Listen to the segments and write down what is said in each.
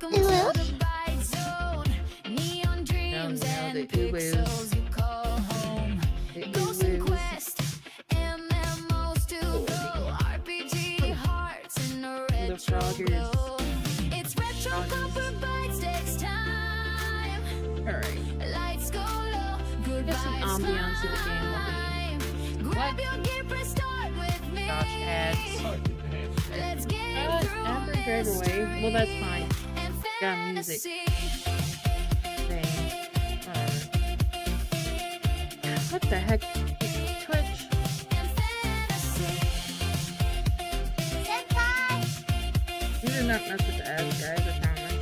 Welcome to the Bite Zone. Neon dreams and pixels you call home. Ghost and Quest, MMOs to go. RPG hearts in a retro glow. It's retro copper bites takes time. Alright. Lights go low, good Get some vibes ambiance to the game. climb. Grab your gear, press start with me. Gosh, ads. Let's get through Amber drove away. Well, that's fine. Got music. Thing. What the heck? Twitch. You do not mess with the ads, guys, I promise.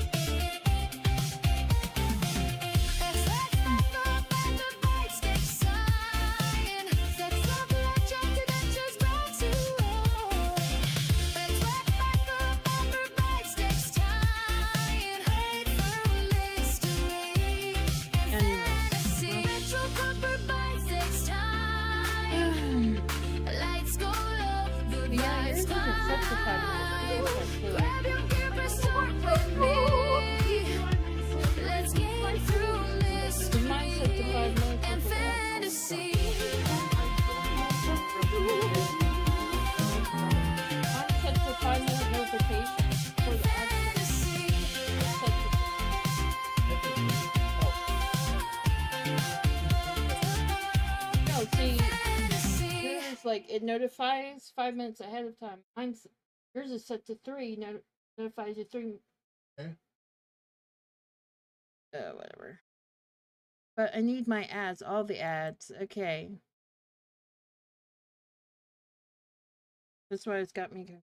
Grab your gear, press start with me. Let's get through mystery and fantasy. No, see, yours is like it notifies 5 minutes ahead of time. Yours is set to 3. Notifies you 3. Okay. Whatever. But I need my ads, all the ads. Okay. That's why it's got me confused.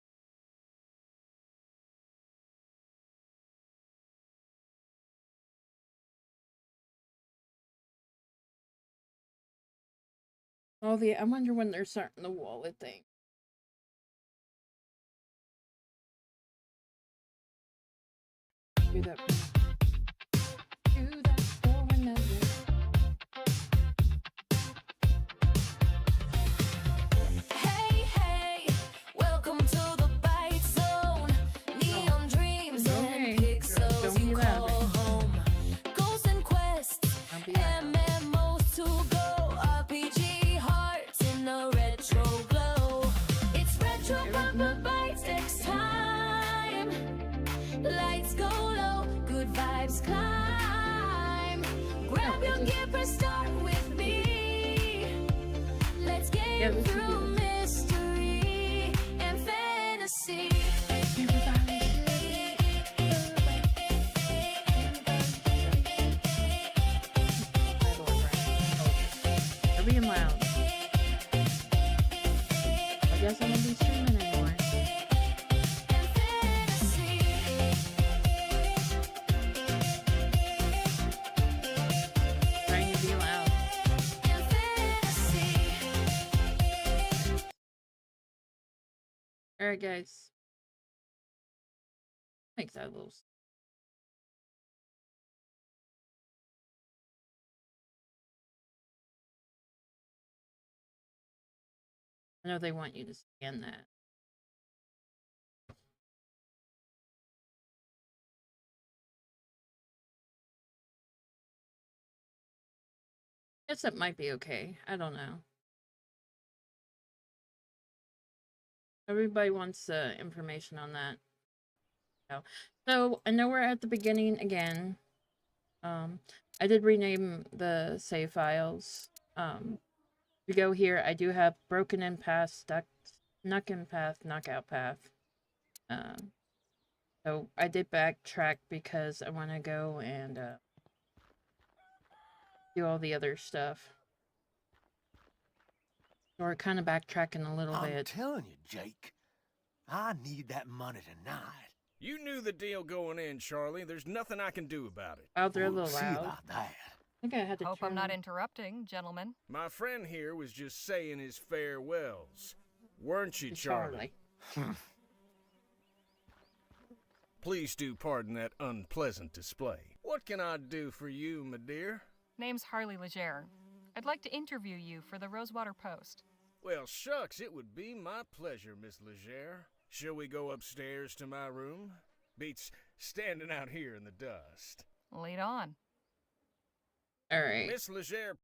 I wonder when they're starting the wallet thing. Do that. Do that for another. Hey, hey, welcome to the Bite Zone. Neon dreams and pixels Don't be you loud, call home. Ghost and Quest, Don't be loud. MMOs to go. RPG hearts in a retro glow. It's retro copper bites takes time. Lights go low, good vibes climb. Grab your gear, press start with me. Let's get this is through good. mystery and fantasy. They're being loud. I guess I'm gonna be streaming anymore. Trying to be loud. Alright, guys. Make that a little. I know they want you to scan that. Guess that might be okay. I don't know. Everybody wants information on that. So I know we're at the beginning again. I did rename the save files. If you go here, I do have broken in path, snuck in path, knockout path. So I did backtrack because I want to go and do all the other stuff. So we're kind of backtracking a little I'm bit. telling you, Jake, I need that money tonight. You knew the deal going in, Charlie. There's nothing I can do about it. Oh, they're a We'll little see loud. about that. I think I had to Hope turn. I'm not interrupting, gentlemen. My friend here was just saying his farewells. Weren't you, to Charlie? Please do pardon that unpleasant display. What can I do for you, my dear? Name's Harley Legere. I'd like to interview you for the Rosewater Post. Well, shucks, it would be my pleasure, Miss Legere. Shall we go upstairs to my room? Beats standing out here in the dust. Lead on. All right. Miss Legere,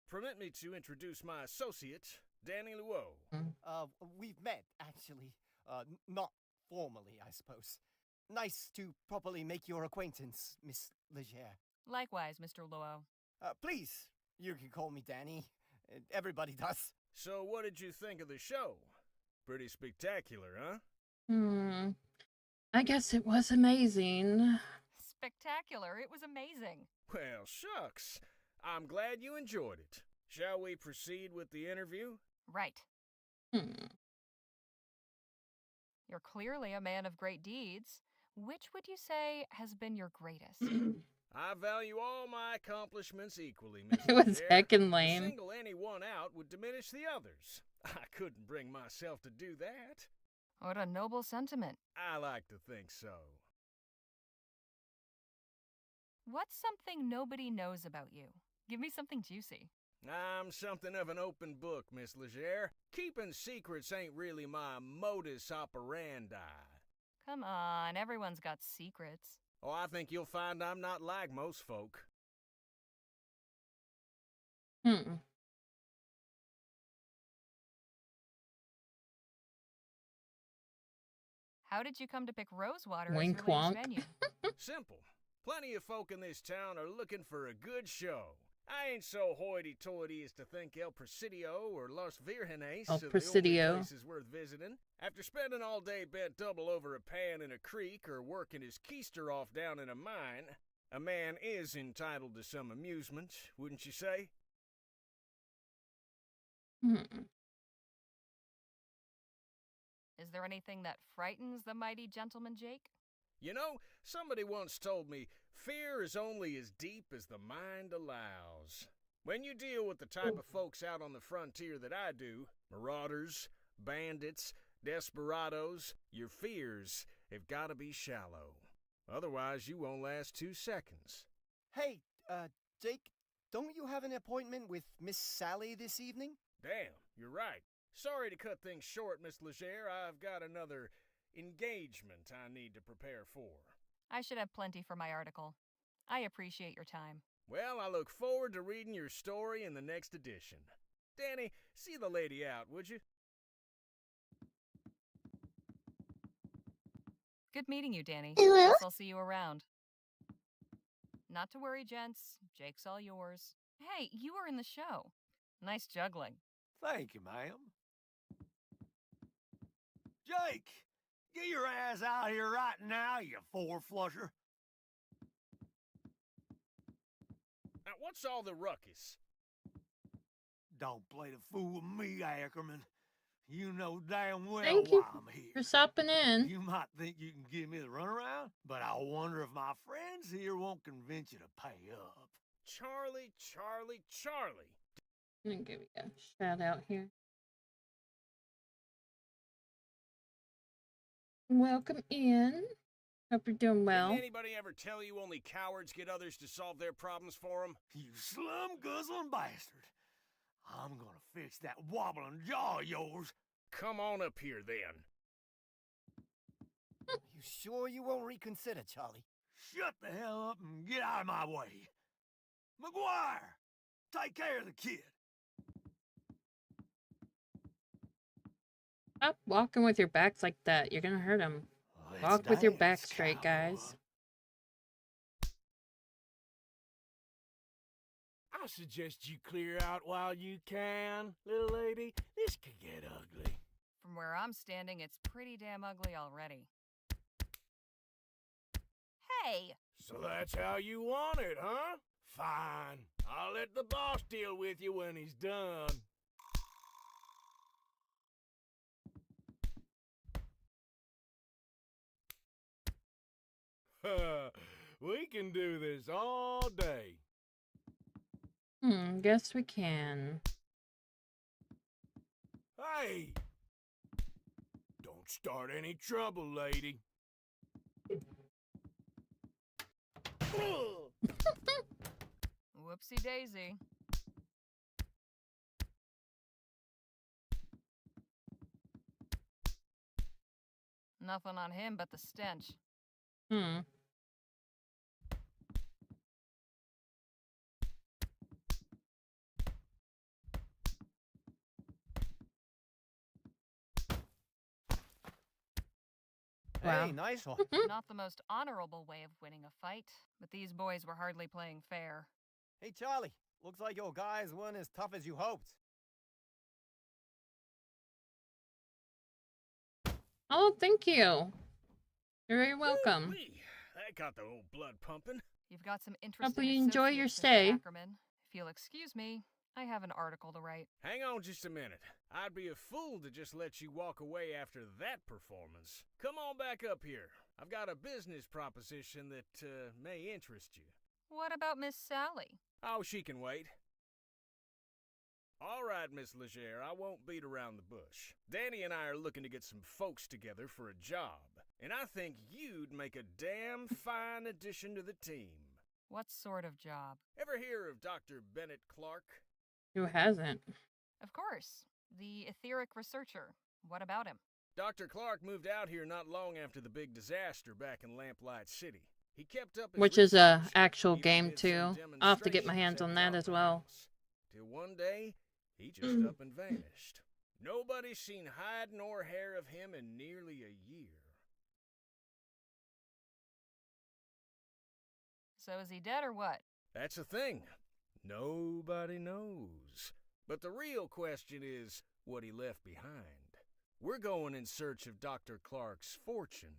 permit me to introduce my associate, Danny Luo. We've met, actually. Not formally, I suppose. Nice to properly make your acquaintance, Miss Legere. Likewise, Mr. Luo. Please, you can call me Danny. Everybody does. So what did you think of the show? Pretty spectacular, huh? I guess it was amazing. Spectacular. It was amazing. Well, shucks. I'm glad you enjoyed it. Shall we proceed with the interview? Right. Hmm. You're clearly a man of great deeds. Which would you say has been your greatest? I value all my accomplishments equally, Miss It was Legere. heckin' To lame. single any one out would diminish the others. I couldn't bring myself to do that. What a noble sentiment. I like to think so. What's something nobody knows about you? Give me something juicy. I'm something of an open book, Miss Legere. Keeping secrets ain't really my modus operandi. Come on, everyone's got secrets. Oh, I think you'll find I'm not like most folk. How did you come to pick Rosewater Wink as your latest wonk. venue? Simple. Plenty of folk in this town are looking for a good show. I ain't so hoity-toity as to think El Presidio or Los Virgenes El are the only Presidio. places worth visiting. After spending all day bent double over a pan in a creek or working his keister off down in a mine, a man is entitled to some amusement, wouldn't you say? Is there anything that frightens the mighty gentleman Jake? You know, somebody once told me, fear is only as deep as the mind allows. When you deal with the type of folks out on the frontier that I do, marauders, bandits, desperados, your fears have got to be shallow. Otherwise, you won't last 2 seconds. Hey, Jake, don't you have an appointment with Miss Sally this evening? Damn, you're right. Sorry to cut things short, Miss Legere. I've got another engagement I need to prepare for. I should have plenty for my article. I appreciate your time. Well, I look forward to reading your story in the next edition. Danny, see the lady out, would you? Good meeting you, Danny. Hello? Guess I'll see you around. Not to worry, gents. Jake's all yours. Hey, you were in the show. Nice juggling. Thank you, ma'am. Jake, get your ass out here right now, you four-flusher. Now, what's all the ruckus? Don't play the fool with me, Ackerman. You know damn well Thank why you I'm here. for stopping in. You might think you can give me the runaround, but I wonder if my friends here won't convince you to pay up. Charlie, Charlie, Charlie. I'm gonna give you a shout out here. Welcome in. Hope you're doing well. Didn't anybody ever tell you only cowards get others to solve their problems for them? You slum-guzzling bastard. I'm gonna fix that wobbling jaw of yours. Come on up here, then. You sure you won't reconsider, Charlie? Shut the hell up and get out of my way. McGuire, take care of the kid. Stop walking with your backs like that. You're gonna hurt him. Let's Walk with your dance, back straight, cowboy. guys. I suggest you clear out while you can, little lady. This could get ugly. From where I'm standing, it's pretty damn ugly already. Hey! So that's how you want it, huh? Fine. I'll let the boss deal with you when he's done. We can do this all day. Guess we can. Hey! Don't start any trouble, lady. Whoopsie daisy. Nothing on him but the stench. Hmm. Wow. Hey, nice one. Not the most honorable way of winning a fight, but these boys were hardly playing fair. Hey, Charlie. Looks like your guys weren't as tough as you hoped. Oh, thank you. You're very welcome. Woo-wee. That got the old blood pumping. You've got some interesting you enjoy your associates, Mr. stay. Ackerman. If you'll excuse me, I have an article to write. Hang on just a minute. I'd be a fool to just let you walk away after that performance. Come on back up here. I've got a business proposition that may interest you. What about Miss Sally? Oh, she can wait. All right, Miss Legere, I won't beat around the bush. Danny and I are looking to get some folks together for a job, and I think you'd make a damn fine addition to the team. What sort of job? Ever hear of Dr. Bennett Clark? Who hasn't? Of course. The etheric researcher. What about him? Dr. Clark moved out here not long after the big disaster back in Lamplight City. He kept up his Which is a research, actual even game did some too. I'll have to get my hands demonstrations on at that his as well. opera house. Till one day, he just up and vanished. Nobody's seen hide nor hair of him in nearly a year. So is he dead or what? That's the thing. Nobody knows. But the real question is what he left behind. We're going in search of Dr. Clark's fortune.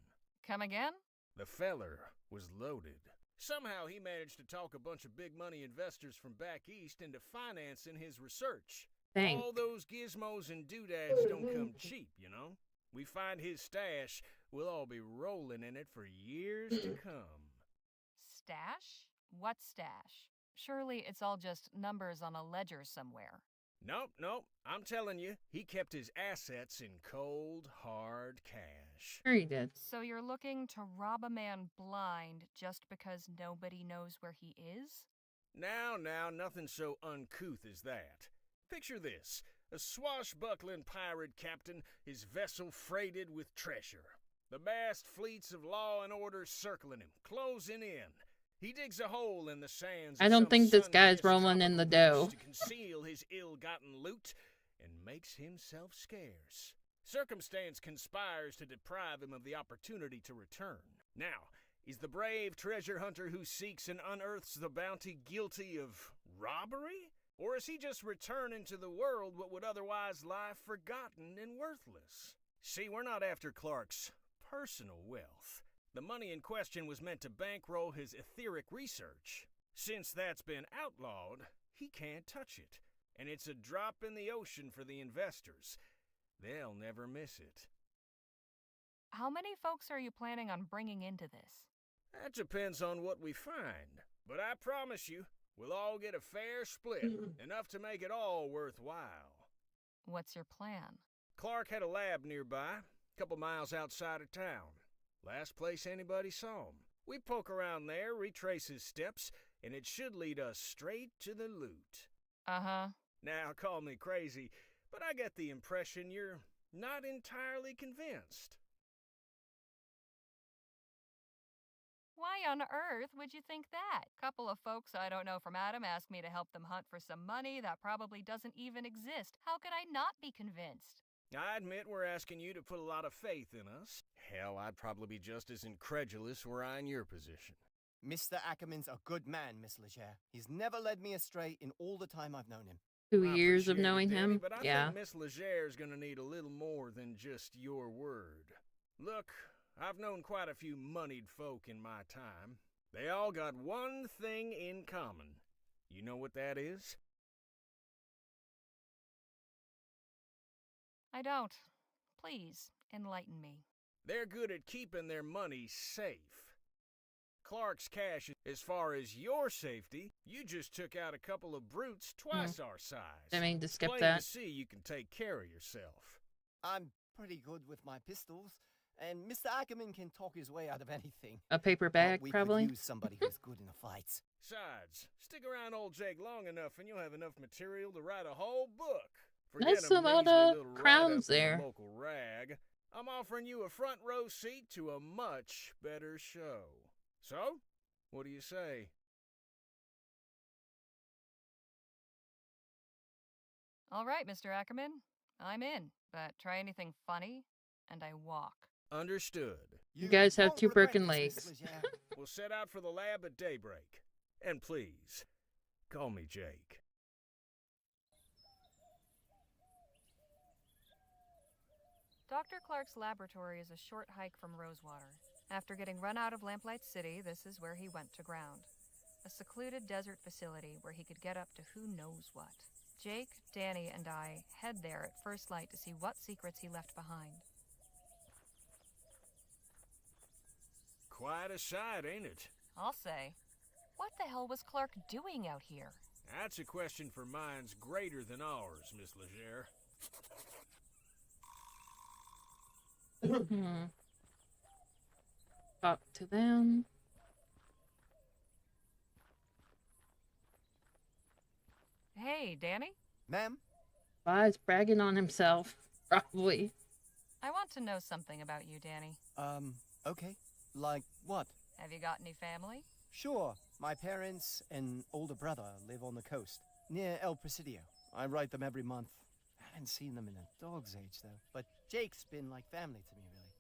Come again? The feller was loaded. Somehow he managed to talk a bunch of big money investors from back east into financing his research. Thank. All those gizmos and doodads don't come cheap, you know? We find his stash, we'll all be rolling in it for years to come. Stash? What stash? Surely it's all just numbers on a ledger somewhere. Nope. I'm telling you, he kept his assets in cold, hard cash. Sure he did. So you're looking to rob a man blind just because nobody knows where he is? Now, nothing so uncouth as that. Picture this. A swashbuckling pirate captain, his vessel freighted with treasure. The vast fleets of law and order circling him, closing in. He digs a hole in the sands. I of don't some think this guy's sun-kissed rolling in the tropical dough. beach to conceal his ill-gotten loot and makes himself scarce. Circumstance conspires to deprive him of the opportunity to return. Now, is the brave treasure hunter who seeks and unearths the bounty guilty of robbery? Or is he just returning to the world what would otherwise lie forgotten and worthless? See, we're not after Clark's personal wealth. The money in question was meant to bankroll his etheric research. Since that's been outlawed, he can't touch it, and it's a drop in the ocean for the investors. They'll never miss it. How many folks are you planning on bringing into this? That depends on what we find, but I promise you, we'll all get a fair split, enough to make it all worthwhile. What's your plan? Clark had a lab nearby, a couple miles outside of town. Last place anybody saw him. We poke around there, retrace his steps, and it should lead us straight to the loot. Uh-huh. Now, call me crazy, but I get the impression you're not entirely convinced. Why on earth would you think that? Couple of folks I don't know from Adam asked me to help them hunt for some money that probably doesn't even exist. How could I not be convinced? I admit we're asking you to put a lot of faith in us. Hell, I'd probably be just as incredulous were I in your position. Mr. Ackerman's a good man, Miss Legere. He's never led me astray in all the time I've known him. 2 I years of appreciate it, knowing Danny, him. but I Yeah. think Miss Legere's gonna need a little more than just your word. Look, I've known quite a few moneyed folk in my time. They all got one thing in common. You know what that is? I don't. Please, enlighten me. They're good at keeping their money safe. Clark's cash, as far as your safety, you just took out a couple of brutes twice our size. I mean to skip Plain that. to see you can take care of yourself. I'm pretty good with my pistols, and Mr. Ackerman can talk his way out of anything. A paper But bag, we probably. could use somebody who's good in a fight. Besides, stick around old Jake long enough and you'll have enough material to write a whole book. That's a lot measly of little crowns write-up in a there. local rag. I'm offering you a front row seat to a much better show. So, what do you say? All right, Mr. Ackerman. I'm in, but try anything funny, and I walk. Understood. You guys have won't 2 regret broken this, legs. Miss Leger. We'll set out for the lab at daybreak. And please, call me Jake. Dr. Clark's laboratory is a short hike from Rosewater. After getting run out of Lamplight City, this is where he went to ground. A secluded desert facility where he could get up to who knows what. Jake, Danny, and I head there at first light to see what secrets he left behind. Quite a sight, ain't it? I'll say. What the hell was Clark doing out here? That's a question for minds greater than ours, Miss Leger. Talk to them. Hey, Danny? Ma'am? Buzz bragging on himself. Probably. I want to know something about you, Danny. Okay. Like what? Have you got any family? Sure. My parents and older brother live on the coast, near El Presidio. I write them every month. I haven't seen them in a dog's age, though. But Jake's been like family to me, really.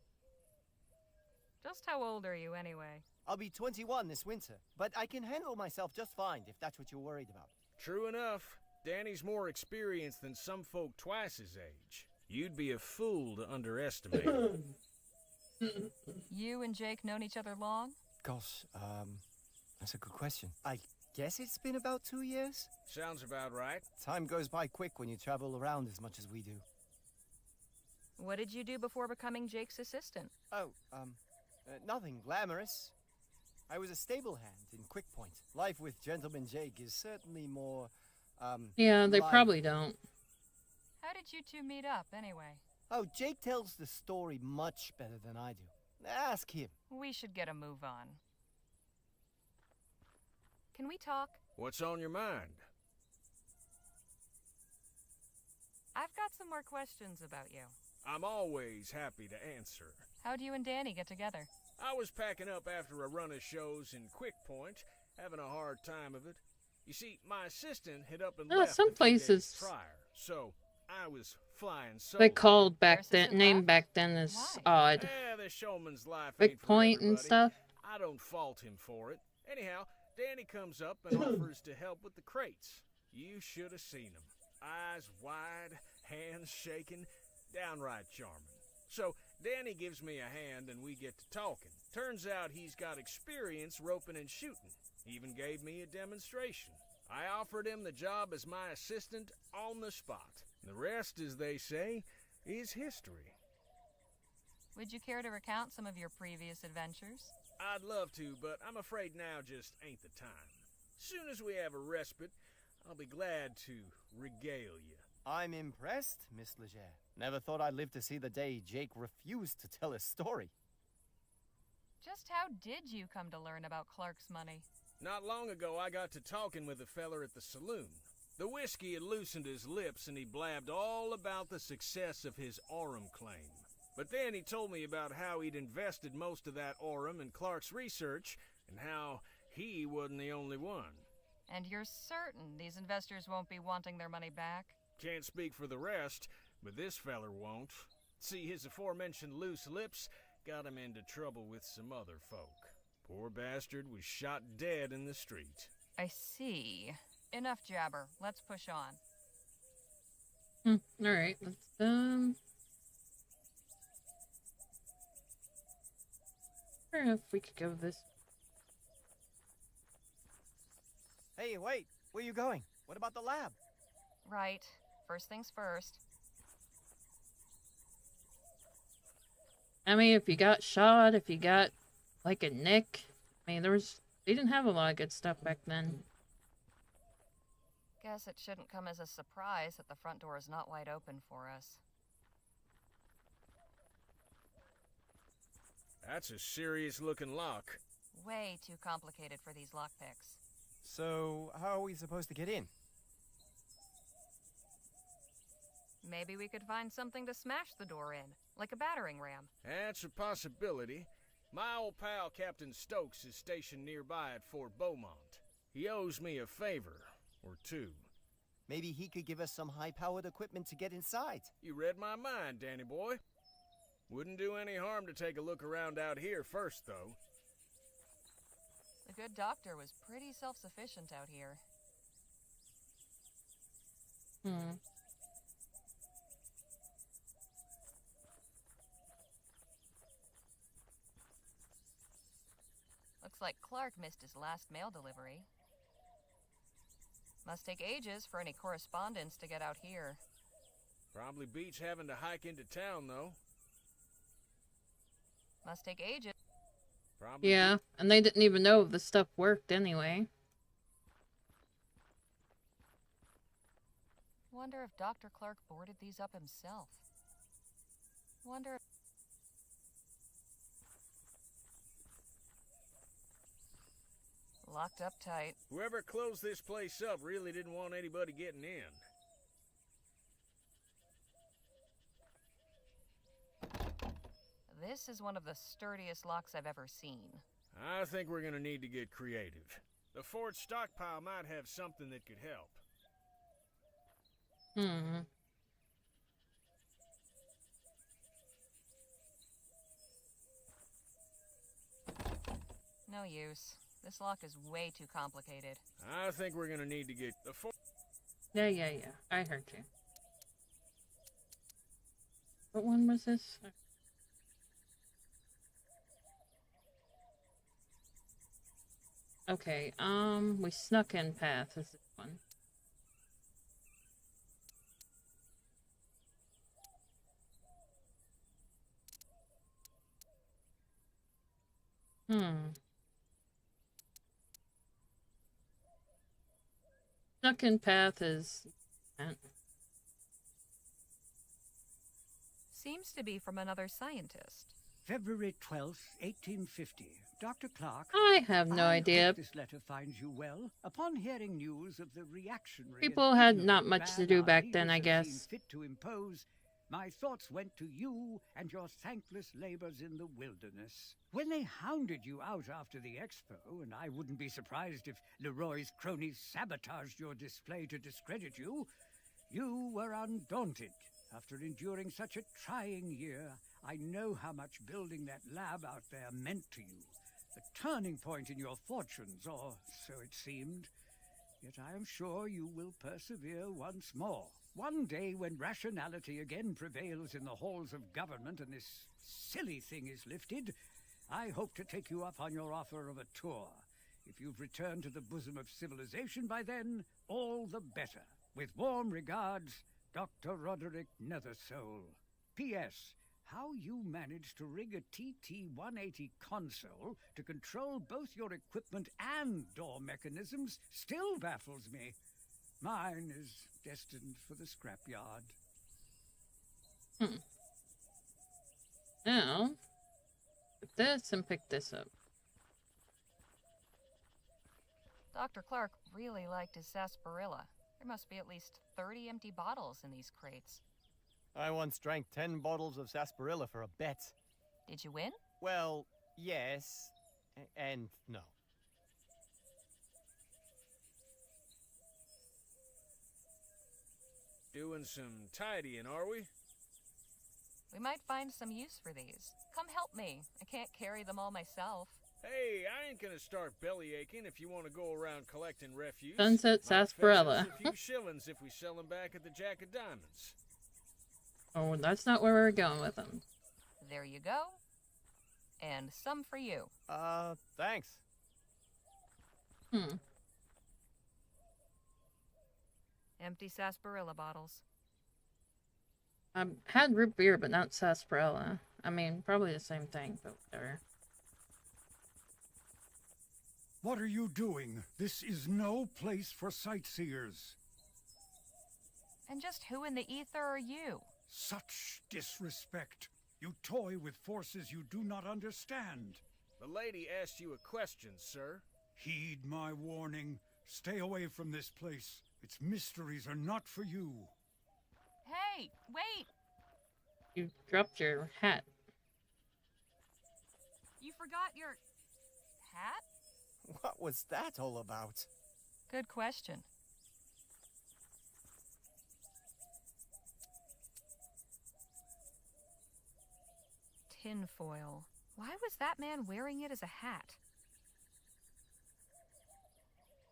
Just how old are you, anyway? I'll be 21 this winter, but I can handle myself just fine if that's what you're worried about. True enough. Danny's more experienced than some folk twice his age. You'd be a fool to underestimate him. You and Jake known each other long? Gosh, that's a good question. I guess it's been about 2 years? Sounds about right. Time goes by quick when you travel around as much as we do. What did you do before becoming Jake's assistant? Oh, nothing glamorous. I was a stable hand in Quick Point. Life with Gentleman Jake is certainly more, Yeah, they live. probably don't. How did you two meet up, anyway? Oh, Jake tells the story much better than I do. Ask him. We should get a move on. Can we talk? What's on your mind? I've got some more questions about you. I'm always happy to answer. How do you and Danny get together? I was packing up after a run of shows in Quick Point, having a hard time of it. You see, my assistant hit up and left some a few days places- prior, so I was flying solo. They called back Your then. assistant Name left? back then is Why? odd. Yeah, the showman's life Big ain't for Point and everybody. stuff. I don't fault him for it. Anyhow, Danny comes up and offers to help with the crates. You should have seen him. Eyes wide, hands shaking, downright charming. So Danny gives me a hand and we get to talking. Turns out he's got experience roping and shooting. Even gave me a demonstration. I offered him the job as my assistant on the spot. The rest, as they say, is history. Would you care to recount some of your previous adventures? I'd love to, but I'm afraid now just ain't the time. Soon as we have a respite, I'll be glad to regale you. I'm impressed, Miss Leger. Never thought I'd live to see the day Jake refused to tell his story. Just how did you come to learn about Clark's money? Not long ago, I got to talking with a feller at the saloon. The whiskey had loosened his lips, and he blabbed all about the success of his Aurum claim. But then he told me about how he'd invested most of that Aurum in Clark's research, and how he wasn't the only one. And you're certain these investors won't be wanting their money back? Can't speak for the rest, but this feller won't. See, his aforementioned loose lips got him into trouble with some other folk. Poor bastard was shot dead in the street. I see. Enough jabber. Let's push on. Alright, let's, I don't know if we could go this. Hey, wait. Where you going? What about the lab? Right. First things first. I mean, if you got shot, if you got, like, a nick. I mean, they didn't have a lot of good stuff back then. Guess it shouldn't come as a surprise that the front door is not wide open for us. That's a serious-looking lock. Way too complicated for these lockpicks. So, how are we supposed to get in? Maybe we could find something to smash the door in, like a battering ram. That's a possibility. My old pal Captain Stokes is stationed nearby at Fort Beaumont. He owes me a favor, or two. Maybe he could give us some high-powered equipment to get inside. You read my mind, Danny boy. Wouldn't do any harm to take a look around out here first, though. The good doctor was pretty self-sufficient out here. Hmm. Looks like Clark missed his last mail delivery. Must take ages for any correspondence to get out here. Probably beats having to hike into town, though. Must take ages. Probably. Yeah, and they didn't even know if the stuff worked anyway. Wonder if Dr. Clark boarded these up himself. Wonder if... Locked up tight. Whoever closed this place up really didn't want anybody getting in. This is one of the sturdiest locks I've ever seen. I think we're gonna need to get creative. The fort stockpile might have something that could help. Hmm. No use. This lock is way too complicated. I think we're gonna need to get the fort. Yeah. I heard you. What one was this? Okay, we snuck in path is this one. Snuck in path is... Seems to be from another scientist. February 12th, 1850. Dr. Clark. I have no I idea. hope this letter finds you well. Upon hearing news of the reactionary People and had ignorant not much to ban do our back then, leaders I have guess. seen fit to impose, my thoughts went to you and your thankless labors in the wilderness. When they hounded you out after the expo, and I wouldn't be surprised if Leroy's cronies sabotaged your display to discredit you, you were undaunted. After enduring such a trying year, I know how much building that lab out there meant to you. A turning point in your fortunes, or so it seemed. Yet I am sure you will persevere once more. One day when rationality again prevails in the halls of government and this silly thing is lifted, I hope to take you up on your offer of a tour. If you've returned to the bosom of civilization by then, all the better. With warm regards, Dr. Roderick Nethersoul. P.S. How you managed to rig a TT-180 console to control both your equipment and door mechanisms still baffles me. Mine is destined for the scrapyard. Now, put this and pick this up. Dr. Clark really liked his sarsaparilla. There must be at least 30 empty bottles in these crates. I once drank 10 bottles of sarsaparilla for a bet. Did you win? Well, yes, and no. Doing some tidying, are we? We might find some use for these. Come help me. I can't carry them all myself. Hey, I ain't gonna start belly aching if you want to go around collecting refuse. Sunset Might fetch us sarsaparilla. a few shillings if we sell them back at the Jack of Diamonds. Oh, that's not where we're going with them. There you go. And some for you. Thanks. Empty sarsaparilla bottles. I had root beer, but not sarsaparilla. I mean, probably the same thing, but whatever. What are you doing? This is no place for sightseers. And just who in the ether are you? Such disrespect. You toy with forces you do not understand. The lady asked you a question, sir. Heed my warning. Stay away from this place. Its mysteries are not for you. Hey, wait! You dropped your hat. You forgot your hat? What was that all about? Good question. Tinfoil. Why was that man wearing it as a hat?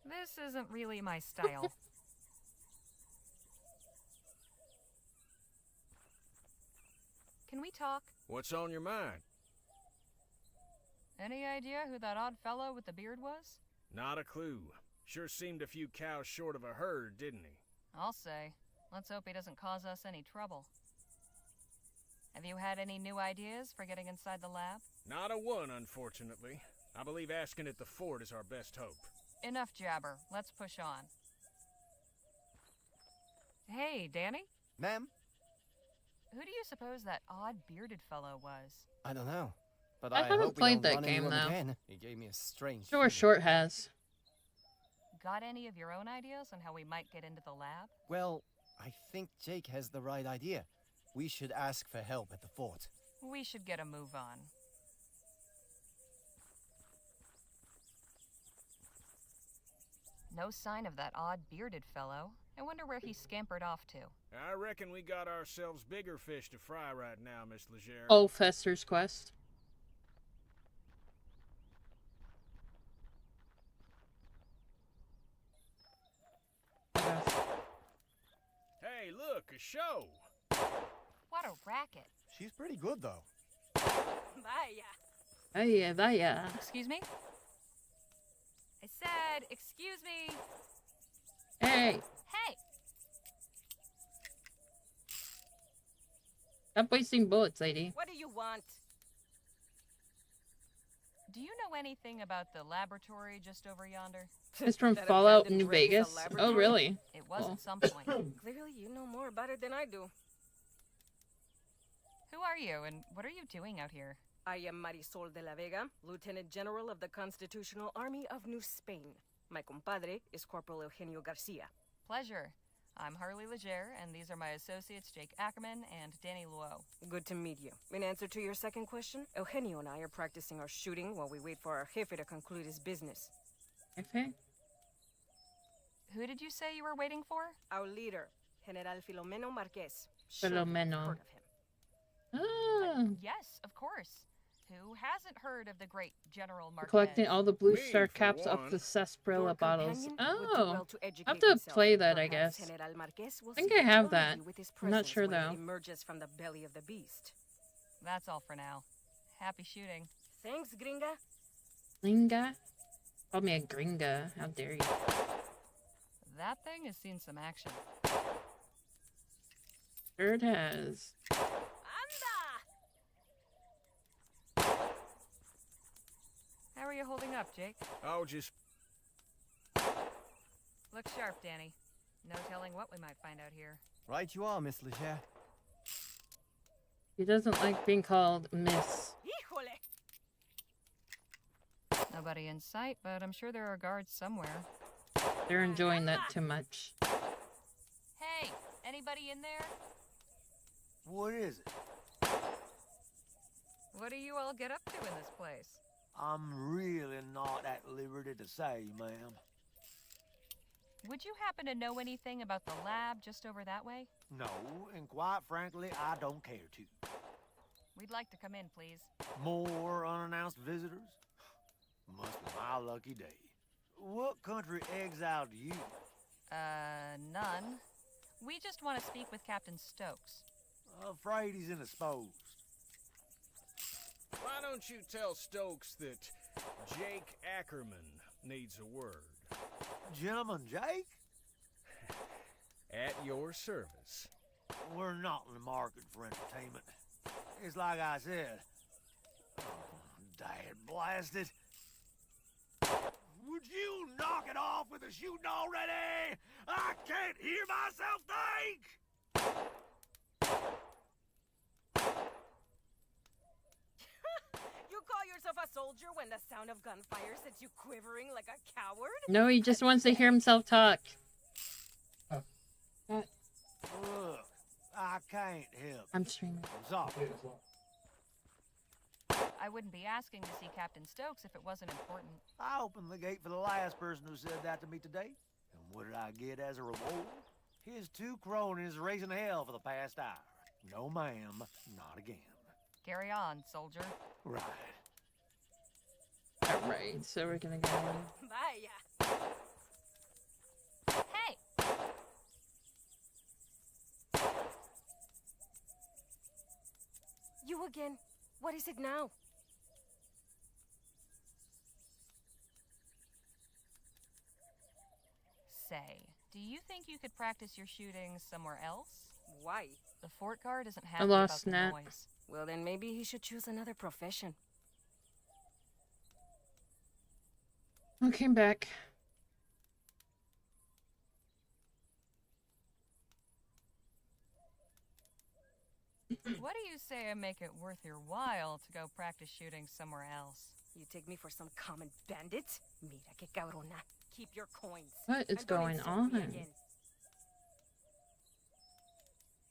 This isn't really my style. Can we talk? What's on your mind? Any idea who that odd fellow with the beard was? Not a clue. Sure seemed a few cows short of a herd, didn't he? I'll say. Let's hope he doesn't cause us any trouble. Have you had any new ideas for getting inside the lab? Not a one, unfortunately. I believe asking at the fort is our best hope. Enough jabber. Let's push on. Hey, Danny? Ma'am? Who do you suppose that odd bearded fellow was? I don't know. But I I haven't hope we played don't that run into game, him though. again. He gave me a strange Sure, feeling. Short has. Got any of your own ideas on how we might get into the lab? Well, I think Jake has the right idea. We should ask for help at the fort. We should get a move on. No sign of that odd bearded fellow. I wonder where he scampered off to. I reckon we got ourselves bigger fish to fry right now, Miss Legere. Oh, Fester's Quest. Hey, look, a show! What a racket. She's pretty good, though. Vaya. Vaya. Excuse me? I said, excuse me. Hey, Hey! stop wasting bullets, lady. What do you want? Do you know anything about the laboratory just over yonder? It's from That Fallout abandoned New wreck is a Vegas. Oh, laboratory? really? It was Cool. at some point. Clearly, you know more about it than I do. Who are you, and what are you doing out here? I am Marisol de la Vega, Lieutenant General of the Constitutional Army of New Spain. My compadre is Corporal Eugenio Garcia. Pleasure. I'm Harley Legere, and these are my associates Jake Ackerman and Danny Luo. Good to meet you. In answer to your second question, Eugenio and I are practicing our shooting while we wait for our jefe to conclude his business. Okay. Who did you say you were waiting for? Our leader, General Filomeno Marquez. Sure, Filomeno. you've heard of him. Ah, Yes, of course. Who hasn't heard of the great General Marquez? collecting all the blue Me, star for caps off one. the sarsaparilla Your bottles. companion would do Oh, well to educate I have to himself. play that, I Perhaps guess. General Marquez will I think seek I to have honor that. you with his I'm not presence sure, when he though. emerges from the belly of the beast. That's all for now. Happy shooting. Thanks, gringa. Gringa? Called me a gringa. How dare you? That thing has seen some action. Sure it has. How are you holding up, Jake? Oh, just... Look sharp, Danny. No telling what we might find out here. Right you are, Miss Legere. He doesn't like being called Miss. Híjole! Nobody in sight, but I'm sure there are guards somewhere. They're enjoying that too much. Hey, anybody in there? What is it? What do you all get up to in this place? I'm really not at liberty to say, ma'am. Would you happen to know anything about the lab just over that way? No, and quite frankly, I don't care to. We'd like to come in, please. More unannounced visitors? Must be my lucky day. What country exiled you? None. We just want to speak with Captain Stokes. Afraid he's indisposed. Why don't you tell Stokes that Jake Ackerman needs a word? Gentleman Jake? At your service. We're not in the market for entertainment. It's like I said. Oh, dad blasted. Would you knock it off with the shooting already? I can't hear myself think! You call yourself a soldier when the sound of gunfire sets you quivering like a coward? No, he just wants to hear himself talk. Look, I can't help. I'm streaming. I'm sorry. I wouldn't be asking to see Captain Stokes if it wasn't important. I opened the gate for the last person who said that to me today. And what did I get as a reward? His 2 cronies raising hell for the past hour. No, ma'am, not again. Carry on, soldier. Right. Alright, so we're gonna go. Vaya. Hey! You again. What is it now? Say, do you think you could practice your shooting somewhere else? Why? The fort guard isn't I happy about lost the Nat. noise. Well, then maybe he should choose another profession. I came back. What do you say I make it worth your while to go practice shooting somewhere else? You take me for some common bandit? Mira que cabrona. Keep your coins. What is And don't going insult me on? again.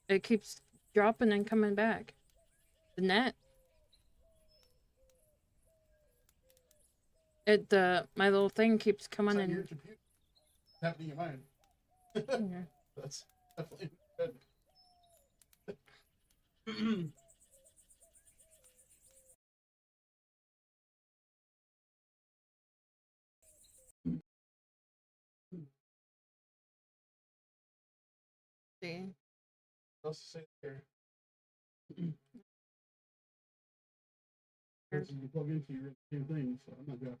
It keeps dropping and coming back. The net. My little thing keeps coming in. Happening in mine. Yeah. That's definitely good. See. What else to say there? Here's- You plug into your same thing, so I'm not gonna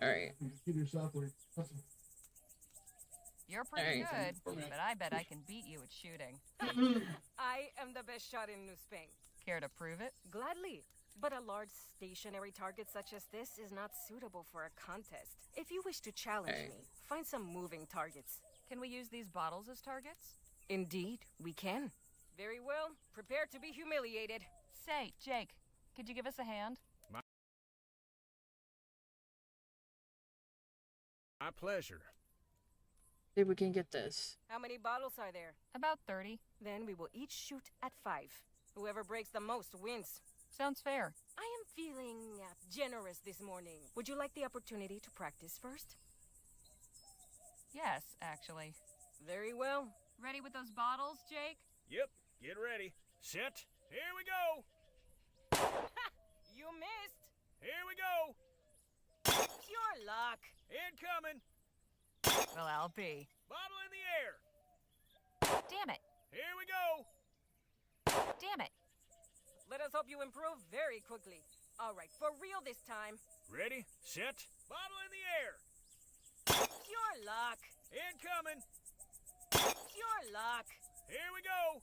Alright. keep your software. You're pretty Alright. good, but I bet I can beat you at shooting. I am the best shot in New Spain. Care to prove it? Gladly. But a large stationary target such as this is not suitable for a contest. If you wish to challenge Alright. me, find some moving targets. Can we use these bottles as targets? Indeed, we can. Very well. Prepare to be humiliated. Say, Jake, could you give us a hand? My pleasure. See if we can get this. How many bottles are there? About 30. Then we will each shoot at 5. Whoever breaks the most wins. Sounds fair. I am feeling generous this morning. Would you like the opportunity to practice first? Yes, actually. Very well. Ready with those bottles, Jake? Yep, get ready. Set. Here we go. You missed. Here we go. Pure luck. Incoming. Well, I'll be. Bottle in the air. Damn it! Here we go. Damn it! Let us hope you improve very quickly. All right, for real this time. Ready, set, bottle in the air. Pure luck. Incoming. Pure luck. Here we go.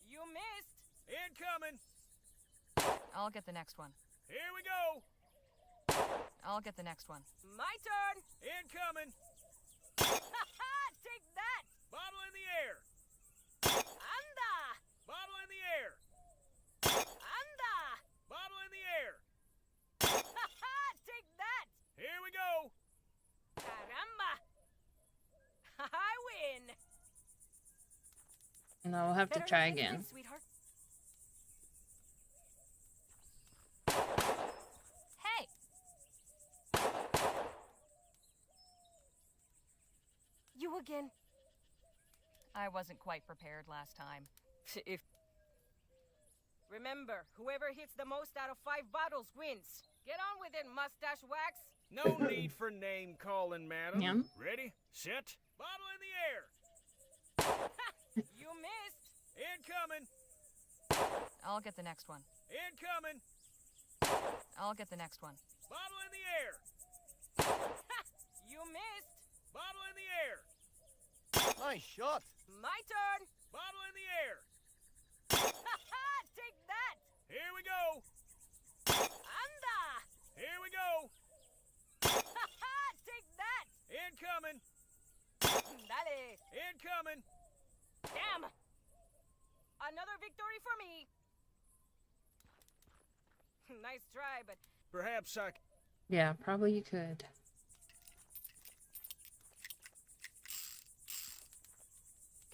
You missed. Incoming. I'll get the next one. Here we go. I'll get the next one. My turn. Incoming. Take that. Bottle in the air. Anda. Bottle in the air. Anda. Bottle in the air. Take that. Here we go. Caramba. I win. And I'll have to Better try than again. expected, sweetheart. Hey! You again. I wasn't quite prepared last time. If remember, whoever hits the most out of 5 bottles wins. Get on with it, mustache wax. No need for name calling, madam. Yum. Ready, set, bottle in the air. You missed. Incoming. I'll get the next one. Incoming. I'll get the next one. Bottle in the air. You missed. Bottle in the air. Nice shot. My turn. Bottle in the air. Take that. Here we go. Anda. Here we go. Take that. Incoming. Dale. Incoming. Damn. Another victory for me. Nice try, but Perhaps I. Yeah, probably you could.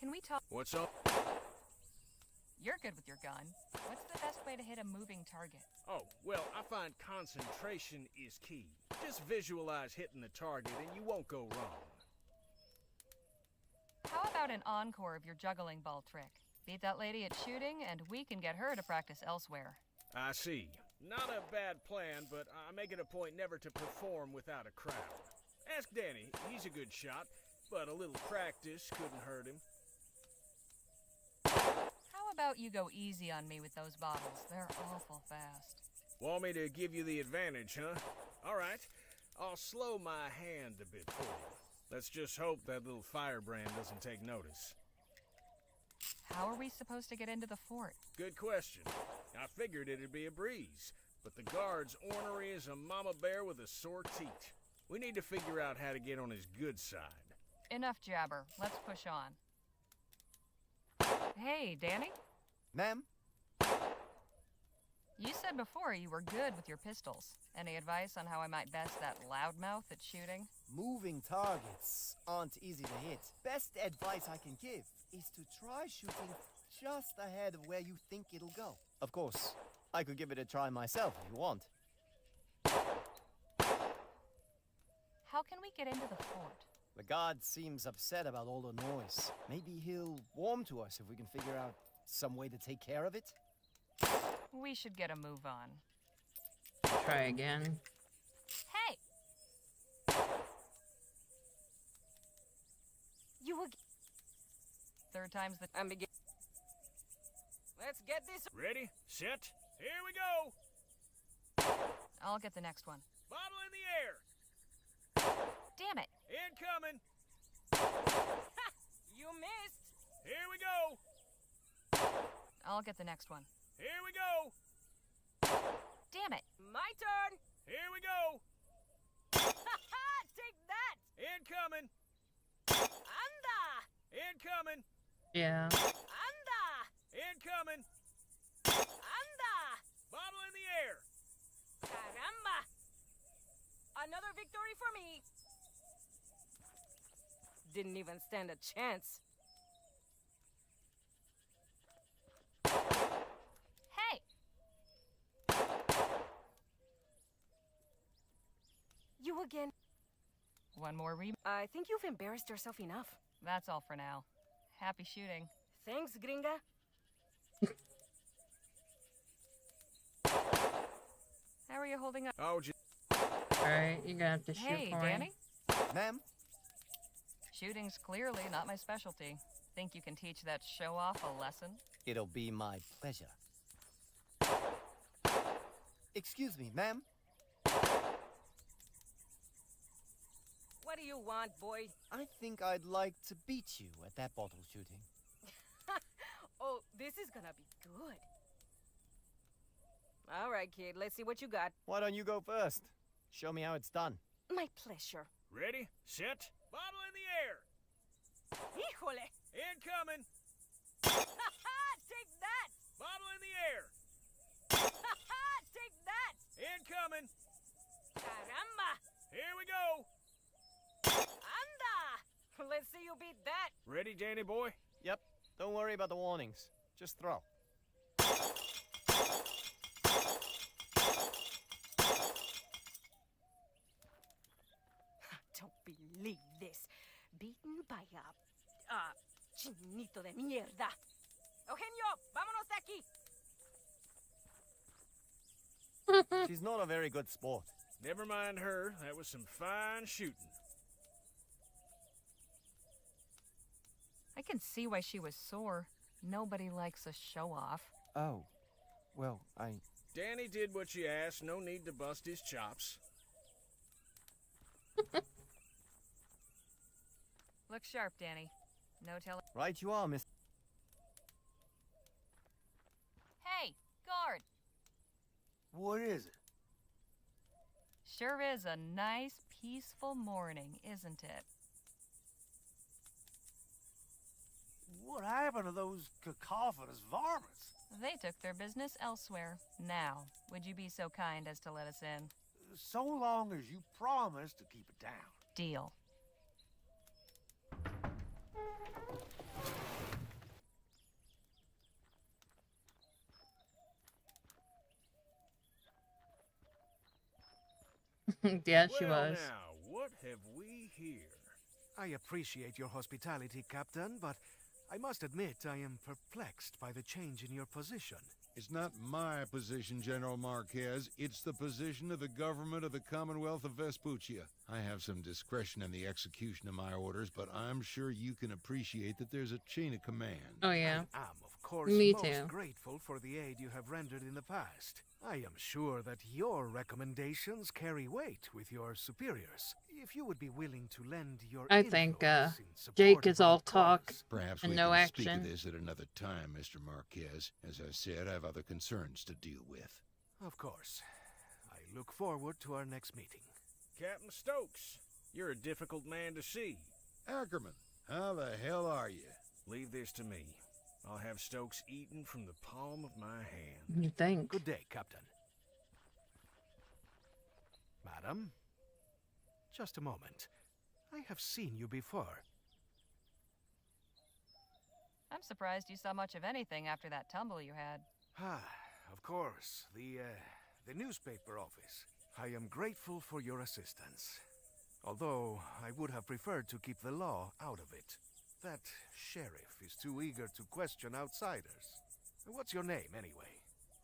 Can we talk? What's up? You're good with your gun. What's the best way to hit a moving target? Oh, well, I find concentration is key. Just visualize hitting the target and you won't go wrong. How about an encore of your juggling ball trick? Beat that lady at shooting, and we can get her to practice elsewhere. I see. Not a bad plan, but I make it a point never to perform without a crowd. Ask Danny. He's a good shot, but a little practice couldn't hurt him. How about you go easy on me with those bottles? They're awful fast. Want me to give you the advantage, huh? All right. I'll slow my hand a bit for you. Let's just hope that little firebrand doesn't take notice. How are we supposed to get into the fort? Good question. I figured it'd be a breeze, but the guard's ornery as a mama bear with a sore teat. We need to figure out how to get on his good side. Enough jabber. Let's push on. Hey, Danny? Ma'am? You said before you were good with your pistols. Any advice on how I might best that loudmouth at shooting? Moving targets aren't easy to hit. Best advice I can give is to try shooting just ahead of where you think it'll go. Of course, I could give it a try myself if you want. How can we get into the fort? The guard seems upset about all the noise. Maybe he'll warm to us if we can figure out some way to take care of it. We should get a move on. Try again. Hey! You again. Third time's the... I'm begin. Let's get this. Ready? Set? Here we go! I'll get the next one. Bottle in the air! Damn it! Incoming! You missed. Here we go! I'll get the next one. Here we go! Damn it! My turn. Here we go! Take that. Incoming! Anda. Incoming! Yeah. Anda. Incoming! Anda. Bottle in the air! Caramba. Another victory for me. Didn't even stand a chance. Hey! You again. One more I think you've embarrassed yourself enough. That's all for now. Happy shooting. Thanks, gringa. How are you holding up? Oh, just... Alright, you're gonna have to shoot Hey, for Danny? him. Ma'am? Shooting's clearly not my specialty. Think you can teach that show-off a lesson? It'll be my pleasure. Excuse me, ma'am? What do you want, boy? I think I'd like to beat you at that bottle shooting. Oh, this is gonna be good. All right, kid. Let's see what you got. Why don't you go first? Show me how it's done. My pleasure. Ready? Set? Bottle in the air! Híjole! Incoming! Take that! Bottle in the air! Take that! Incoming! Caramba! Here we go! Anda! Let's see you beat that. Ready, Danny boy? Yep. Don't worry about the warnings. Just throw. Don't believe this. Beaten by a... chinito de mierda. Eugenio, vámonos de aquí. She's not a very good sport. Never mind her. That was some fine shooting. I can see why she was sore. Nobody likes a show-off. Oh. Well, Danny did what you asked. No need to bust his chops. Look sharp, Danny. No telling. Right you are, miss. Hey, guard! What is it? Sure is a nice, peaceful morning, isn't it? What happened to those cacophonous varmints? They took their business elsewhere. Now, would you be so kind as to let us in? So long as you promise to keep it down. Deal. Yeah, she Well, was. now, what have we here? I appreciate your hospitality, Captain, but I must admit I am perplexed by the change in your position. It's not my position, General Marquez. It's the position of the government of the Commonwealth of Vespuccia. I have some discretion in the execution of my orders, but I'm sure you can appreciate that there's a chain of command. Oh yeah. I am, of course, Me most too. grateful for the aid you have rendered in the past. I am sure that your recommendations carry weight with your superiors. If you would be willing to lend your I think influence in support Jake of is our all talk cause- Perhaps and we no can speak action. of this at another time, Mr. Marquez. As I said, I have other concerns to deal with. Of course. I look forward to our next meeting. Captain Stokes, you're a difficult man to see. Ackerman, how the hell are you? Leave this to me. I'll have Stokes eaten from the palm of my hand. You think? Good day, Captain. Madam? Just a moment. I have seen you before. I'm surprised you saw much of anything after that tumble you had. Ah, of course. The newspaper office. I am grateful for your assistance. Although, I would have preferred to keep the law out of it. That sheriff is too eager to question outsiders. What's your name, anyway?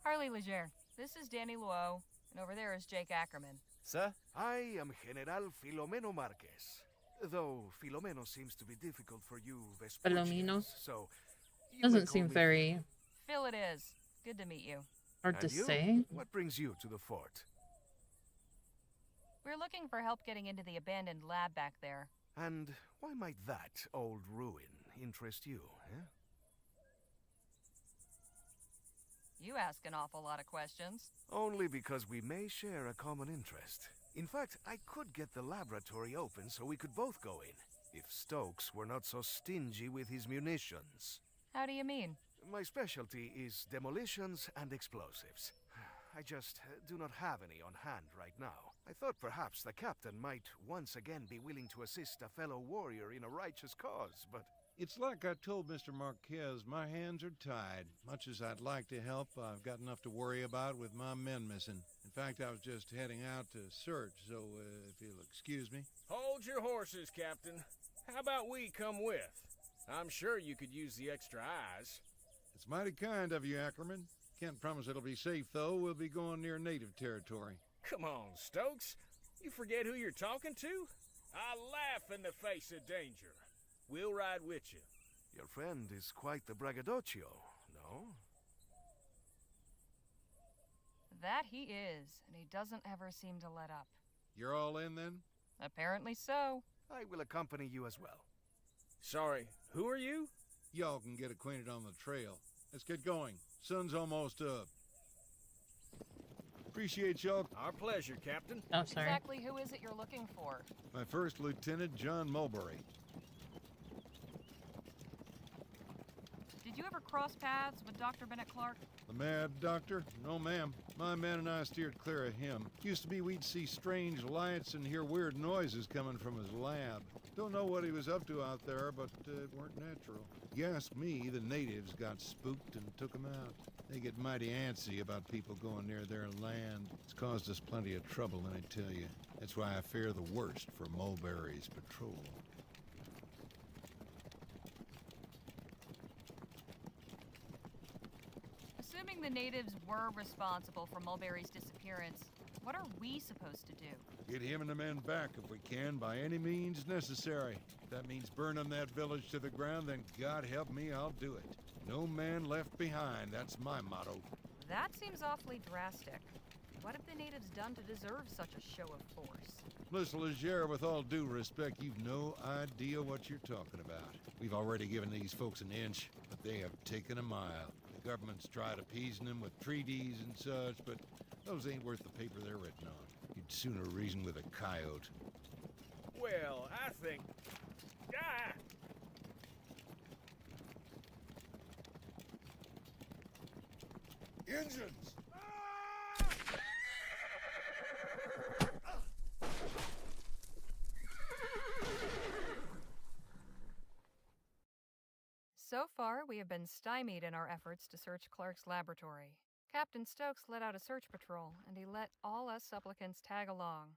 Harley Leger. This is Danny Luo, and over there is Jake Ackerman. Sir? I am General Filomeno Marquez. Though Filomeno seems to be difficult for you Filomeno? Vespuccians, so... you may Doesn't call seem me very Phil it is. Good to meet you. hard And to you? say. What brings you to the fort? We're looking for help getting into the abandoned lab back there. And why might that old ruin interest you, eh? You ask an awful lot of questions. Only because we may share a common interest. In fact, I could get the laboratory open so we could both go in, if Stokes were not so stingy with his munitions. How do you mean? My specialty is demolitions and explosives. I just do not have any on hand right now. I thought perhaps the captain might once again be willing to assist a fellow warrior in a righteous cause, but... It's like I told Mr. Marquez, my hands are tied. Much as I'd like to help, I've got enough to worry about with my men missing. In fact, I was just heading out to search, so if you'll excuse me. Hold your horses, Captain. How about we come with? I'm sure you could use the extra eyes. It's mighty kind of you, Ackerman. Can't promise it'll be safe, though. We'll be going near native territory. Come on, Stokes. You forget who you're talking to? I laugh in the face of danger. We'll ride with you. Your friend is quite the braggadocio, no? That he is, and he doesn't ever seem to let up. You're all in, then? Apparently so. I will accompany you as well. Sorry, who are you? Y'all can get acquainted on the trail. Let's get going. Sun's almost up. Appreciate y'all. Our pleasure, Captain. Oh, sorry. Exactly who is it you're looking for? My first lieutenant, John Mulberry. Did you ever cross paths with Dr. Bennett Clark? The mad doctor? No, ma'am. My men and I steered clear of him. Used to be we'd see strange lights and hear weird noises coming from his lab. Don't know what he was up to out there, but it weren't natural. You ask me, the natives got spooked and took him out. They get mighty antsy about people going near their land. It's caused us plenty of trouble, let me tell you. That's why I fear the worst for Mulberry's patrol. Assuming the natives were responsible for Mulberry's disappearance, what are we supposed to do? Get him and the men back if we can, by any means necessary. If that means burning that village to the ground, then God help me, I'll do it. No man left behind, that's my motto. That seems awfully drastic. What have the natives done to deserve such a show of force? Miss Leger, with all due respect, you've no idea what you're talking about. We've already given these folks an inch, but they have taken a mile. The government's tried appeasing them with treaties and such, but those ain't worth the paper they're written on. You'd sooner reason with a coyote. Well, I think... Ah! Engines! So far, we have been stymied in our efforts to search Clark's laboratory. Captain Stokes let out a search patrol, and he let all us supplicants tag along.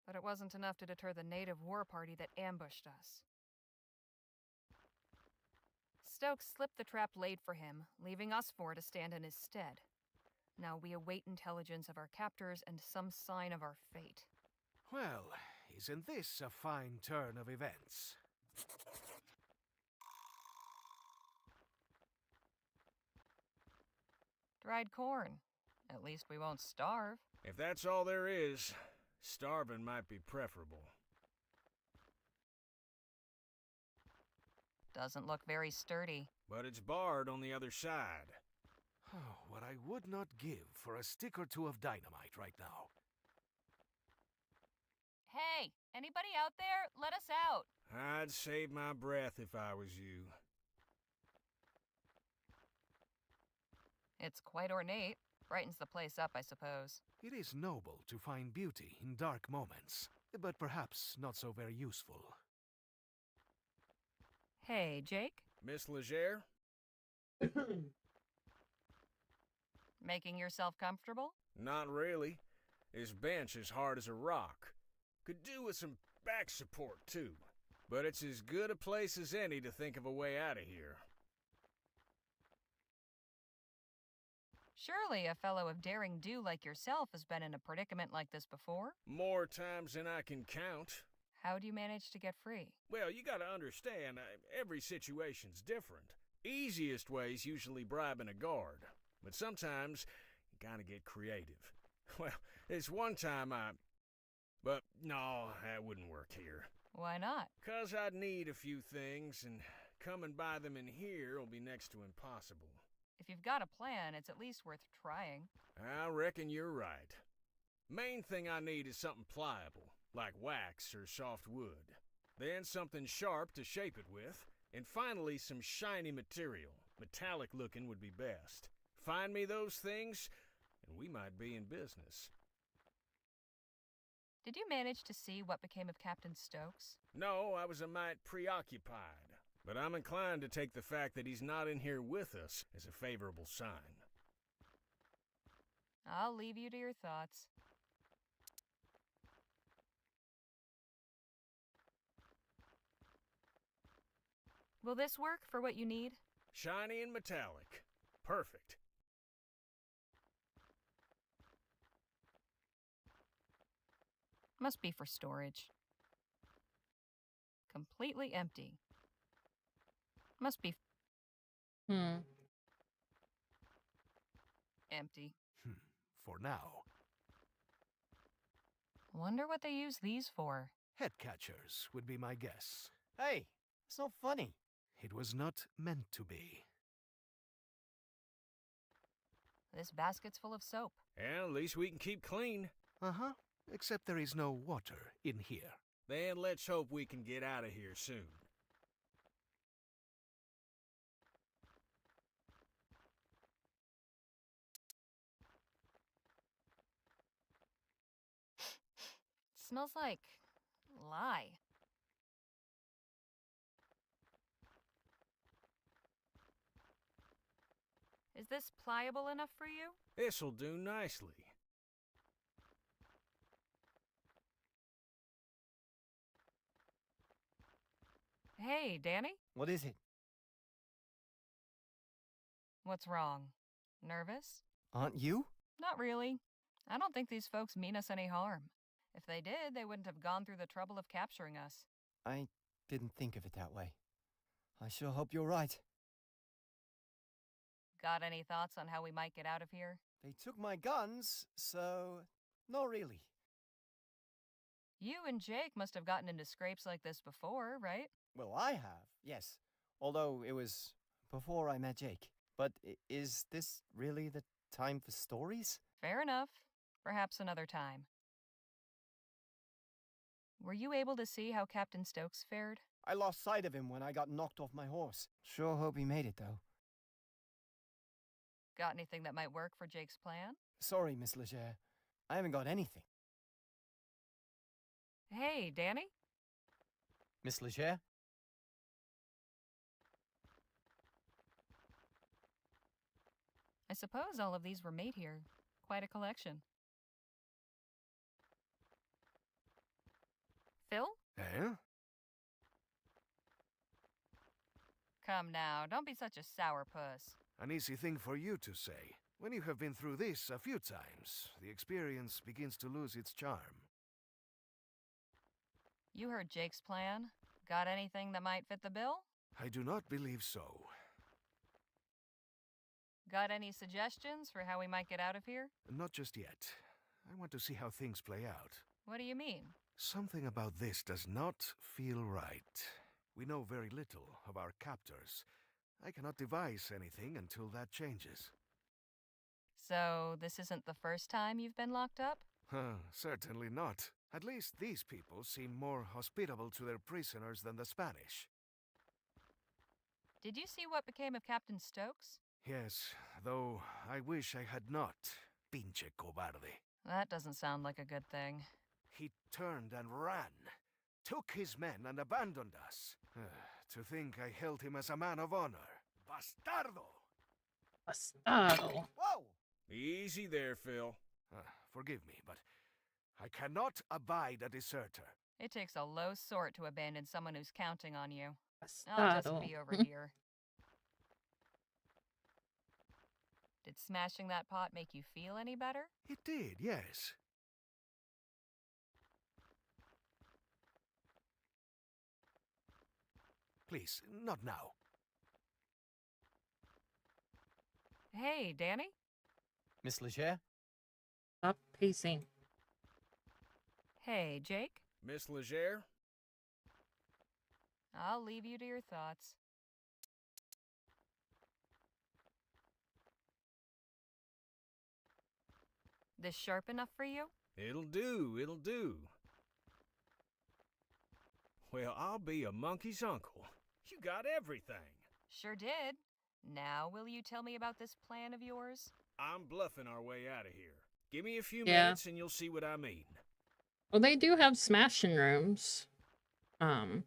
but it wasn't enough to deter the native war party that ambushed us. Stokes slipped the trap laid for him, leaving us four to stand in his stead. Now we await intelligence of our captors and some sign of our fate. Well, isn't this a fine turn of events? Dried corn. At least we won't starve. If that's all there is, starving might be preferable. Doesn't look very sturdy. But it's barred on the other side. Oh, what I would not give for a stick or two of dynamite right now. Hey, anybody out there? Let us out. I'd save my breath if I was you. It's quite ornate. Brightens the place up, I suppose. It is noble to find beauty in dark moments, but perhaps not so very useful. Hey, Jake? Miss Legere? Making yourself comfortable? Not really. This bench is hard as a rock. Could do with some back support, too. But it's as good a place as any to think of a way out of here. Surely a fellow of daring do like yourself has been in a predicament like this before? More times than I can count. How do you manage to get free? Well, you gotta understand, every situation's different. Easiest way's usually bribing a guard. But sometimes, you gotta get creative. Well, this one time But no, that wouldn't work here. Why not? 'Cause I'd need a few things, and coming by them in here will be next to impossible. If you've got a plan, it's at least worth trying. I reckon you're right. Main thing I need is something pliable, like wax or soft wood. Then something sharp to shape it with, and finally some shiny material. Metallic looking would be best. Find me those things, and we might be in business. Did you manage to see what became of Captain Stokes? No, I was a mite preoccupied. But I'm inclined to take the fact that he's not in here with us as a favorable sign. I'll leave you to your thoughts. Will this work for what you need? Shiny and metallic. Perfect. Must be for storage. Completely empty. Must be empty. For now. Wonder what they use these for. Head catchers would be my guess. Hey, it's not funny. It was not meant to be. This basket's full of soap. And at least we can keep clean. Uh-huh. Except there is no water in here. Then let's hope we can get out of here soon. Smells like lye. Is this pliable enough for you? This'll do nicely. Hey, Danny? What is it? What's wrong? Nervous? Aren't you? Not really. I don't think these folks mean us any harm. If they did, they wouldn't have gone through the trouble of capturing us. I didn't think of it that way. I sure hope you're right. Got any thoughts on how we might get out of here? They took my guns, so not really. You and Jake must have gotten into scrapes like this before, right? Well, I have, yes. Although it was before I met Jake. But is this really the time for stories? Fair enough. Perhaps another time. Were you able to see how Captain Stokes fared? I lost sight of him when I got knocked off my horse. Sure hope he made it, though. Got anything that might work for Jake's plan? Sorry, Miss Legere. I haven't got anything. Hey, Danny? Miss Legere? I suppose all of these were made here. Quite a collection. Phil? Eh? Come now, don't be such a sourpuss. An easy thing for you to say. When you have been through this a few times, the experience begins to lose its charm. You heard Jake's plan. Got anything that might fit the bill? I do not believe so. Got any suggestions for how we might get out of here? Not just yet. I want to see how things play out. What do you mean? Something about this does not feel right. We know very little of our captors. I cannot devise anything until that changes. So, this isn't the first time you've been locked up? Certainly not. At least these people seem more hospitable to their prisoners than the Spanish. Did you see what became of Captain Stokes? Yes, though I wish I had not. Pinche cobarde. That doesn't sound like a good thing. He turned and ran. Took his men and abandoned us. To think I held him as a man of honor. Bastardo! Bastardo. Whoa! Easy there, Phil. Forgive me, but I cannot abide a deserter. It takes a low sort to abandon someone who's counting on you. I'll just Bastardo. be over here. Did smashing that pot make you feel any better? It did, yes. Please, not now. Hey, Danny? Miss Leger? Stop pacing. Hey, Jake? Miss Leger? I'll leave you to your thoughts. This sharp enough for you? It'll do, it'll do. Well, I'll be a monkey's uncle. You got everything. Sure did. Now, will you tell me about this plan of yours? I'm bluffing our way out of here. Give me a few Yeah. minutes and you'll see what I mean. Well, they do have smashing rooms. That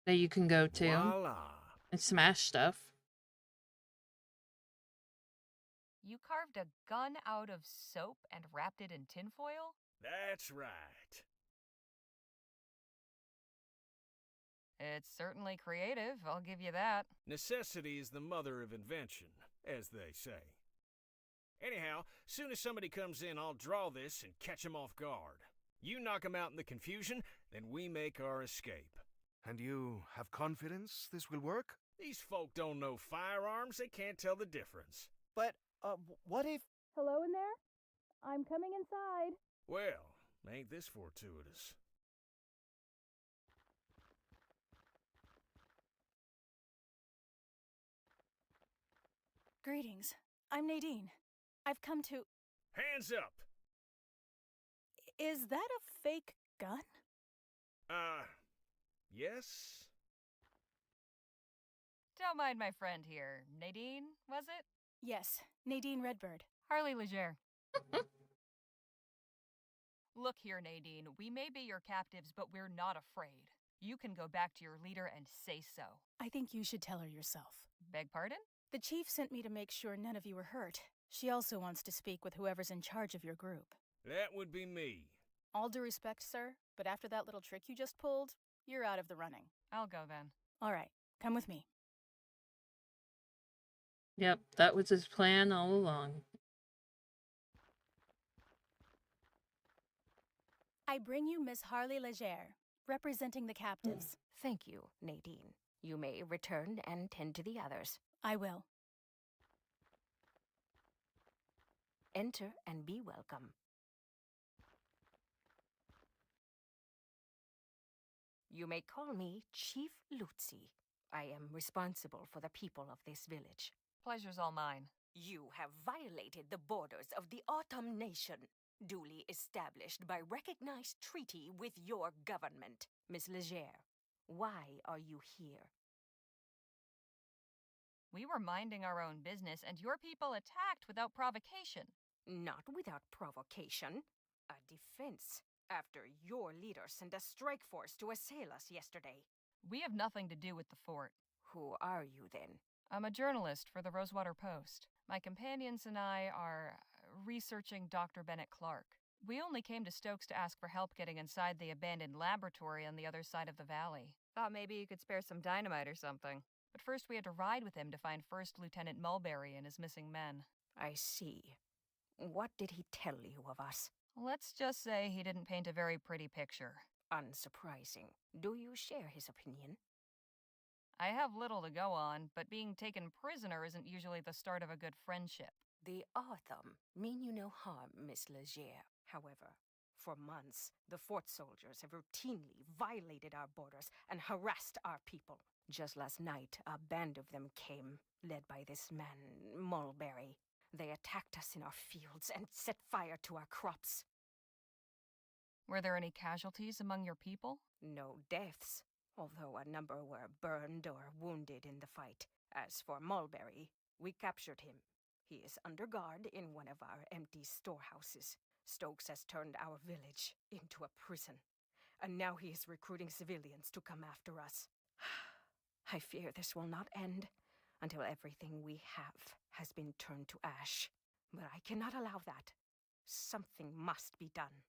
you can go to Voila. and smash stuff. You carved a gun out of soap and wrapped it in tinfoil? That's right. It's certainly creative, I'll give you that. Necessity is the mother of invention, as they say. Anyhow, soon as somebody comes in, I'll draw this and catch 'em off guard. You knock 'em out in the confusion, then we make our escape. And you have confidence this will work? These folk don't know firearms, they can't tell the difference. But, what if... Hello in there? I'm coming inside. Well, ain't this fortuitous? Greetings. I'm Nadine. I've come to... Hands up! Is that a fake gun? Yes? Don't mind my friend here. Nadine, was it? Yes, Nadine Redbird. Harley Leger. Look here, Nadine. We may be your captives, but we're not afraid. You can go back to your leader and say so. I think you should tell her yourself. Beg pardon? The chief sent me to make sure none of you were hurt. She also wants to speak with whoever's in charge of your group. That would be me. All due respect, sir, but after that little trick you just pulled, you're out of the running. I'll go then. All right, come with me. Yep, that was his plan all along. I bring you Miss Harley Leger, representing the captives. Thank you, Nadine. You may return and tend to the others. I will. Enter and be welcome. You may call me Chief Lutzi. I am responsible for the people of this village. Pleasure's all mine. You have violated the borders of the Autumn Nation, duly established by recognized treaty with your government. Miss Leger, why are you here? We were minding our own business, and your people attacked without provocation. Not without provocation. A defense, after your leader sent a strike force to assail us yesterday. We have nothing to do with the fort. Who are you then? I'm a journalist for the Rosewater Post. My companions and I are researching Dr. Bennett Clark. We only came to Stokes to ask for help getting inside the abandoned laboratory on the other side of the valley. Thought maybe you could spare some dynamite or something. But first we had to ride with him to find First Lieutenant Mulberry and his missing men. I see. What did he tell you of us? Let's just say he didn't paint a very pretty picture. Unsurprising. Do you share his opinion? I have little to go on, but being taken prisoner isn't usually the start of a good friendship. The Autumn mean you no harm, Miss Leger. However, for months, the fort soldiers have routinely violated our borders and harassed our people. Just last night, a band of them came, led by this man, Mulberry. They attacked us in our fields and set fire to our crops. Were there any casualties among your people? No deaths, although a number were burned or wounded in the fight. As for Mulberry, we captured him. He is under guard in one of our empty storehouses. Stokes has turned our village into a prison, and now he is recruiting civilians to come after us. I fear this will not end until everything we have has been turned to ash. But I cannot allow that. Something must be done.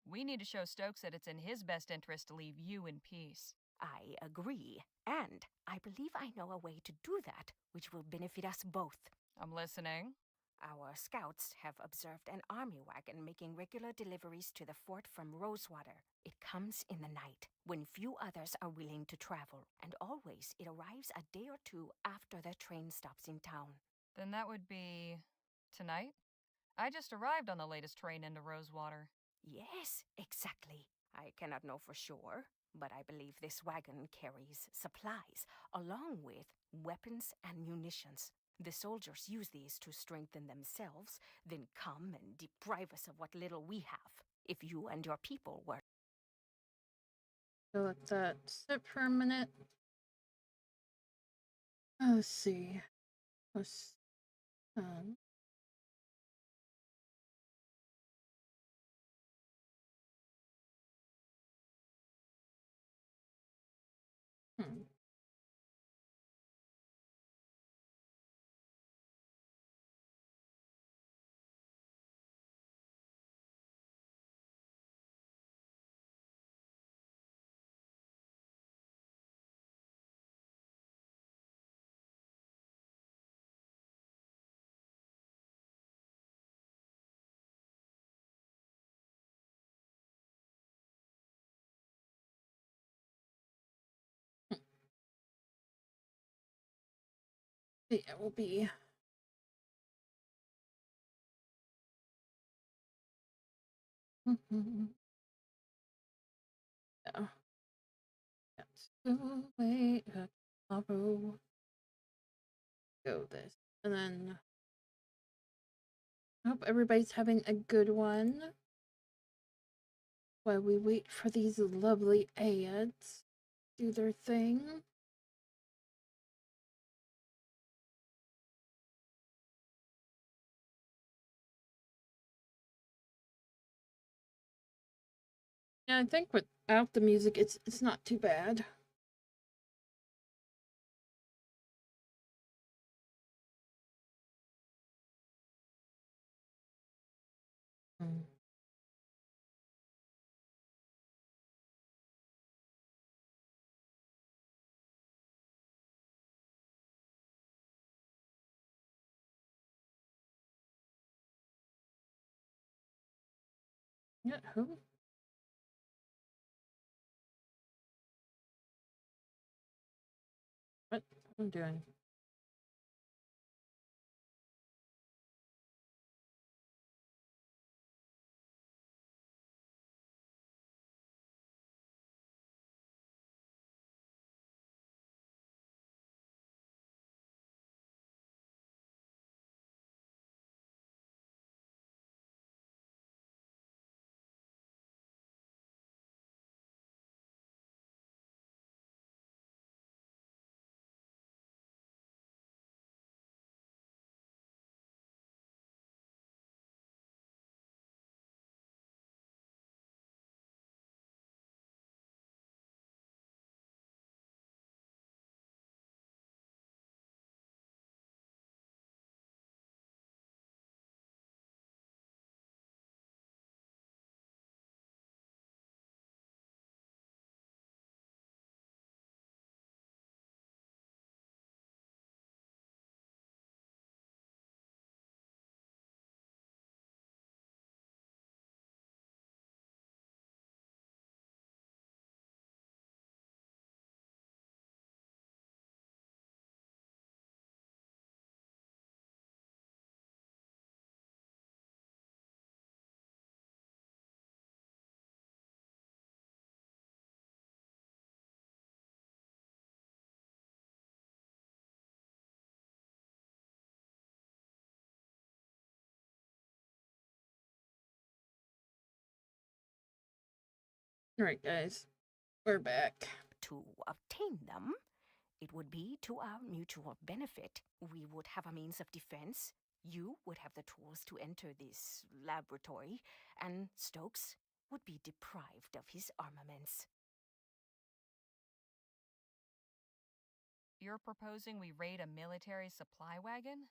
We need to show Stokes that it's in his best interest to leave you in peace. I agree, and I believe I know a way to do that, which will benefit us both. I'm listening. Our scouts have observed an army wagon making regular deliveries to the fort from Rosewater. It comes in the night, when few others are willing to travel, and always it arrives a day or two after the train stops in town. Then that would be tonight? I just arrived on the latest train into Rosewater. Yes, exactly. I cannot know for sure, but I believe this wagon carries supplies, along with weapons and munitions. The soldiers use these to strengthen themselves, then come and deprive us of what little we have. If you and your people were... So let that sit for a minute. Let's see. Let's, um... Hmm. It will be yeah. That's the way tomorrow. Go this. And then I hope everybody's having a good one while we wait for these lovely ads to do their thing. Yeah, I think without the music, it's not too bad. Mm. Yeah, who? What I'm doing? Alright, guys. We're back. To obtain them, it would be to our mutual benefit. We would have a means of defense. You would have the tools to enter this laboratory, and Stokes would be deprived of his armaments. You're proposing we raid a military supply wagon?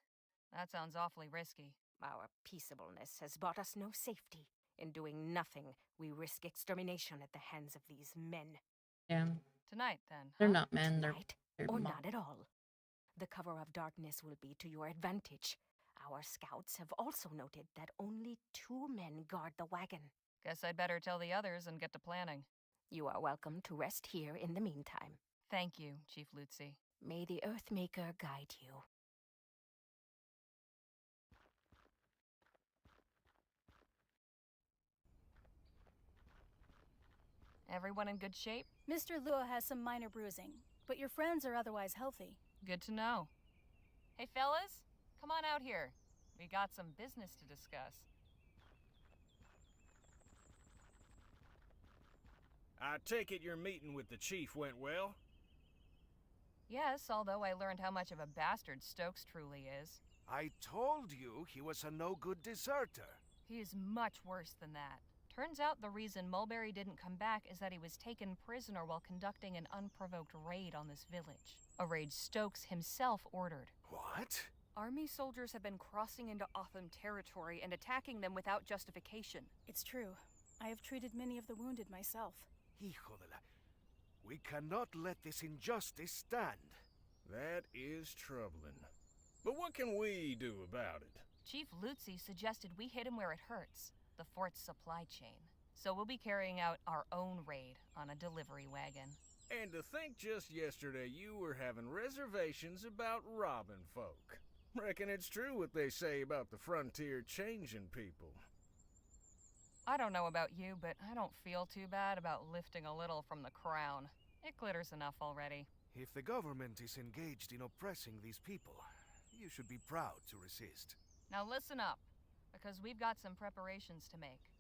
That sounds awfully risky. Our peaceableness has brought us no safety. In doing nothing, we risk extermination at the hands of these men. Yeah. Tonight, then. They're huh? not men, Tonight, they're or mo- not at all. The cover of darkness will be to your advantage. Our scouts have also noted that only 2 men guard the wagon. Guess I'd better tell the others and get to planning. You are welcome to rest here in the meantime. Thank you, Chief Lutzi. May the Earthmaker guide you. Everyone in good shape? Mr. Lua has some minor bruising, but your friends are otherwise healthy. Good to know. Hey, fellas, come on out here. We got some business to discuss. I take it your meeting with the chief went well? Yes, although I learned how much of a bastard Stokes truly is. I told you he was a no-good deserter. He is much worse than that. Turns out the reason Mulberry didn't come back is that he was taken prisoner while conducting an unprovoked raid on this village. A raid Stokes himself ordered. What? Army soldiers have been crossing into Otham territory and attacking them without justification. It's true. I have treated many of the wounded myself. Hijo de la... We cannot let this injustice stand. That is troubling. But what can we do about it? Chief Lutzi suggested we hit him where it hurts, the fort's supply chain. So we'll be carrying out our own raid on a delivery wagon. And to think just yesterday you were having reservations about robbing folk. Reckon it's true what they say about the frontier changing people. I don't know about you, but I don't feel too bad about lifting a little from the crown. It glitters enough already. If the government is engaged in oppressing these people, you should be proud to resist. Now listen up, because we've got some preparations to make.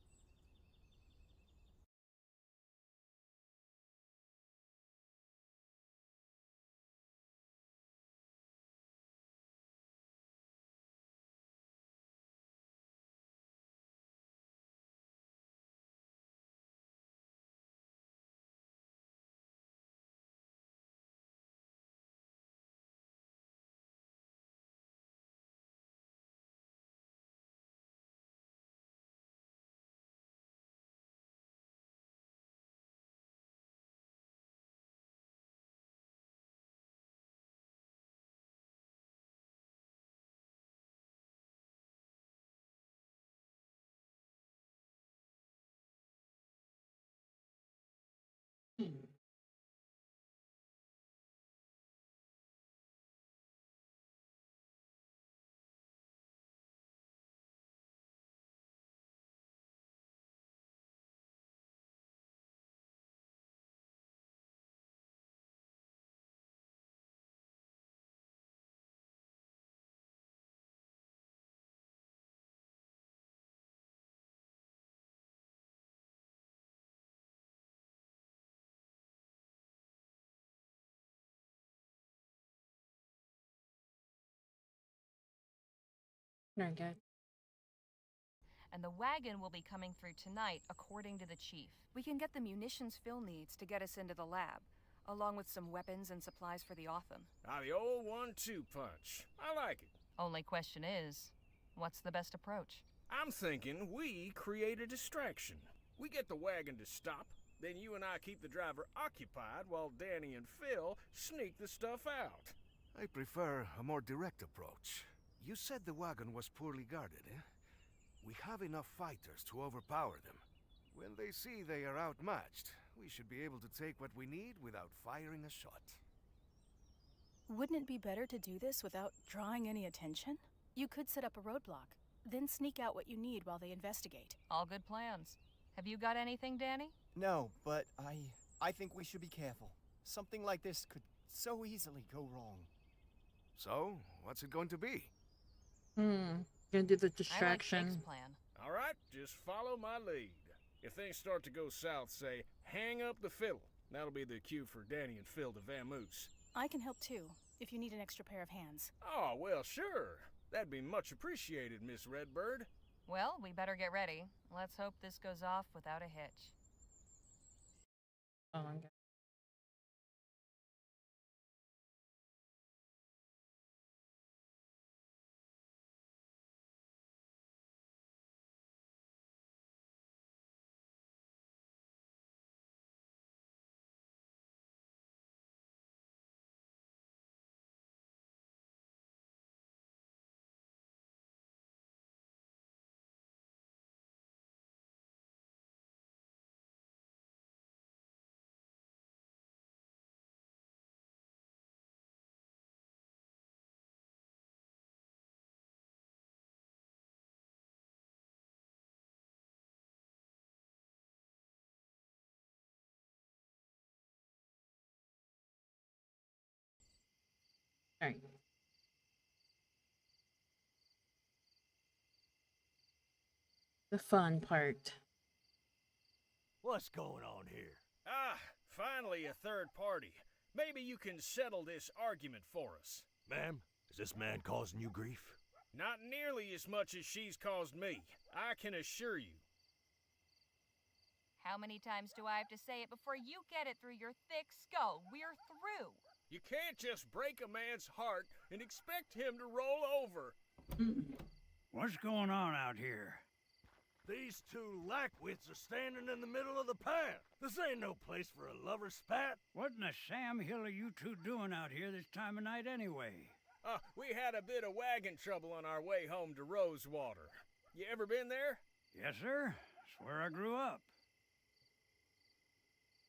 Very good. And the wagon will be coming through tonight, according to the chief. We can get the munitions Phil needs to get us into the lab, along with some weapons and supplies for the Otham. Ah, the old 1-2 punch. I like it. Only question is, what's the best approach? I'm thinking we create a distraction. We get the wagon to stop, then you and I keep the driver occupied while Danny and Phil sneak the stuff out. I prefer a more direct approach. You said the wagon was poorly guarded, eh? We have enough fighters to overpower them. When they see they are outmatched, we should be able to take what we need without firing a shot. Wouldn't it be better to do this without drawing any attention? You could set up a roadblock, then sneak out what you need while they investigate. All good plans. Have you got anything, Danny? No, but I think we should be careful. Something like this could so easily go wrong. So, what's it going to be? Gonna do the distraction. I like Jake's plan. All right, just follow my lead. If things start to go south, say, hang up the fiddle. That'll be the cue for Danny and Phil to vamoose. I can help too, if you need an extra pair of hands. Oh, well, sure. That'd be much appreciated, Miss Redbird. Well, we better get ready. Let's hope this goes off without a hitch. Oh my god. All right. The fun part. What's going on here? Ah, finally a third party. Maybe you can settle this argument for us. Ma'am, is this man causing you grief? Not nearly as much as she's caused me, I can assure you. How many times do I have to say it before you get it through your thick skull? We're through. You can't just break a man's heart and expect him to roll over. What's going on out here? These two lackwits are standing in the middle of the path. This ain't no place for a lover's spat. What in the Sam Hill are you two doing out here this time of night anyway? We had a bit of wagon trouble on our way home to Rosewater. You ever been there? Yes, sir. It's where I grew up.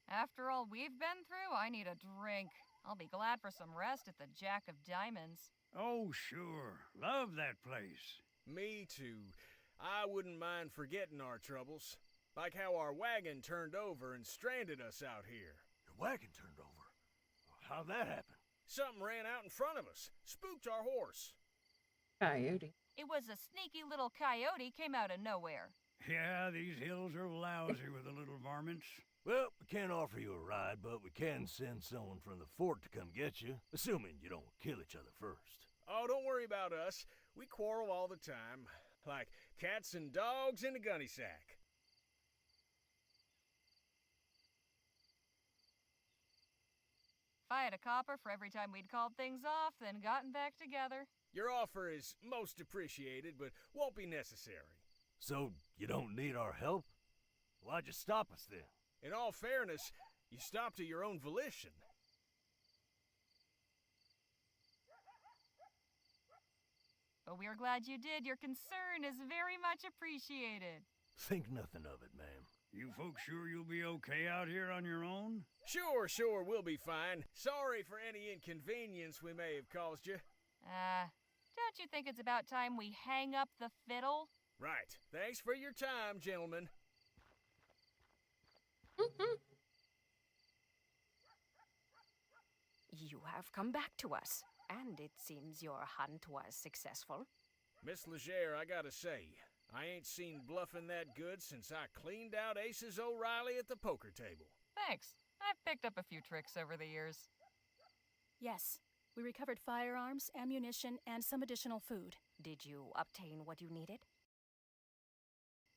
After all we've been through, I need a drink. I'll be glad for some rest at the Jack of Diamonds. Oh, sure. Love that place. Me too. I wouldn't mind forgetting our troubles. Like how our wagon turned over and stranded us out here. Your wagon turned over? How'd that happen? Something ran out in front of us. Spooked our horse. Coyote. It was a sneaky little coyote came out of nowhere. Yeah, these hills are lousy with the little varmints. Well, we can't offer you a ride, but we can send someone from the fort to come get you, assuming you don't kill each other first. Oh, don't worry about us. We quarrel all the time. Like cats and dogs in a gunny sack. If I had a copper for every time we'd called things off, then gotten back together. Your offer is most appreciated, but won't be necessary. So, you don't need our help? Why'd you stop us then? In all fairness, you stopped at your own volition. But we're glad you did. Your concern is very much appreciated. Think nothing of it, ma'am. You folks sure you'll be okay out here on your own? Sure, we'll be fine. Sorry for any inconvenience we may have caused you. Don't you think it's about time we hang up the fiddle? Right. Thanks for your time, gentlemen. You have come back to us, and it seems your hunt was successful. Miss Legere, I gotta say, I ain't seen bluffing that good since I cleaned out Aces O'Reilly at the poker table. Thanks. I've picked up a few tricks over the years. Yes, we recovered firearms, ammunition, and some additional food. Did you obtain what you needed?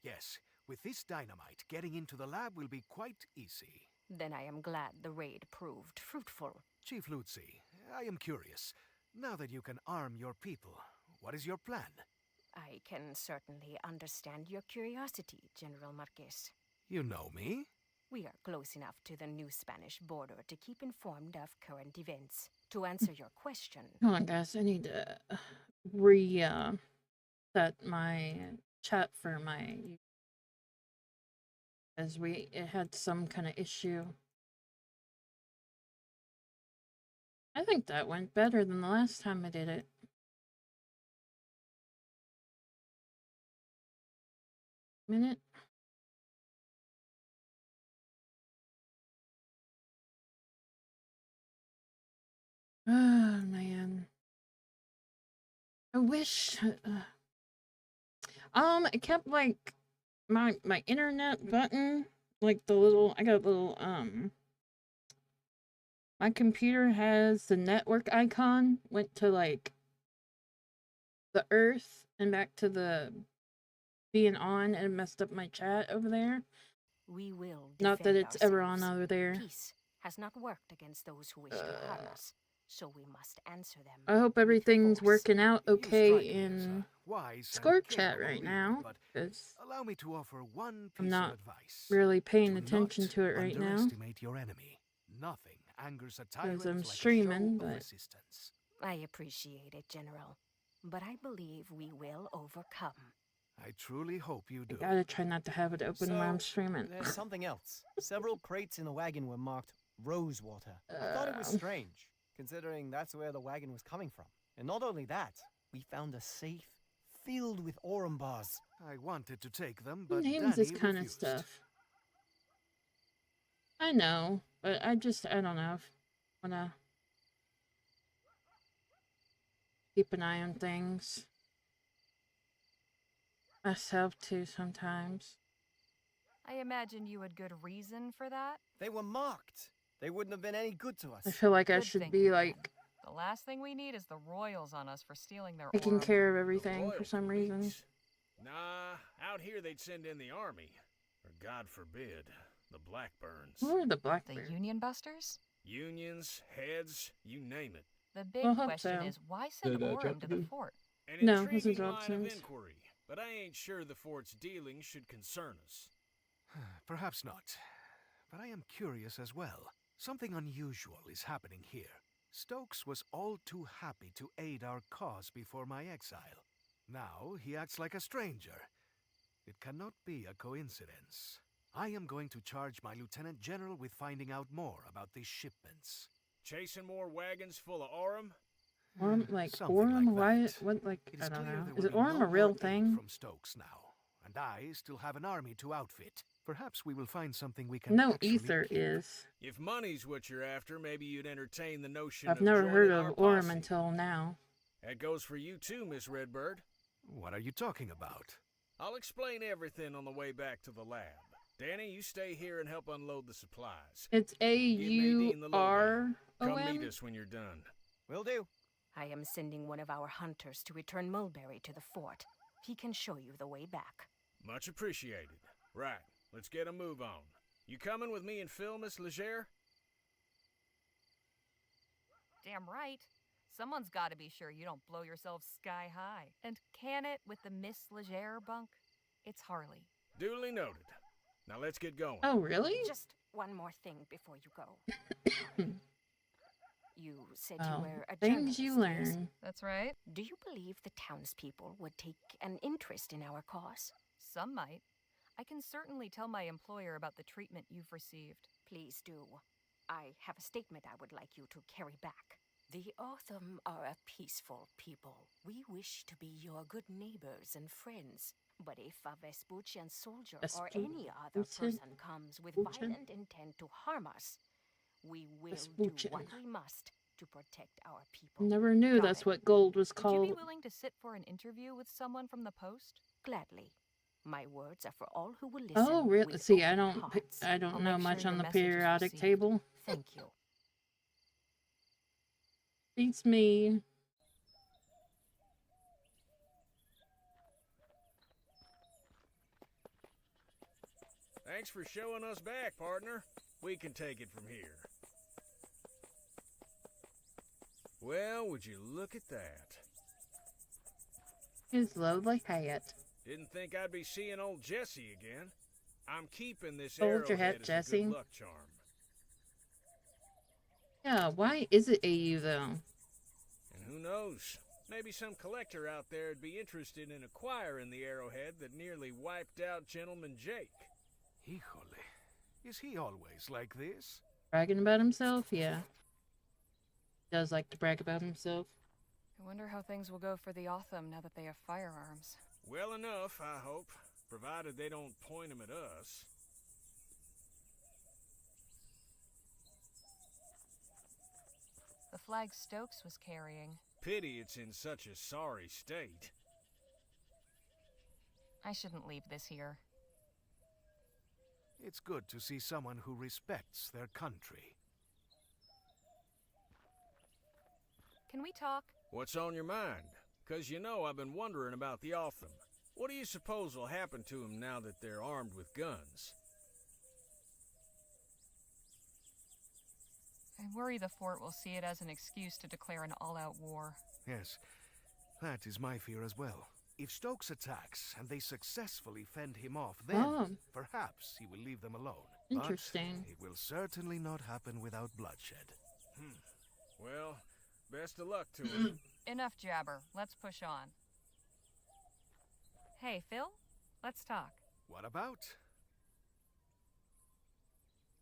Yes, with this dynamite, getting into the lab will be quite easy. Then I am glad the raid proved fruitful. Chief Lutzi, I am curious. Now that you can arm your people, what is your plan? I can certainly understand your curiosity, General Marquez. You know me? We are close enough to the new Spanish border to keep informed of current events. To answer your question... Hold on, guys. I need to set my chat for my... Because it had some kind of issue. I think that went better than the last time I did it. Minute. Oh man. I wish it kept like my internet button, like the little, I got a little, my computer has the network icon, went to like the earth and back to the being on, and messed up my chat over there. We will Not that defend it's ever on ourselves. over there. Peace has not worked against those who wish to harm us, so we must answer them. I hope with everything's force. working out You okay strike me as in a wise and Score chat capable right leader, now, but because allow me to offer one I'm piece not of advice. really paying Do attention not to it right now. underestimate your enemy. Nothing angers a tyrant I'm like a streaming, show of but- resistance. I appreciate it, General, but I believe we will overcome. I truly hope you I do. gotta try not to have it open while I'm So, streaming. There's something else. Several crates in the wagon were marked Rosewater. I thought it was strange, considering that's where the wagon was coming from. And not only that, we found a safe filled with Aurum bars. I wanted to take them, Who but names this Danny kind of refused. stuff? I know, but I don't know. Wanna keep an eye on things myself too sometimes. I imagine you had good reason for that. They were marked. They wouldn't have been any good to us. I feel like I Good should thinking, be then. like The last thing we need is the royals on us for stealing their taking Aurum. care of The everything royal for some reason. police? Nah, out here they'd send in the army. Or God forbid, the Blackburns. Who are the The Blackbird? Union Busters? Unions, heads, you name it. The big Well, hope question so. is why send Did, Aurum to the Jacoby? fort? An No, this is intriguing line of Robson's. inquiry, but I ain't sure the fort's dealings should concern us. Perhaps not. But I am curious as well. Something unusual is happening here. Stokes was all too happy to aid our cause before my exile. Now he acts like a stranger. It cannot be a coincidence. I am going to charge my Lieutenant General with finding out more about these shipments. Chasing more wagons full of Aurum? Aurum, like Something Aurum? like Why? that. What? Like It I is don't clear know. there Is will it be Aurum no a real more aid thing? from Stokes now, and I still have an army to outfit. Perhaps we will find something we can No, actually Ether keep. is. If money's what you're after, maybe you'd entertain the notion I've of never joining heard our of Aurum posse. until now. That goes for you too, Miss Redbird. What are you talking about? I'll explain everything on the way back to the lab. Danny, you stay here and help unload the supplies. It's Give Nadine the lowdown. Come AUROM. meet us when you're done. Will do. I am sending one of our hunters to return Mulberry to the fort. He can show you the way back. Much appreciated. Right, let's get a move on. You coming with me and Phil, Miss Leger? Damn right. Someone's got to be sure you don't blow yourself sky high. And can it with the Miss Leger bunk? It's Harley. Duly noted. Now let's get going. Oh, really? Just one more thing before you go. You said you Oh, were a things you journalist, yes? learn. That's right. Do you believe the townspeople would take an interest in our cause? Some might. I can certainly tell my employer about the treatment you've received. Please do. I have a statement I would like you to carry back. The Artham are a peaceful people. We wish to be your good neighbors and friends. But if a Vespuccian soldier or any other Vespuccian? person comes with Vespuccian? violent intent to harm us, we will do Vespuccian. what we must to protect our people. Never knew Got that's it. what gold was Would you be called. willing to sit for an interview with someone from the post? Gladly. My words are for all who will listen. Oh, really? with See, I open don't, hearts. I don't I'll know make sure much your on the message is periodic received. table. Thank you. Beats me. Thanks for showing us back, partner. We can take it from here. Well, would you look at that? His lovely hat. Didn't think I'd be seeing old Jesse again. I'm keeping this Hold your hat, arrowhead as a Jesse. good luck charm. Yeah, why is it AU though? And who knows? Maybe some collector out there'd be interested in acquiring the arrowhead that nearly wiped out Gentleman Jake. Híjole. Is he always like this? Bragging about himself? Yeah. Does like to brag about himself. I wonder how things will go for the Otham now that they have firearms. Well enough, I hope. Provided they don't point them at us. The flag Stokes was carrying. Pity it's in such a sorry state. I shouldn't leave this here. It's good to see someone who respects their country. Can we talk? What's on your mind? 'Cause you know I've been wondering about the Otham. What do you suppose will happen to them now that they're armed with guns? I worry the fort will see it as an excuse to declare an all-out war. Yes, that is my fear as well. If Stokes attacks and they successfully fend him off, then perhaps he will leave them alone. Interesting. But it will certainly not happen without bloodshed. Well, best of luck to him. Enough jabber. Let's push on. Hey, Phil? Let's talk. What about?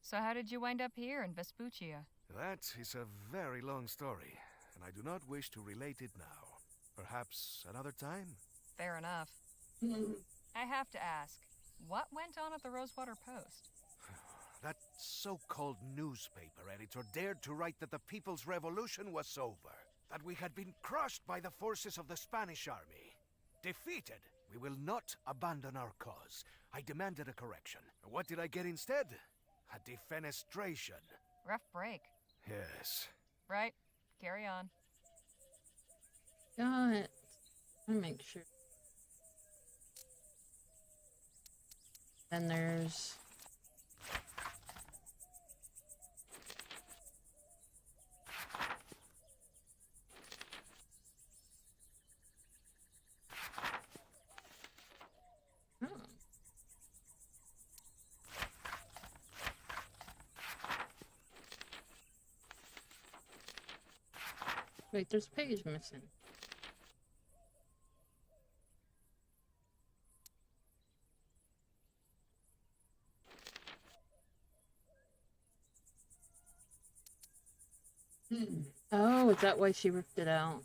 So how did you wind up here in Vespuccia? That is a very long story, and I do not wish to relate it now. Perhaps another time? Fair enough. I have to ask, what went on at the Rosewater Post? That so-called newspaper editor dared to write that the People's Revolution was over, that we had been crushed by the forces of the Spanish army. Defeated, we will not abandon our cause. I demanded a correction. What did I get instead? A defenestration. Rough break. Yes. Right. Carry on. Got it. Let me make sure. Then there's... Wait, there's a page missing. Oh, is that why she ripped it out?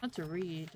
That's a read.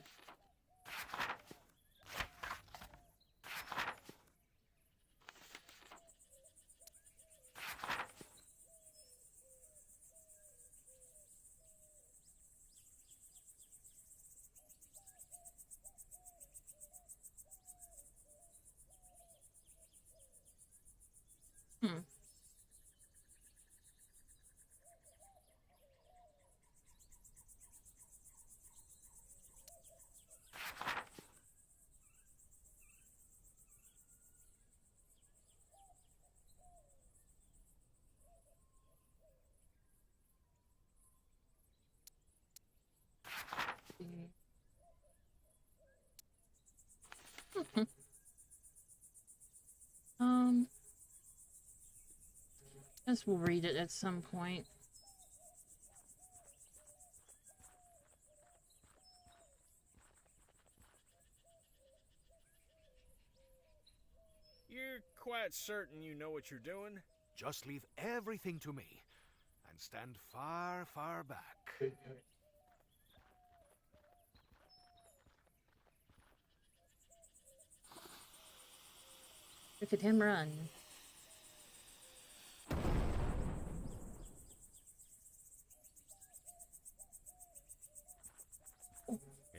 Guess we'll read it at some point. You're quite certain you know what you're doing? Just leave everything to me, and stand far, far back. Look at him run.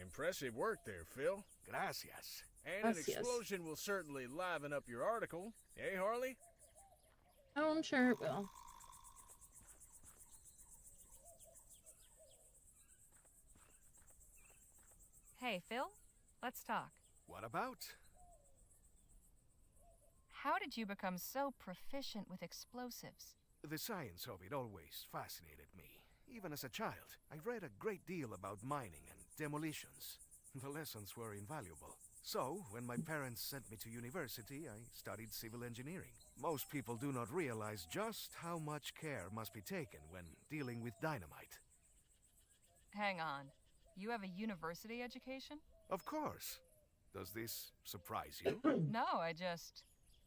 Impressive work there, Phil. Gracias. And Gracias. an explosion will certainly liven up your article. Eh, Harley? Oh, I'm sure it will. Hey, Phil? Let's talk. What about? How did you become so proficient with explosives? The science of it always fascinated me. Even as a child, I read a great deal about mining and demolitions. The lessons were invaluable. So, when my parents sent me to university, I studied civil engineering. Most people do not realize just how much care must be taken when dealing with dynamite. Hang on. You have a university education? Of course. Does this surprise you? No, I just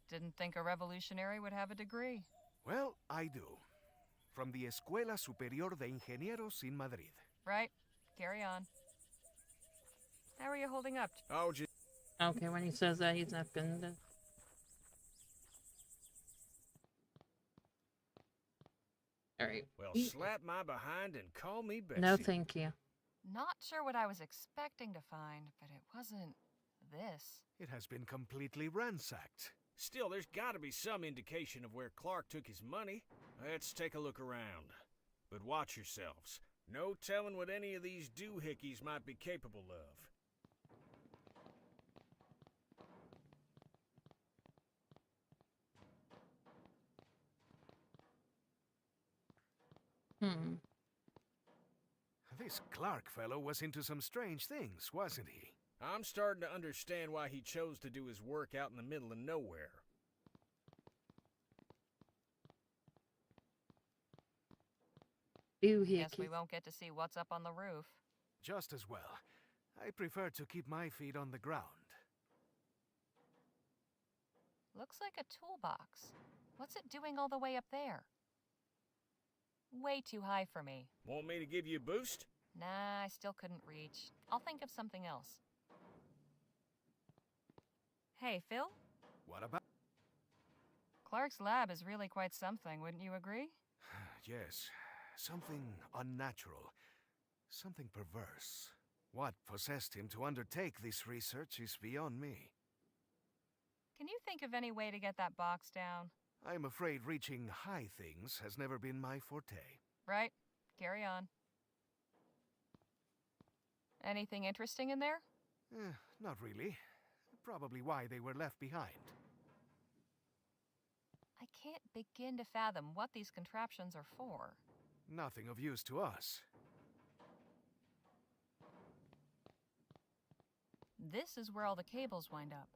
didn't think a revolutionary would have a degree. Well, I do. From the Escuela Superior de Ingenieros in Madrid. Right. Carry on. How are you holding up? Oh, just... Okay, when he says that, he's not gonna. Alright. Well, slap my behind and call me Betsy. No, thank you. Not sure what I was expecting to find, but it wasn't this. It has been completely ransacked. Still, there's gotta be some indication of where Clark took his money. Let's take a look around. But watch yourselves. No telling what any of these doohickeys might be capable of. This Clark fellow was into some strange things, wasn't he? I'm starting to understand why he chose to do his work out in the middle of nowhere. Guess we won't get to see what's up on the roof. Just as well. I prefer to keep my feet on the ground. Looks like a toolbox. What's it doing all the way up there? Way too high for me. Want me to give you a boost? Nah, I still couldn't reach. I'll think of something else. Hey, Phil? What about? Clark's lab is really quite something, wouldn't you agree? Yes. Something unnatural. Something perverse. What possessed him to undertake this research is beyond me. Can you think of any way to get that box down? I'm afraid reaching high things has never been my forte. Right. Carry on. Anything interesting in there? Not really. Probably why they were left behind. I can't begin to fathom what these contraptions are for. Nothing of use to us. This is where all the cables wind up.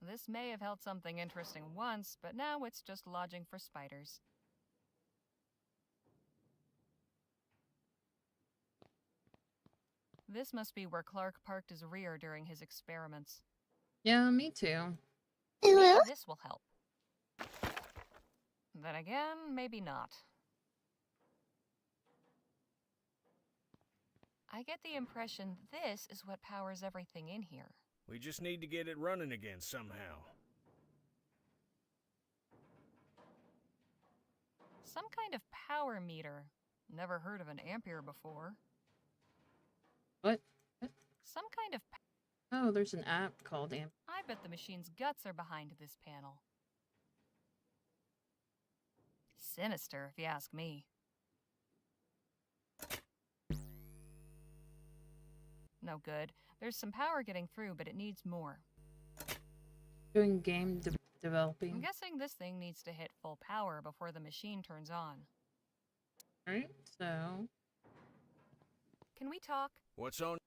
This may have held something interesting once, but now it's just lodging for spiders. This must be where Clark parked his rear during his experiments. Yeah, me too. Maybe this will help. Then again, maybe not. I get the impression this is what powers everything in here. We just need to get it running again somehow. Some kind of power meter. Never heard of an ampere before. What? Some kind of... Oh, there's an app called Amp. I bet the machine's guts are behind this panel. Sinister, if you ask me. No good. There's some power getting through, but it needs more. Doing game I'm developing. guessing this thing needs to hit full power before the machine turns on. Alright, so... Can we talk? What's on?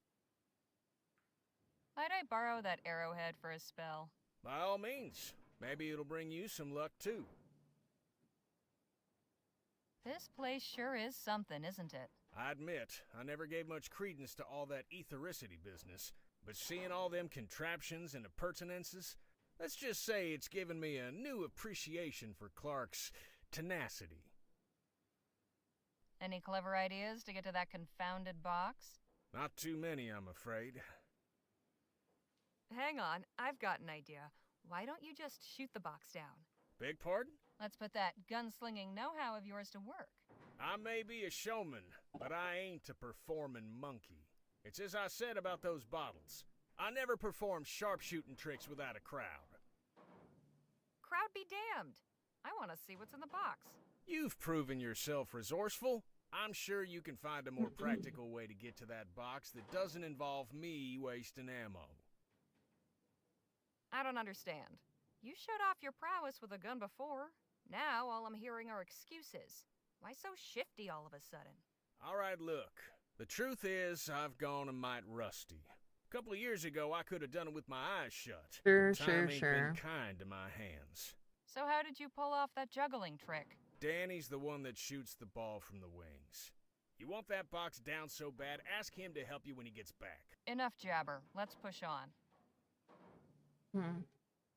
Might I borrow that arrowhead for a spell? By all means. Maybe it'll bring you some luck, too. This place sure is something, isn't it? I admit, I never gave much credence to all that ethericity business, but seeing all them contraptions and appurtenances, let's just say it's given me a new appreciation for Clark's tenacity. Any clever ideas to get to that confounded box? Not too many, I'm afraid. Hang on, I've got an idea. Why don't you just shoot the box down? Beg pardon? Let's put that gunslinging know-how of yours to work. I may be a showman, but I ain't a performing monkey. It's as I said about those bottles. I never perform sharpshooting tricks without a crowd. Crowd be damned! I want to see what's in the box. You've proven yourself resourceful. I'm sure you can find a more practical way to get to that box that doesn't involve me wasting ammo. I don't understand. You showed off your prowess with a gun before. Now all I'm hearing are excuses. Why so shifty all of a sudden? All right, look. The truth is, I've gone a mite rusty. A couple of years ago, I could have done it with my eyes shut. Sure, Time ain't been kind to my hands. So how did you pull off that juggling trick? Danny's the one that shoots the ball from the wings. You want that box down so bad, ask him to help you when he gets back. Enough jabber. Let's push on.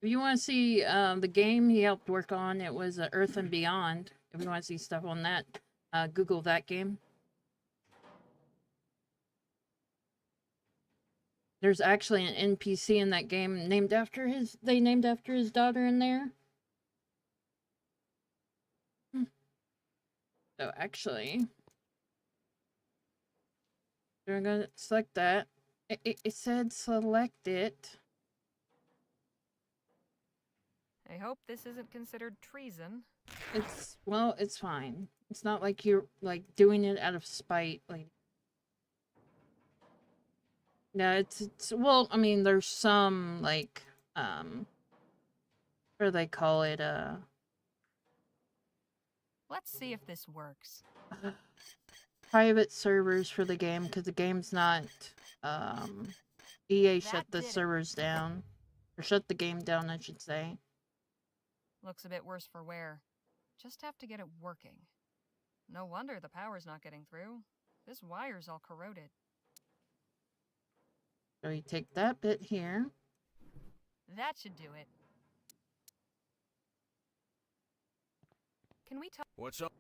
If you want to see the game he helped work on, it was Earth and Beyond. If you want to see stuff on that, Google that game. There's actually an NPC in that game named after his daughter in there. So actually, we're gonna select that. It said select it. I hope this isn't considered treason. It's fine. It's not like you're like doing it out of spite, like. No, it's well, I mean, there's some like what do they call it? Let's see if this works. Private servers for the game because the game's not EA shut the servers down, or shut the game down, I should say. Looks a bit worse for wear. Just have to get it working. No wonder the power's not getting through. This wire's all corroded. So you take that bit here. That should do it. Can we talk? What's up?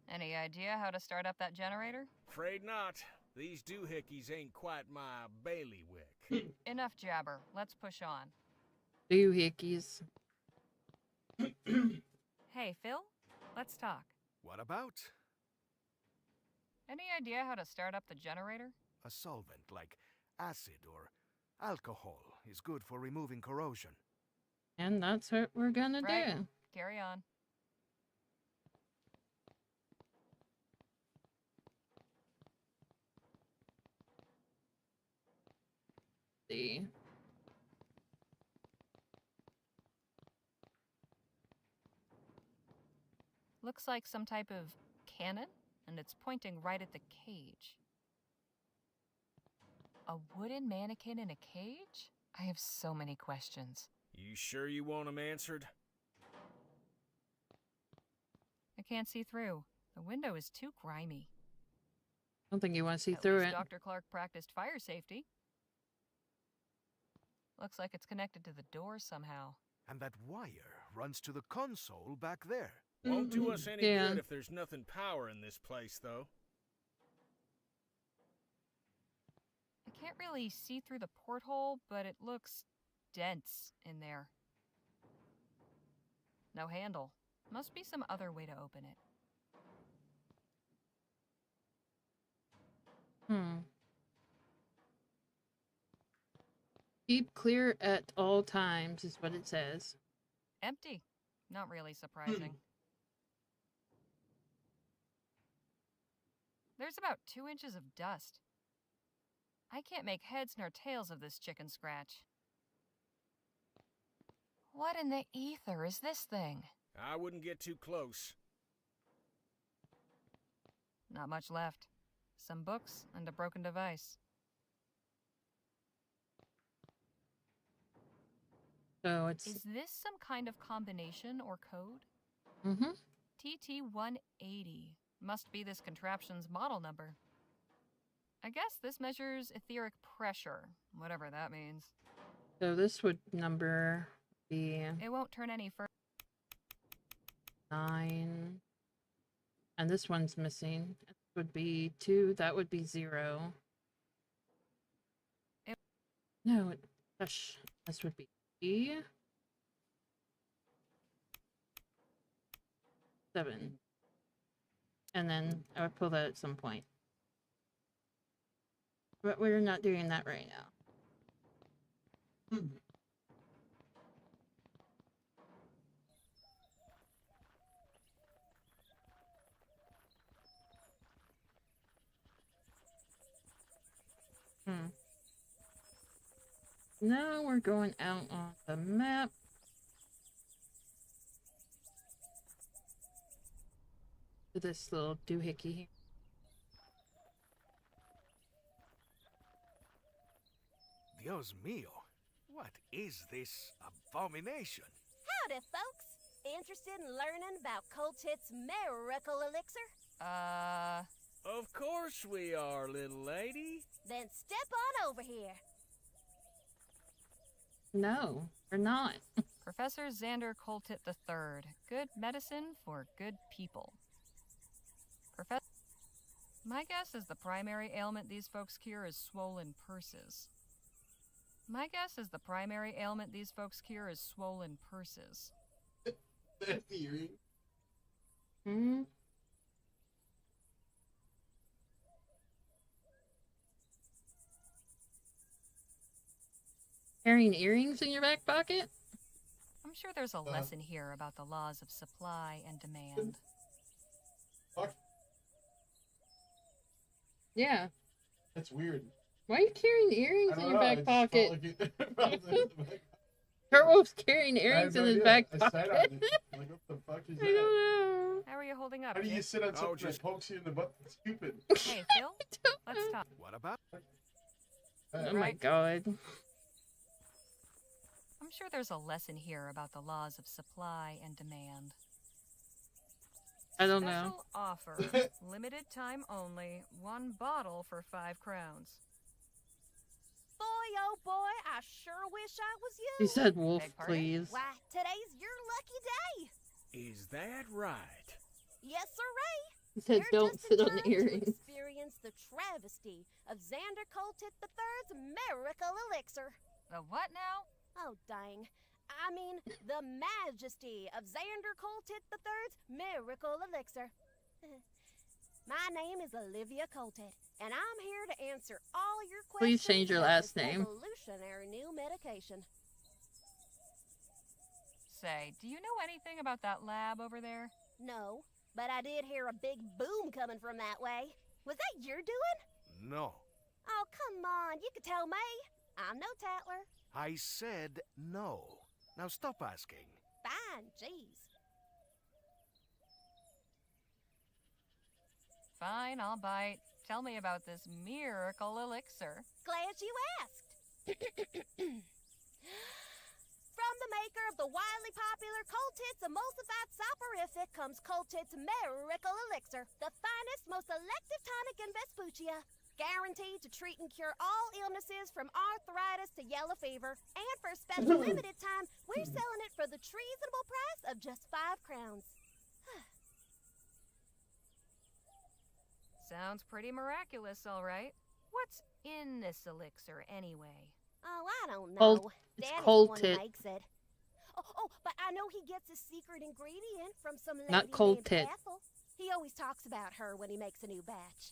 Any idea how to start up that generator? Afraid not. These doohickeys ain't quite my bailiwick. Enough jabber. Let's push on. Doohickeys. Hey, Phil? Let's talk. What about? Any idea how to start up the generator? A solvent like acid or alcohol is good for removing corrosion. And that's what we're gonna Right. do. Carry on. See. Looks like some type of cannon, and it's pointing right at the cage. A wooden mannequin in a cage? I have so many questions. You sure you want 'em answered? I can't see through. The window is too grimy. I don't think you want to see At through least it. Dr. Clark practiced fire safety. Looks like it's connected to the door somehow. And that wire runs to the console back there. Won't do us any Yeah. good if there's nothing power in this place, though. I can't really see through the porthole, but it looks dense in there. No handle. Must be some other way to open it. Keep clear at all times is what it says. Empty. Not really surprising. There's about 2 inches of dust. I can't make heads nor tails of this chicken scratch. What in the ether is this thing? I wouldn't get too close. Not much left. Some books and a broken device. So it's Is this some kind of combination or code? mm-hmm. TT-180. Must be this contraption's model number. I guess this measures etheric pressure, whatever that means. So this would number be It won't turn any further. 9. And this one's missing. It would be 2. That would be 0. No, gosh, this would be 7. And then I would pull that at some point. But we're not doing that right now. Now we're going out on the map. To this little doohickey here. Dios mío, what is this abomination? Howdy, folks. Interested in learning about Coltit's miracle elixir? Of course we are, little lady. Then step on over here. No, we're not. Professor Xander Coltit III. Good medicine for good people. My guess is the primary ailment these folks cure is swollen purses. My guess is the primary ailment these folks cure is swollen purses. That's the earring. Hmm. Carrying earrings in your back pocket? I'm sure there's a lesson here about the laws of supply and demand. Yeah. That's weird. Why are you carrying earrings I in don't your know, back it just felt pocket? like it- felt like the back- Kurt Wolf's carrying I have earrings no in his idea. back I pocket. sat on it. Like, what the fuck is I that? don't know. How are you holding up? How do you Jake? sit on something just- that pokes you in the butt? That's stupid. Hey, Phil, let's talk. What about? Oh my Right. god. I'm sure there's a lesson here about the laws of supply and demand. I don't know. Special offer, limited time only, 1 bottle for 5 crowns. Boy, oh boy, I sure wish I was you. He said wolf, Beg pardon? please. Why, today's your lucky day. Is that right? Yes, sirree. He said You're don't just sit in on the time to earrings. experience the travesty of Xander Coltit III's miracle elixir. The what now? Oh, dang. I mean, the majesty of Xander Coltit III's miracle elixir. My name is Olivia Coltit, and I'm here to answer all your questions. Please change your about last this name. Revolutionary new medication. Say, do you know anything about that lab over there? No, but I did hear a big boom coming from that way. Was that your doing? No. Oh, come on, you could tell me. I'm no tattler. I said no. Now stop asking. Fine, jeez. Fine, I'll bite. Tell me about this miracle elixir. Glad you asked. From the maker of the widely popular Coltit's emulsified soporific comes Coltit's Miracle Elixir, the finest, most elective tonic in Vespuccia. Guaranteed to treat and cure all illnesses from arthritis to yellow fever. And for a special limited time, we're selling it for the treasonable price of just 5 crowns. Sounds pretty miraculous, all right. What's in this elixir, anyway? Oh, I don't know. Cold- it's Daddy's cold the one tit. who makes it. Oh, but I know he gets a secret ingredient from some lady Not cold named tit. Ethel. He always talks about her when he makes a new batch.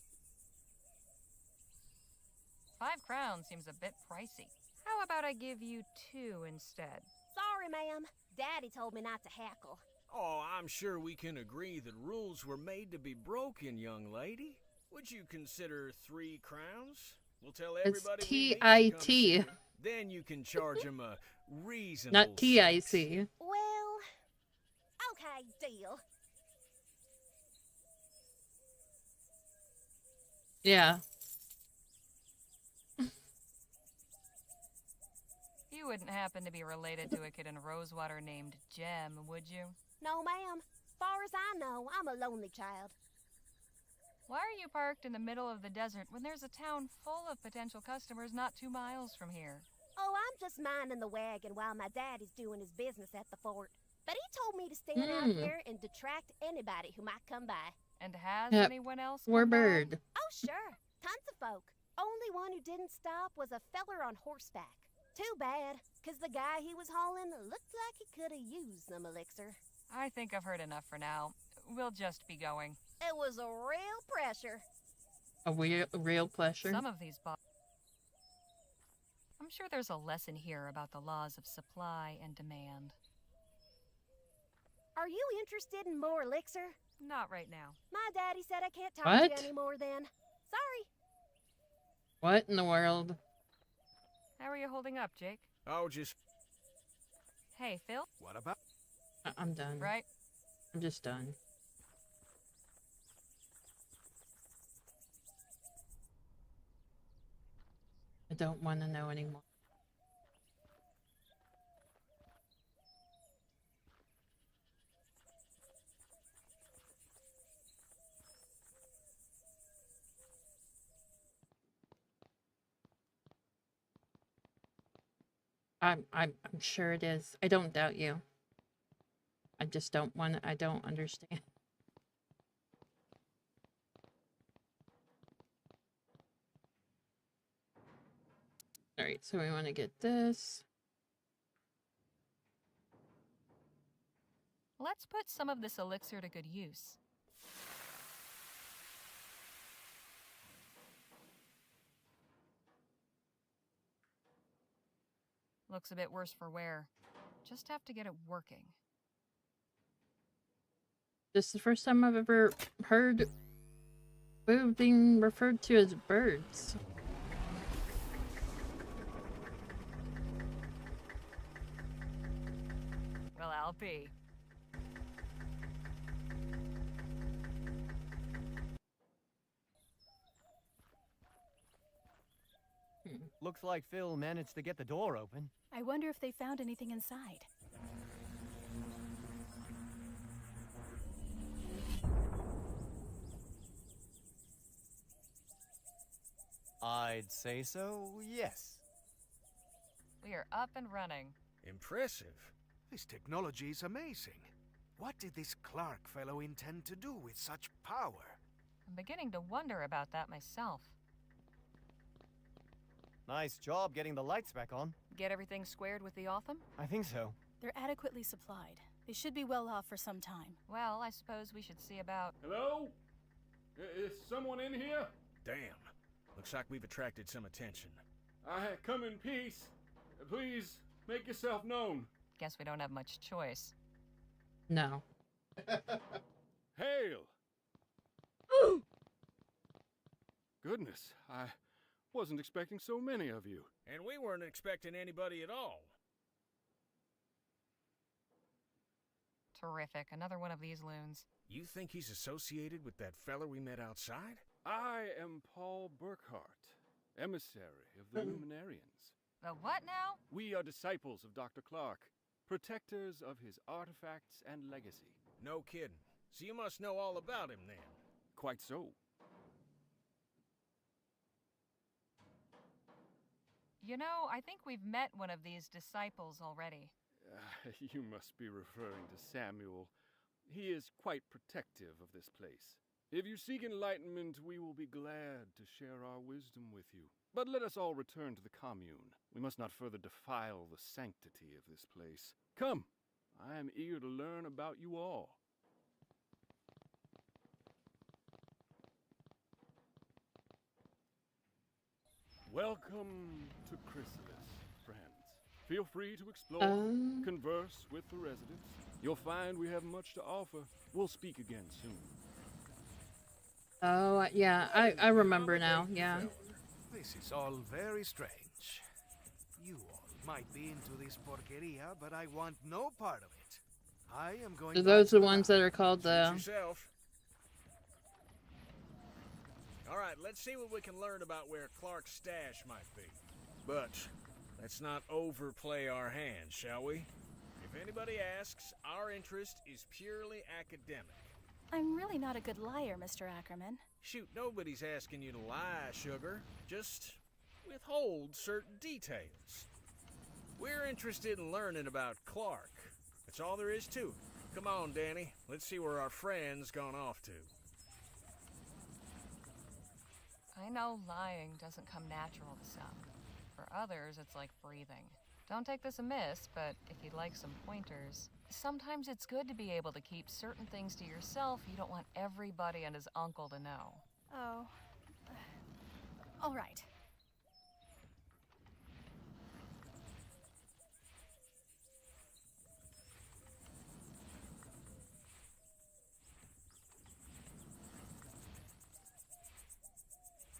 5 crowns seems a bit pricey. How about I give you 2 instead? Sorry, ma'am. Daddy told me not to hackle. Oh, I'm sure we can agree that rules were made to be broken, young lady. Would you consider 3 crowns? We'll tell It's everybody we meet to come TIT. soon. Then you can charge them a reasonable Not sum. TIC. Well, okay, deal. Yeah. You wouldn't happen to be related to a kid in Rosewater named Jem, would you? No, ma'am. Far as I know, I'm a lonely child. Why are you parked in the middle of the desert when there's a town full of potential customers not 2 miles from here? Oh, I'm just minding the wagon while my daddy's doing his business at the fort. But he told me to stand out here and detract anybody who might come by. And has Yep. anyone else Or come by? bird. Oh, sure. Tons of folk. Only one who didn't stop was a feller on horseback. Too bad, 'cause the guy he was hauling looked like he could have used some elixir. I think I've heard enough for now. We'll just be going. It was a real pressure. A real pleasure. Some of these I'm sure there's a lesson here about the laws of supply and demand. Are you interested in more elixir? Not right now. My daddy said I can't talk What? to you anymore then. Sorry. What in the world? How are you holding up, Jake? Oh, just... Hey, Phil? What about? I'm done. Right? I'm just done. I don't want to know anymore. I'm sure it is. I don't doubt you. I just don't want I don't understand. Alright, so we want to get this. Let's put some of this elixir to good use. Looks a bit worse for wear. Just have to get it working. This is the first time I've ever heard food being referred to as birds. Well, I'll be. Looks like Phil managed to get the door open. I wonder if they found anything inside. I'd say so, yes. We are up and running. Impressive. This technology is amazing. What did this Clark fellow intend to do with such power? I'm beginning to wonder about that myself. Nice job getting the lights back on. Get everything squared with the Otham? I think so. They're adequately supplied. They should be well off for some time. Well, I suppose we should see about... Hello? Is someone in here? Damn. Looks like we've attracted some attention. I come in peace. Please, make yourself known. Guess we don't have much choice. No. Hail! Goodness, I wasn't expecting so many of you. And we weren't expecting anybody at all. Terrific. Another one of these loons. You think he's associated with that fella we met outside? I am Paul Burkhart, emissary of the Luminarians. The what now? We are disciples of Dr. Clark, protectors of his artifacts and legacy. No kidding. So you must know all about him then. Quite so. You know, I think we've met one of these disciples already. You must be referring to Samuel. He is quite protective of this place. If you seek enlightenment, we will be glad to share our wisdom with you. But let us all return to the commune. We must not further defile the sanctity of this place. Come, I am eager to learn about you all. Welcome to Chrysalis, friends. Feel free to explore, converse with the residents. You'll find we have much to offer. We'll speak again soon. Oh, yeah, I remember now, yeah. This is all very strange. You all might be into this porqueria, but I want no part of it. I am going Are those the ones that are called the... Yourself. Alright, let's see what we can learn about where Clark's stash might be. But let's not overplay our hand, shall we? If anybody asks, our interest is purely academic. I'm really not a good liar, Mr. Ackerman. Shoot, nobody's asking you to lie, sugar. Just withhold certain details. We're interested in learning about Clark. That's all there is to it. Come on, Danny. Let's see where our friend's gone off to. I know lying doesn't come natural to some. For others, it's like breathing. Don't take this amiss, but if you'd like some pointers, sometimes it's good to be able to keep certain things to yourself you don't want everybody and his uncle to know. Oh. All right.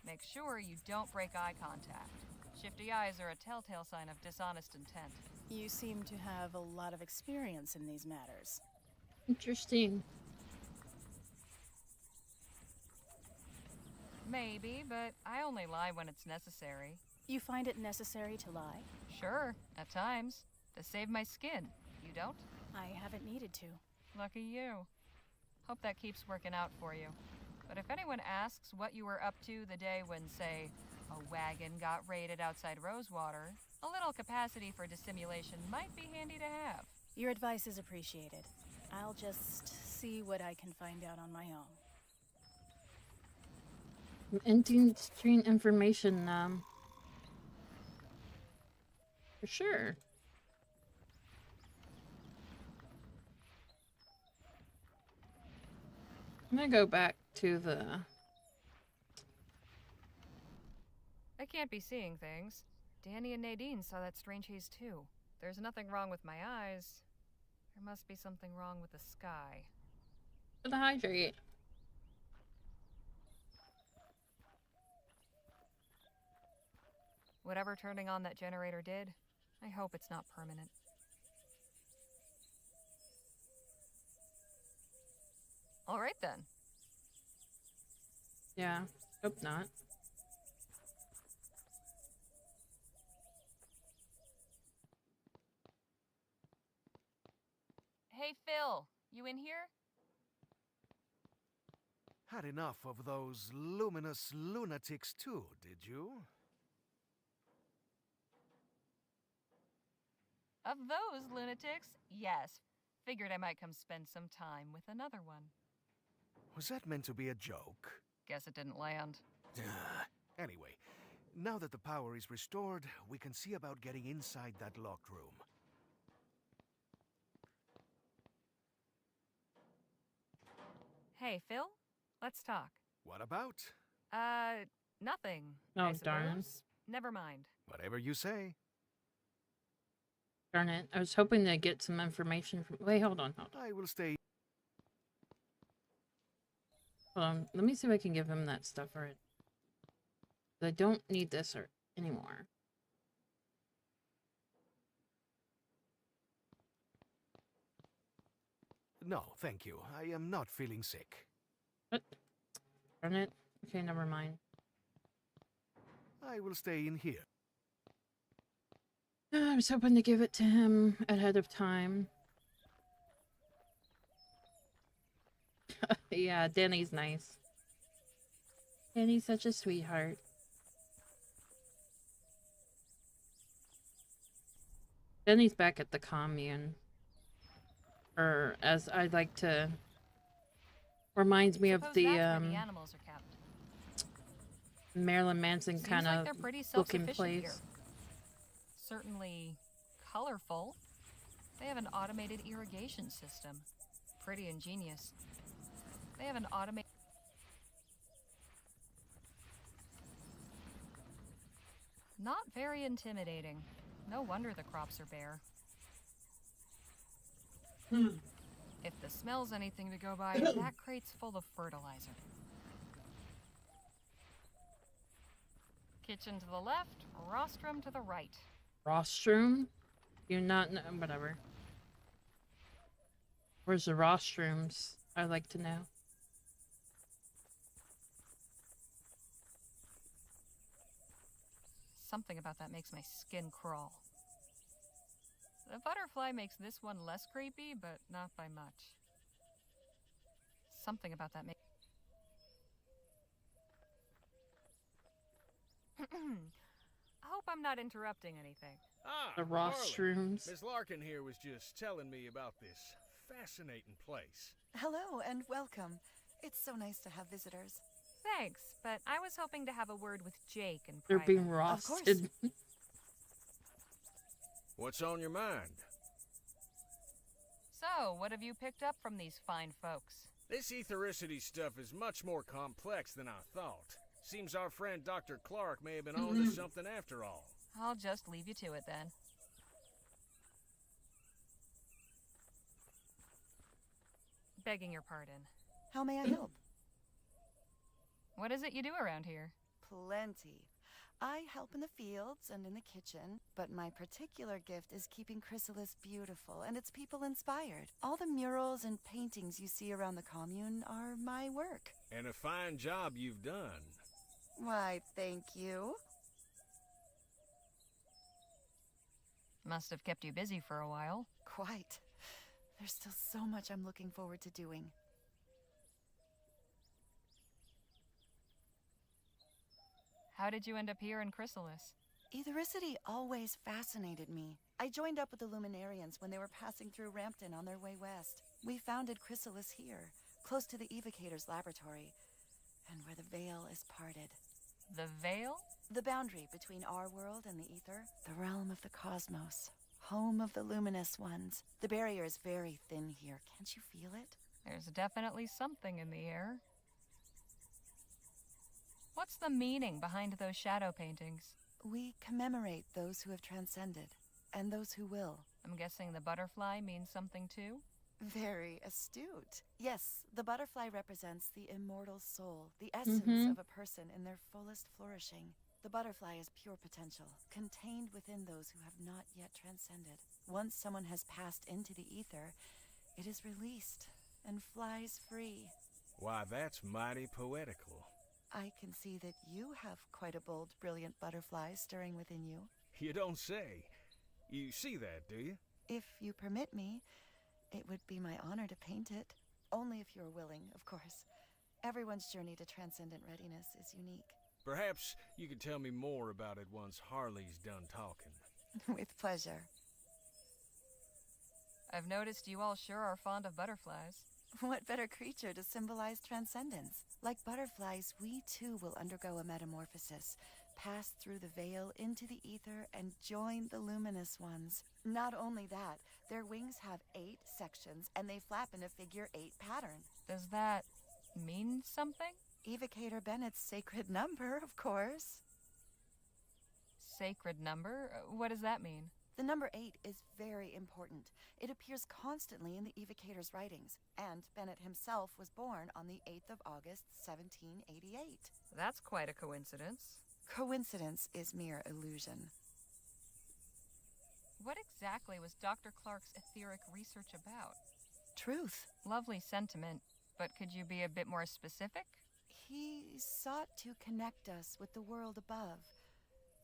Make sure you don't break eye contact. Shifty eyes are a telltale sign of dishonest intent. You seem to have a lot of experience in these matters. Interesting. Maybe, but I only lie when it's necessary. You find it necessary to lie? Sure, at times. To save my skin. You don't? I haven't needed to. Lucky you. Hope that keeps working out for you. But if anyone asks what you were up to the day when, say, a wagon got raided outside Rosewater, a little capacity for dissimulation might be handy to have. Your advice is appreciated. I'll just see what I can find out on my own. Interesting information, For sure. I'm gonna go back to the... I can't be seeing things. Danny and Nadine saw that strange haze too. There's nothing wrong with my eyes. There must be something wrong with the sky. To the hydrate. Whatever turning on that generator did, I hope it's not permanent. All right then. Yeah, hope not. Hey Phil, you in here? Had enough of those luminous lunatics too, did you? Of those lunatics? Yes. Figured I might come spend some time with another one. Was that meant to be a joke? Guess it didn't land. Anyway, now that the power is restored, we can see about getting inside that locked room. Hey Phil, let's talk. What about? Nothing. Oh, I darn. suppose. Never mind. Whatever you say. Darn it. I was hoping to get some information from... Wait, hold on. I will stay. Hold on. Let me see if I can give him that stuff already. I don't need this anymore. No, thank you. I am not feeling sick. What? Darn it. Okay, never mind. I will stay in here. I was hoping to give it to him ahead of time. Yeah, Danny's nice. Danny's such a sweetheart. Danny's back at the commune. Or, as I like to... Reminds me of Suppose the, that's where the animals are kept. Marilyn Manson Seems kind like of they're pretty looking self-sufficient place. here. Certainly colorful. They have an automated irrigation system. Pretty ingenious. They have an automated... Not very intimidating. No wonder the crops are bare. If the smell's anything to go by, that crate's full of fertilizer. Kitchen to the left, rostrum to the right. Rostrum? You're not... No, whatever. Where's the rostrums? I'd like to know. Something about that makes my skin crawl. The butterfly makes this one less creepy, but not by much. Something about that makes... I hope I'm not interrupting anything. Ah, The Marla. rostrums. Miss Larkin here was just telling me about this fascinating place. Hello and welcome. It's so nice to have visitors. Thanks, but I was hoping to have a word with Jake in They're private. being roasted. What's on your mind? So, what have you picked up from these fine folks? This ethericity stuff is much more complex than I thought. Seems our friend Dr. Clark may have been on to something after all. I'll just leave you to it then. Begging your pardon. How may I help? What is it you do around here? Plenty. I help in the fields and in the kitchen, but my particular gift is keeping Chrysalis beautiful and its people inspired. All the murals and paintings you see around the commune are my work. And a fine job you've done. Why, thank you. Must have kept you busy for a while. Quite. There's still so much I'm looking forward to doing. How did you end up here in Chrysalis? Ethericity always fascinated me. I joined up with the Luminarians when they were passing through Rampton on their way west. We founded Chrysalis here, close to the Evocator's laboratory, and where the veil is parted. The Veil? The boundary between our world and the ether, the realm of the cosmos, home of the luminous ones. The barrier is very thin here. Can't you feel it? There's definitely something in the air. What's the meaning behind those shadow paintings? We commemorate those who have transcended, and those who will. I'm guessing the butterfly means something too? Very astute. Yes, the butterfly represents the immortal soul, the essence of a person in their fullest flourishing. The butterfly is pure potential, contained within those who have not yet transcended. Once someone has passed into the ether, it is released and flies free. Why, that's mighty poetical. I can see that you have quite a bold, brilliant butterfly stirring within you. You don't say. You see that, do you? If you permit me, it would be my honor to paint it. Only if you're willing, of course. Everyone's journey to transcendent readiness is unique. Perhaps you could tell me more about it once Harley's done talking. With pleasure. I've noticed you all sure are fond of butterflies. What better creature to symbolize transcendence? Like butterflies, we too will undergo a metamorphosis, pass through the veil into the ether, and join the luminous ones. Not only that, their wings have 8 sections, and they flap in a figure 8 pattern. Does that mean something? Evocator Bennett's sacred number, of course. Sacred number? What does that mean? The number 8 is very important. It appears constantly in the Evocator's writings, and Bennett himself was born on the 8th of August, 1788. That's quite a coincidence. Coincidence is mere illusion. What exactly was Dr. Clark's etheric research about? Truth. Lovely sentiment, but could you be a bit more specific? He sought to connect us with the world above,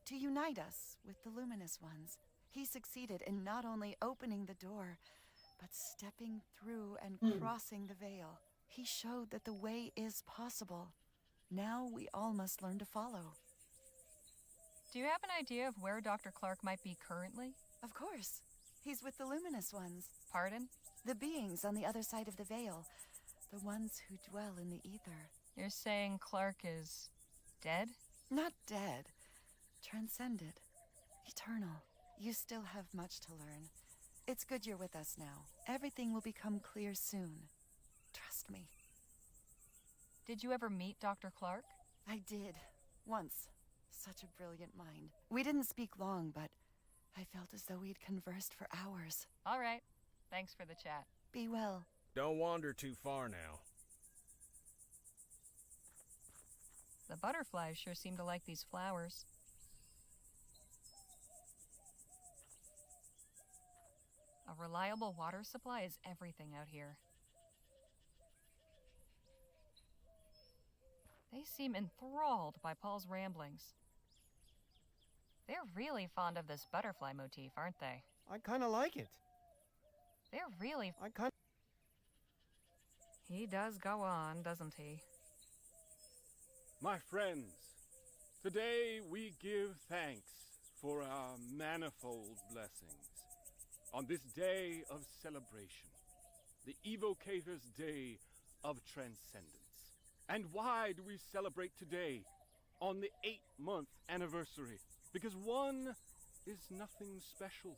to unite us with the luminous ones. He succeeded in not only opening the door, but stepping through and crossing the veil. He showed that the way is possible. Now we all must learn to follow. Do you have an idea of where Dr. Clark might be currently? Of course. He's with the luminous ones. Pardon? The beings on the other side of the veil. The ones who dwell in the ether. You're saying Clark is dead? Not dead. Transcended. Eternal. You still have much to learn. It's good you're with us now. Everything will become clear soon. Trust me. Did you ever meet Dr. Clark? I did. Once. Such a brilliant mind. We didn't speak long, but I felt as though we'd conversed for hours. All right. Thanks for the chat. Be well. Don't wander too far now. The butterflies sure seem to like these flowers. A reliable water supply is everything out here. They seem enthralled by Paul's ramblings. They're really fond of this butterfly motif, aren't they? I kinda like it. They're really... He does go on, doesn't he? My friends, today we give thanks for our manifold blessings. On this day of celebration, the Evocator's Day of Transcendence. And why do we celebrate today, on the 8-month anniversary? Because 1 is nothing special.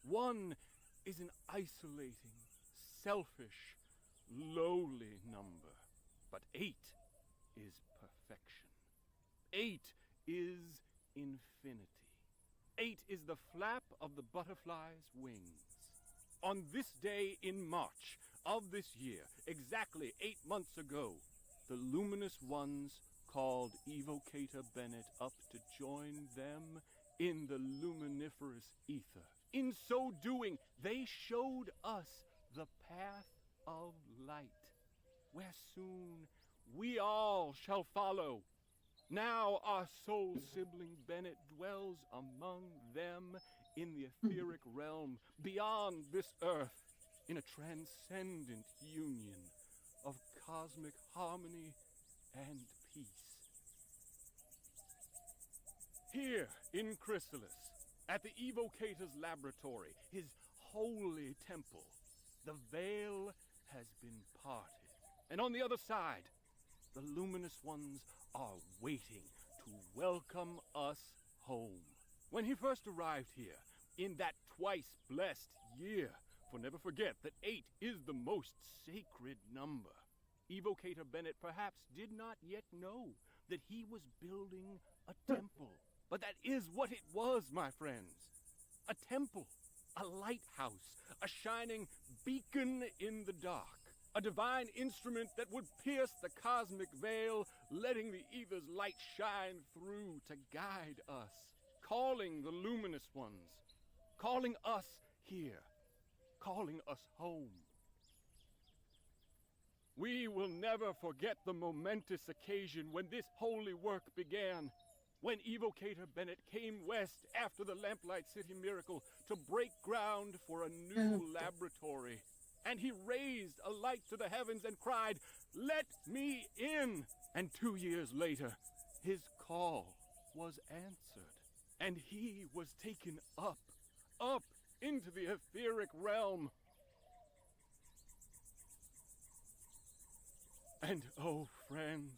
1 is an isolating, selfish, lowly number. But 8 is perfection. 8 is infinity. 8 is the flap of the butterfly's wings. On this day in March of this year, exactly 8 months ago, the luminous ones called Evocator Bennett up to join them in the luminiferous ether. In so doing, they showed us the path of light, where soon we all shall follow. Now our soul sibling Bennett dwells among them in the etheric realm beyond this earth, in a transcendent union of cosmic harmony and peace. Here in Chrysalis, at the Evocator's laboratory, his holy temple, the veil has been parted. And on the other side, the luminous ones are waiting to welcome us home. When he first arrived here, in that twice blessed year, for never forget that 8 is the most sacred number, Evocator Bennett perhaps did not yet know that he was building a temple. But that is what it was, my friends. A temple, a lighthouse, a shining beacon in the dark. A divine instrument that would pierce the cosmic veil, letting the ether's light shine through to guide us, calling the luminous ones, calling us here, calling us home. We will never forget the momentous occasion when this holy work began, when Evocator Bennett came west after the Lamplight City miracle to break ground for a new laboratory. And he raised a light to the heavens and cried, "Let me in!" And 2 years later, his call was answered. And he was taken up into the etheric realm. And oh, friends,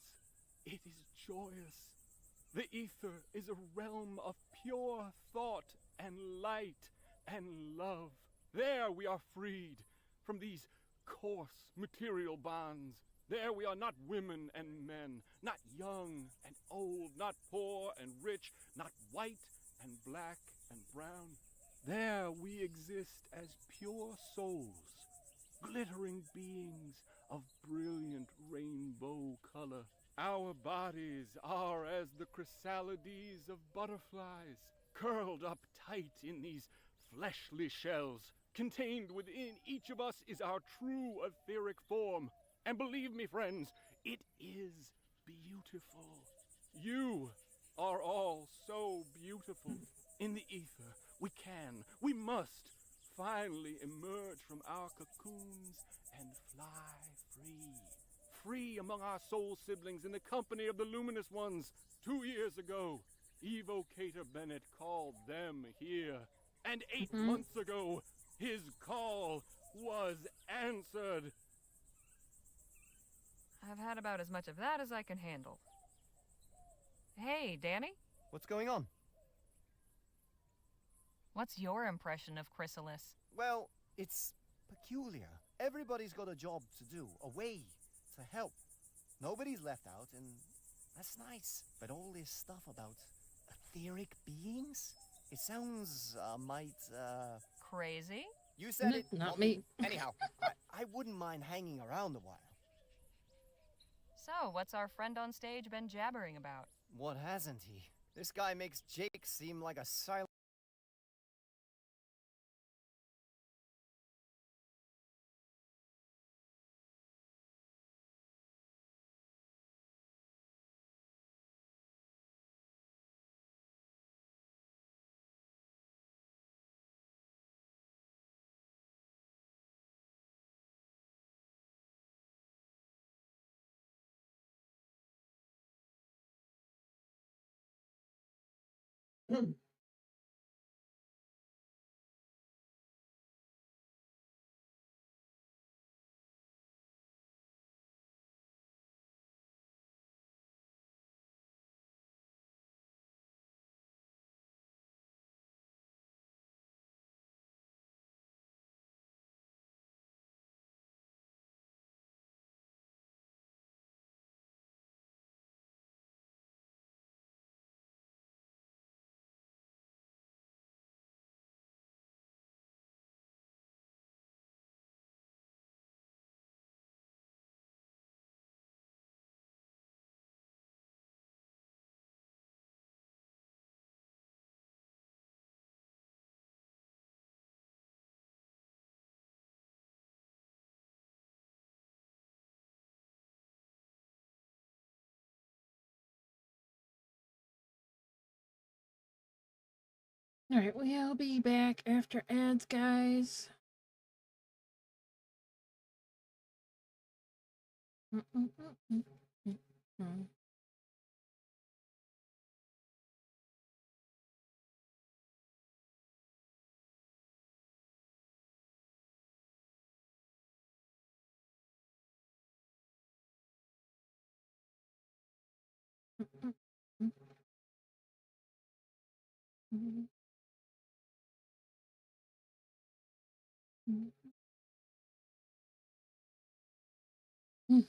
it is joyous. The ether is a realm of pure thought and light and love. There we are freed from these coarse material bonds. There we are not women and men, not young and old, not poor and rich, not white and black and brown. There we exist as pure souls, glittering beings of brilliant rainbow color. Our bodies are as the chrysalides of butterflies, curled up tight in these fleshly shells. Contained within each of us is our true etheric form. And believe me, friends, it is beautiful. You are all so beautiful. In the ether, we must finally emerge from our cocoons and fly free. Free among our soul siblings in the company of the luminous ones. 2 years ago, Evocator Bennett called them here. And 8 months ago, his call was answered. I've had about as much of that as I can handle. Hey, Danny? What's going on? What's your impression of Chrysalis? Well, it's peculiar. Everybody's got a job to do, a way to help. Nobody's left out, and that's nice. But all this stuff about etheric beings? It sounds, Crazy? You said it, Not me. Anyhow, I wouldn't mind hanging around a while. So, what's our friend on stage been jabbering about? What hasn't he? This guy makes Jake seem like a silent... Alright, we'll be back after ads, guys. Mhm. Mhm. Mm.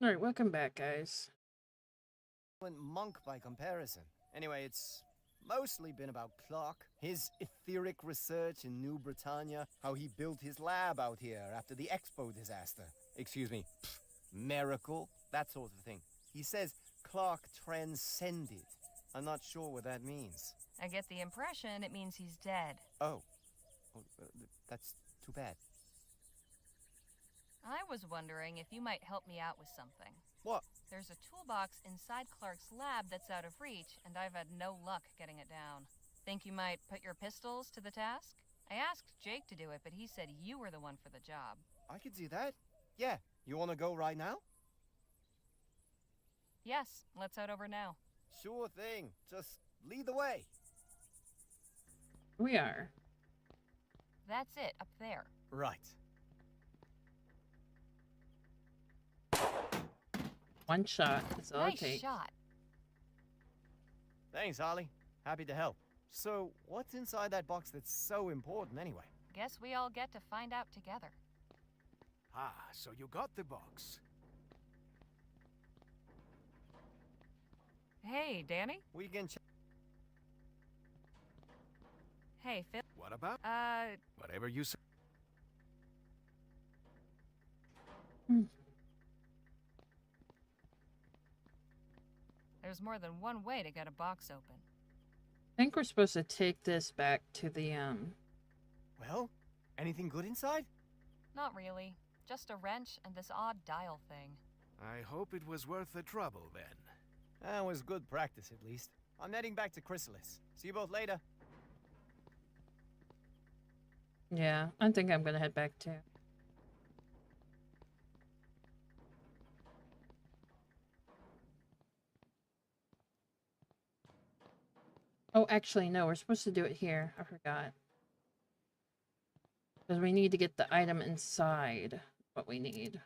All right, welcome back, guys. Monk by comparison. Anyway, it's mostly been about Clark, his etheric research in New Britannia, how he built his lab out here after the Expo disaster. Excuse me, miracle, that sort of thing. He says Clark transcended. I'm not sure what that means. I get the impression it means he's dead. Oh, that's too bad. I was wondering if you might help me out with something. What? There's a toolbox inside Clark's lab that's out of reach, and I've had no luck getting it down. Think you might put your pistols to the task? I asked Jake to do it, but he said you were the one for the job. I could do that. Yeah, you want to go right now? Yes, let's head over now. Sure thing. Just lead the way. We are. That's it, up there. Right. One shot. That's all Nice it takes. shot. Thanks, Harley. Happy to help. So, what's inside that box that's so important anyway? Guess we all get to find out together. Ah, so you got the box. Hey, Danny? We can check. Hey, Phil. What about? Whatever you say. There's more than one way to get a box open. I think we're supposed to take this back to the Well, anything good inside? Not really. Just a wrench and this odd dial thing. I hope it was worth the trouble then. That was good practice, at least. I'm heading back to Chrysalis. See you both later. Yeah, I think I'm gonna head back too. Oh, actually, no, we're supposed to do it here. I forgot. Because we need to get the item inside what we need.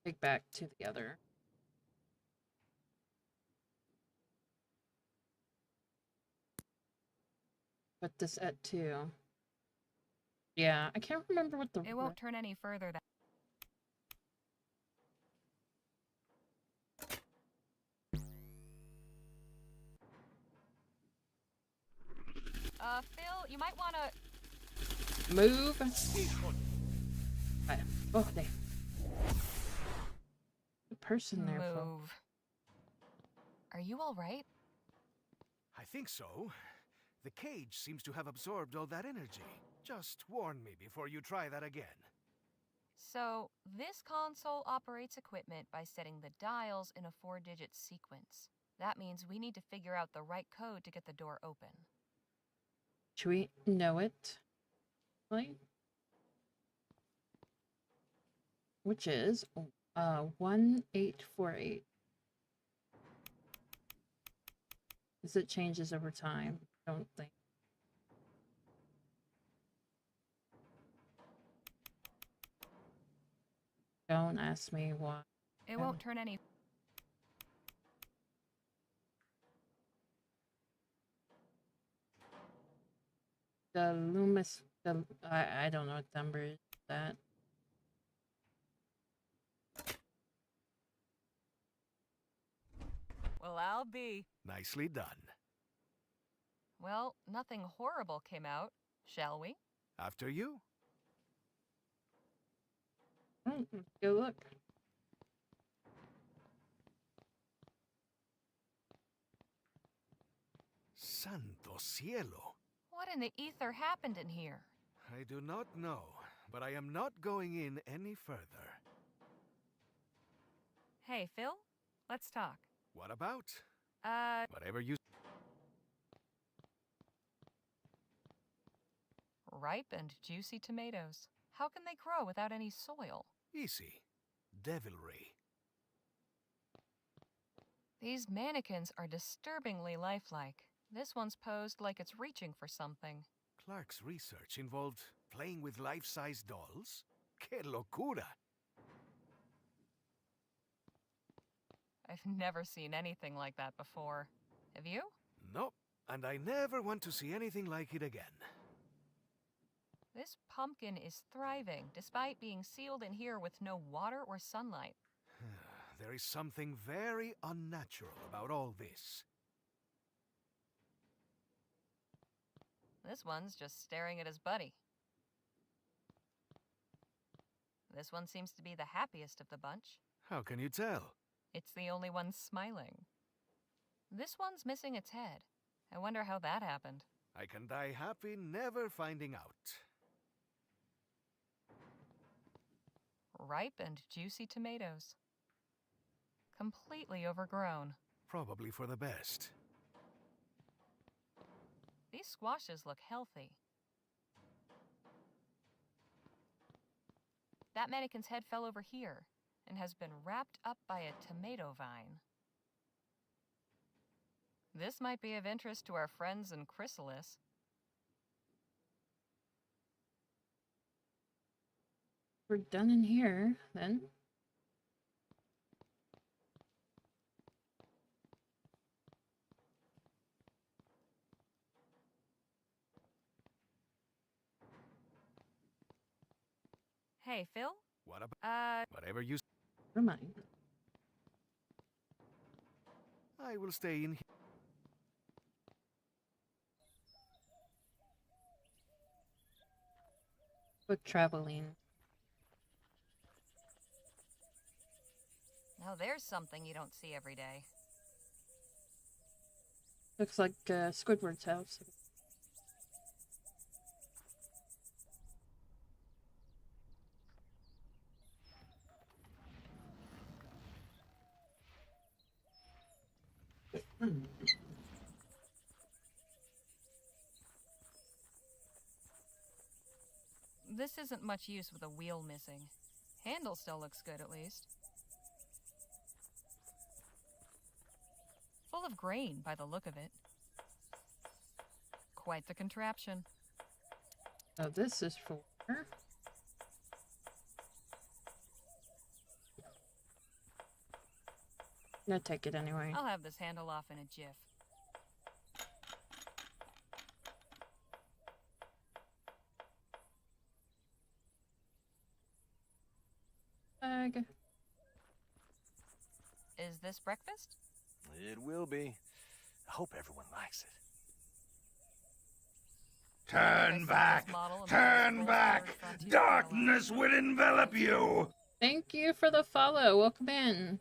Take back to the other. Put this at 2. Yeah, I can't remember what the... It won't turn any further than... Phil, you might want to... Move. Oh, there. The person there. Move. Are you all right? I think so. The cage seems to have absorbed all that energy. Just warn me before you try that again. So, this console operates equipment by setting the dials in a 4-digit sequence. That means we need to figure out the right code to get the door open. Should we know it? Like, which is 1848. As it changes over time, I don't think. Don't ask me why. It won't turn any... The Loomis, I don't know what number is that. Well, I'll be. Nicely done. Well, nothing horrible came out, shall we? After you. Let's go look. Santo cielo. What in the ether happened in here? I do not know, but I am not going in any further. Hey, Phil? Let's talk. What about? Whatever you... Ripe and juicy tomatoes. How can they grow without any soil? Easy. Devilry. These mannequins are disturbingly lifelike. This one's posed like it's reaching for something. Clark's research involved playing with life-size dolls? Que locura! I've never seen anything like that before. Have you? Nope, and I never want to see anything like it again. This pumpkin is thriving, despite being sealed in here with no water or sunlight. There is something very unnatural about all this. This one's just staring at his buddy. This one seems to be the happiest of the bunch. How can you tell? It's the only one smiling. This one's missing its head. I wonder how that happened. I can die happy never finding out. Ripe and juicy tomatoes. Completely overgrown. Probably for the best. These squashes look healthy. That mannequin's head fell over here and has been wrapped up by a tomato vine. This might be of interest to our friends in Chrysalis. We're done in here, then. Hey, Phil? What about... Whatever you... Never mind. I will stay in here. Book traveling. Now there's something you don't see every day. Looks like Squidward's house. This isn't much use with a wheel missing. Handle still looks good, at least. Full of grain, by the look of it. Quite the contraption. Oh, this is for... No, take it anyway. I'll have this handle off in a jiff. Bag. Is this breakfast? It will be. I hope everyone likes it. Turn back! Turn back! Darkness will envelop you! Thank you for the follow. Welcome in.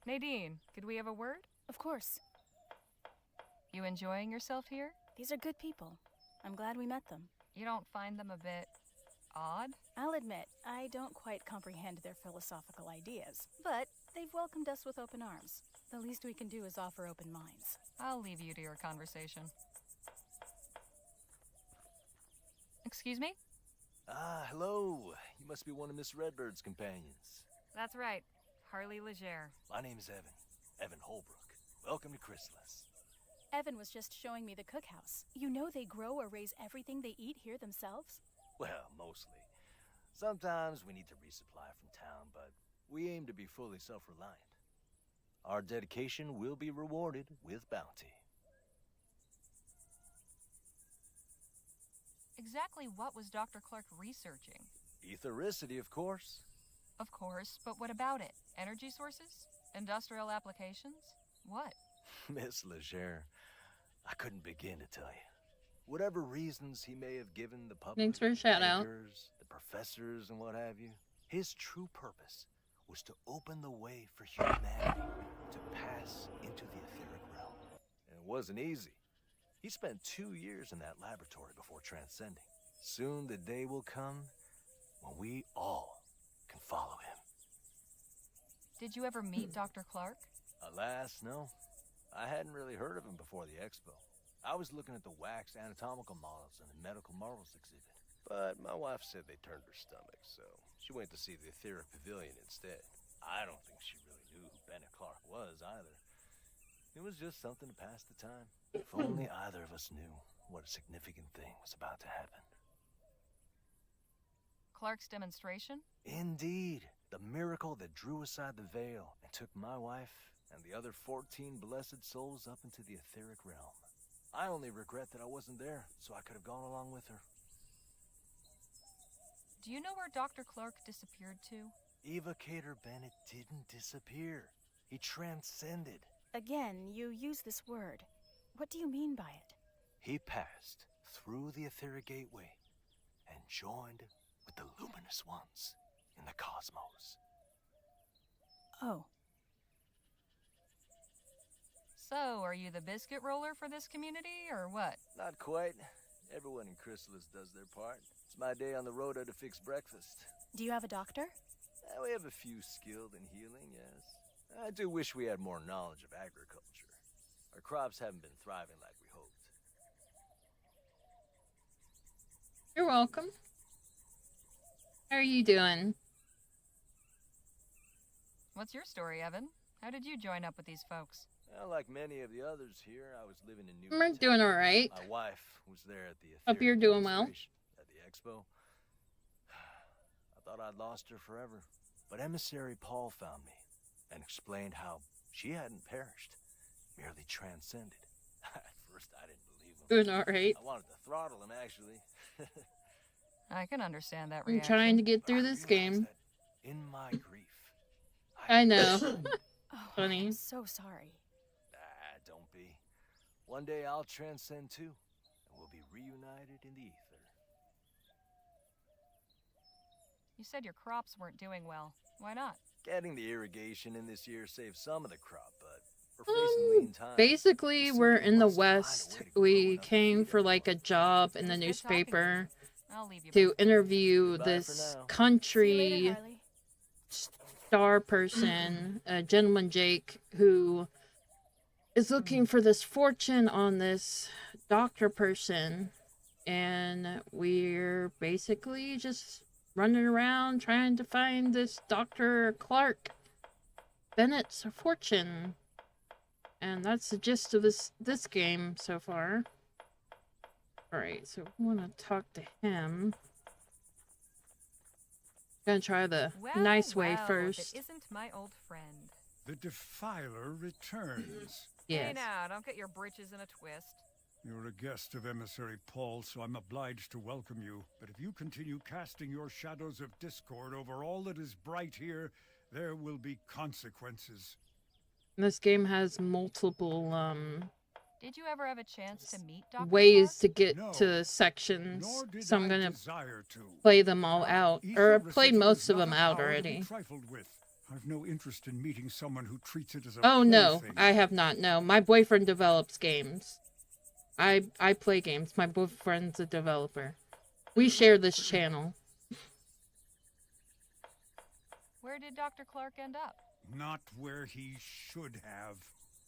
Nadine, could we have a word? Of course. You enjoying yourself here? These are good people. I'm glad we met them. You don't find them a bit odd? I'll admit, I don't quite comprehend their philosophical ideas, but they've welcomed us with open arms. The least we can do is offer open minds. I'll leave you to your conversation. Excuse me? Ah, hello. You must be one of Miss Redbird's companions. That's right. Harley Legere. My name is Evan. Evan Holbrook. Welcome to Chrysalis. Evan was just showing me the cookhouse. You know they grow or raise everything they eat here themselves? Well, mostly. Sometimes we need to resupply from town, but we aim to be fully self-reliant. Our dedication will be rewarded with bounty. Exactly what was Dr. Clark researching? Ethericity, of course. Of course, but what about it? Energy sources? Industrial applications? What? Miss Legere, I couldn't begin to tell you. Whatever reasons he may have given the public, Thanks for a shout out. the professors and what have you, his true purpose was to open the way for humanity to pass into the etheric realm. And it wasn't easy. He spent 2 years in that laboratory before transcending. Soon the day will come when we all can follow him. Did you ever meet Dr. Clark? Alas, no. I hadn't really heard of him before the expo. I was looking at the wax anatomical models in the medical marvels exhibit. But my wife said they turned her stomach, so she went to see the etheric pavilion instead. I don't think she really knew who Bennett Clark was either. It was just something to pass the time. If only either of us knew what a significant thing was about to happen. Clark's demonstration? Indeed. The miracle that drew aside the veil and took my wife and the other 14 blessed souls up into the etheric realm. I only regret that I wasn't there, so I could have gone along with her. Do you know where Dr. Clark disappeared to? Evocator Bennett didn't disappear. He transcended. Again, you use this word. What do you mean by it? He passed through the etheric gateway and joined with the luminous ones in the cosmos. Oh. So, are you the biscuit roller for this community, or what? Not quite. Everyone in Chrysalis does their part. It's my day on the rota to fix breakfast. Do you have a doctor? We have a few skilled in healing, yes. I do wish we had more knowledge of agriculture. Our crops haven't been thriving like we hoped. You're welcome. How are you doing? What's your story, Evan? How did you join up with these folks? Well, like many of the others here, I was living in New I'm doing all right. My wife was there at the Hope you're doing well. At the expo. I thought I'd lost her forever. But emissary Paul found me and explained how she hadn't perished, merely transcended. At first, I didn't believe him. Doing all right. I wanted to throttle him, actually. I can understand that I'm reaction. trying to get through this game. In my grief, I know. Oh, Funny. I'm so sorry. Don't be. One day I'll transcend too, and we'll be reunited in the ether. You said your crops weren't doing well. Why not? Getting the irrigation in this year saved some of the crop, but we're facing lean times. Basically, we're in the West. We came for like a job in the newspaper I'll leave you. to interview Goodbye this for now. See you later, country Harley. star person, a gentleman Jake, who is looking for this fortune on this doctor person, and we're basically just running around trying to find this Dr. Clark Bennett's fortune. And that's the gist of this game so far. Alright, so we want to talk to him. Gonna try the nice way If first. it isn't my old friend. The Defiler returns. Hey Yes. now, don't get your britches in a twist. You're a guest of Emissary Paul, so I'm obliged to welcome you. But if you continue casting your shadows of discord over all that is bright here, there will be consequences. This game has multiple Did you ever have a chance to meet Dr. ways Clark? to get No, to sections, Nor did so I'm I gonna desire to. play them all out, or Ether I've played resistance most is of not them a out power to be already. trifled with. I've no interest in meeting someone who treats it as a Oh no, plaything. I have not. No, my boyfriend develops games. I play games. My boyfriend's a developer. We share this channel. Where did Dr. Clark end up? Not where he should have.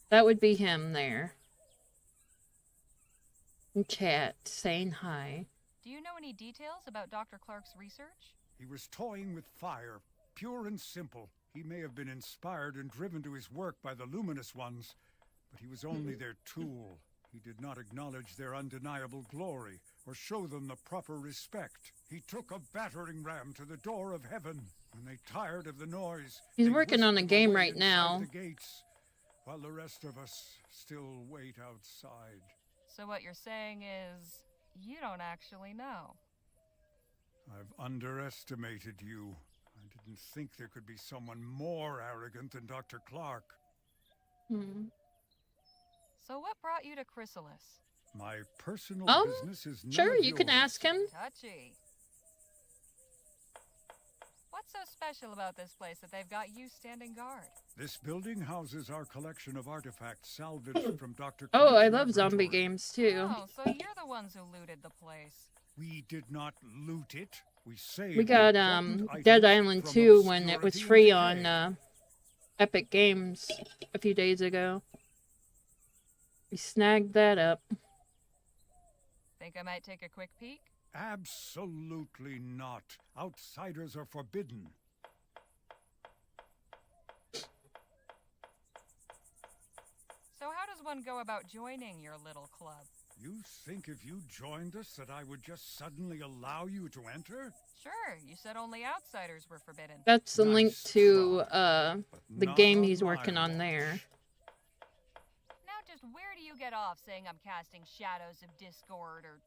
That would be him there. In chat, saying hi. Do you know any details about Dr. Clark's research? He was toying with fire, pure and simple. He may have been inspired and driven to his work by the Luminous Ones, but he was only their tool. He did not acknowledge their undeniable glory, or show them the proper respect. He took a battering ram to the door of heaven. When they tired of the noise, He's they working on a whisked game away right inside now. the gates, while the rest of us still wait outside. So what you're saying is, you don't actually know. I've underestimated you. I didn't think there could be someone more arrogant than Dr. Clark. Hmm. So what brought you to Chrysalis? My personal business is none Sure, of you can yours. ask him. Touchy. What What's so special about this place that they've got you standing guard? This building houses our collection of artifacts salvaged from Dr. Oh, I Clark's love zombie laboratory. games too. Oh, so you're the ones who looted the place. We did not loot it. We saved We got important Dead items Island from 2 when it was obscurity free and on decay. Epic Games a few days ago. We snagged that up. Think I might take a quick peek? Absolutely not. Outsiders are forbidden. So how does one go about joining your little club? You think if you joined us that I would just suddenly allow you to enter? Sure, you said only outsiders were forbidden. That's the link Nice to the not game on he's my working on there. Now just where do you get off saying I'm casting shadows of discord or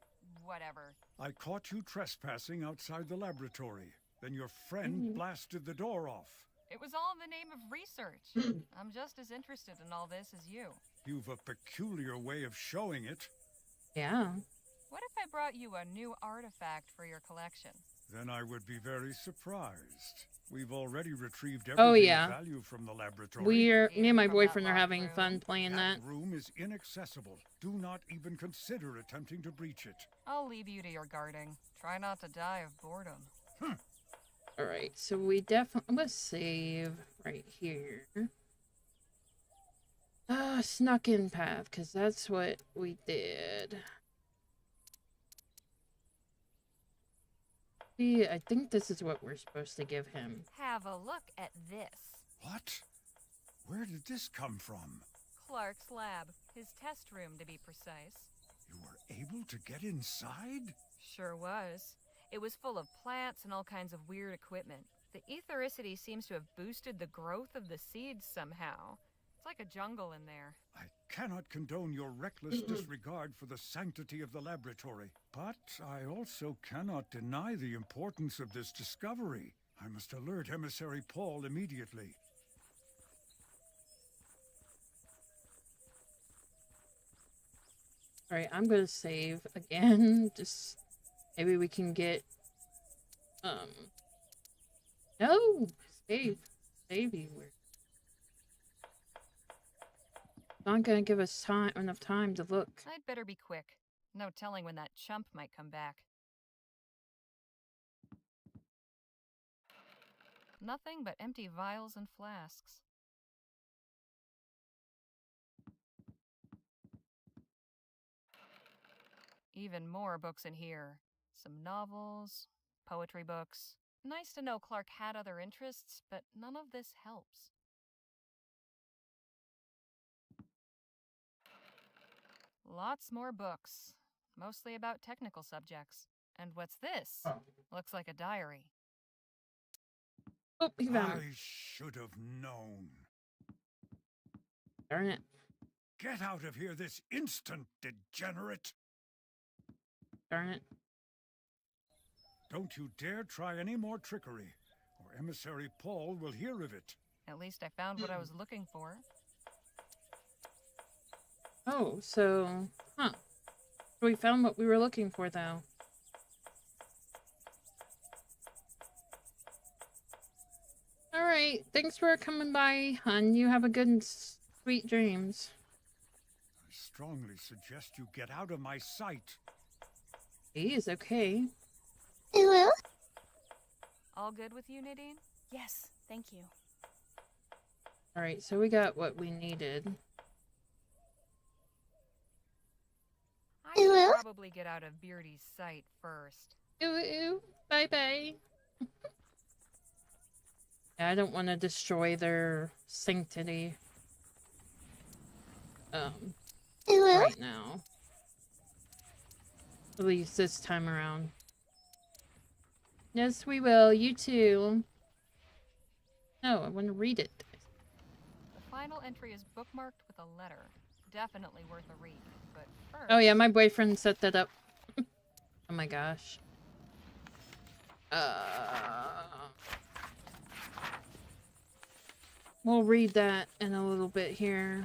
whatever? I caught you trespassing outside the laboratory. Then your friend blasted the door off. It was all in the name of research. I'm just as interested in all this as you. You've a peculiar way of showing it. Yeah. What if I brought you a new artifact for your collection? Then I would be very surprised. We've already retrieved Oh, everything yeah. of value from the laboratory. Me and my From that boyfriend are locked having room. fun playing that. room is inaccessible. Do not even consider attempting to breach it. I'll leave you to your guarding. Try not to die of boredom. Alright, so we definitely... Let's save right here. Snuck in path, because that's what we did. See, I think this is what we're supposed to give him. Have a look at this. What? Where did this come from? Clark's lab. His test room, to be precise. You were able to get inside? Sure was. It was full of plants and all kinds of weird equipment. The ethericity seems to have boosted the growth of the seeds somehow. It's like a jungle in there. I cannot condone your reckless disregard for the sanctity of the laboratory, but I also cannot deny the importance of this discovery. I must alert Emissary Paul immediately. Alright, I'm gonna save again. Just maybe we can get no! Save. Save you. Not gonna give us enough time to look. I'd better be quick. No telling when that chump might come back. Nothing but empty vials and flasks. Even more books in here. Some novels, poetry books. Nice to know Clark had other interests, but none of this helps. Lots more books, mostly about technical subjects. And what's this? Looks like a diary. Oh, he found it. I should have known. Darn it. Get out of here this instant, degenerate! Darn it. Don't you dare try any more trickery, or Emissary Paul will hear of it. At least I found what I was looking for. Oh, so... Huh. We found what we were looking for, though. Alright, thanks for coming by, hun. You have a good and sweet dreams. I strongly suggest you get out of my sight. He is okay. All good with you, Nadine? Yes, thank you. Alright, so we got what we needed. I should probably get out of Beardy's sight first. Ooh, ooh. Bye-bye. Yeah, I don't want to destroy their sanctity. Right now. At least this time around. Yes, we will. You too. No, I want to read it. The final entry is bookmarked with a letter. Definitely worth a read, but first... Oh yeah, my boyfriend set that up. Oh my gosh. We'll read that in a little bit here.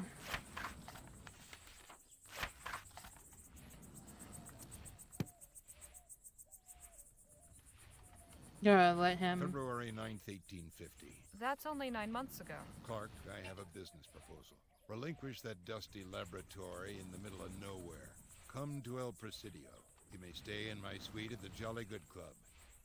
Yeah, let him. February 9th, 1850. That's only 9 months ago. Clark, I have a business proposal. Relinquish that dusty laboratory in the middle of nowhere. Come to El Presidio. You may stay in my suite at the Jolly Good Club.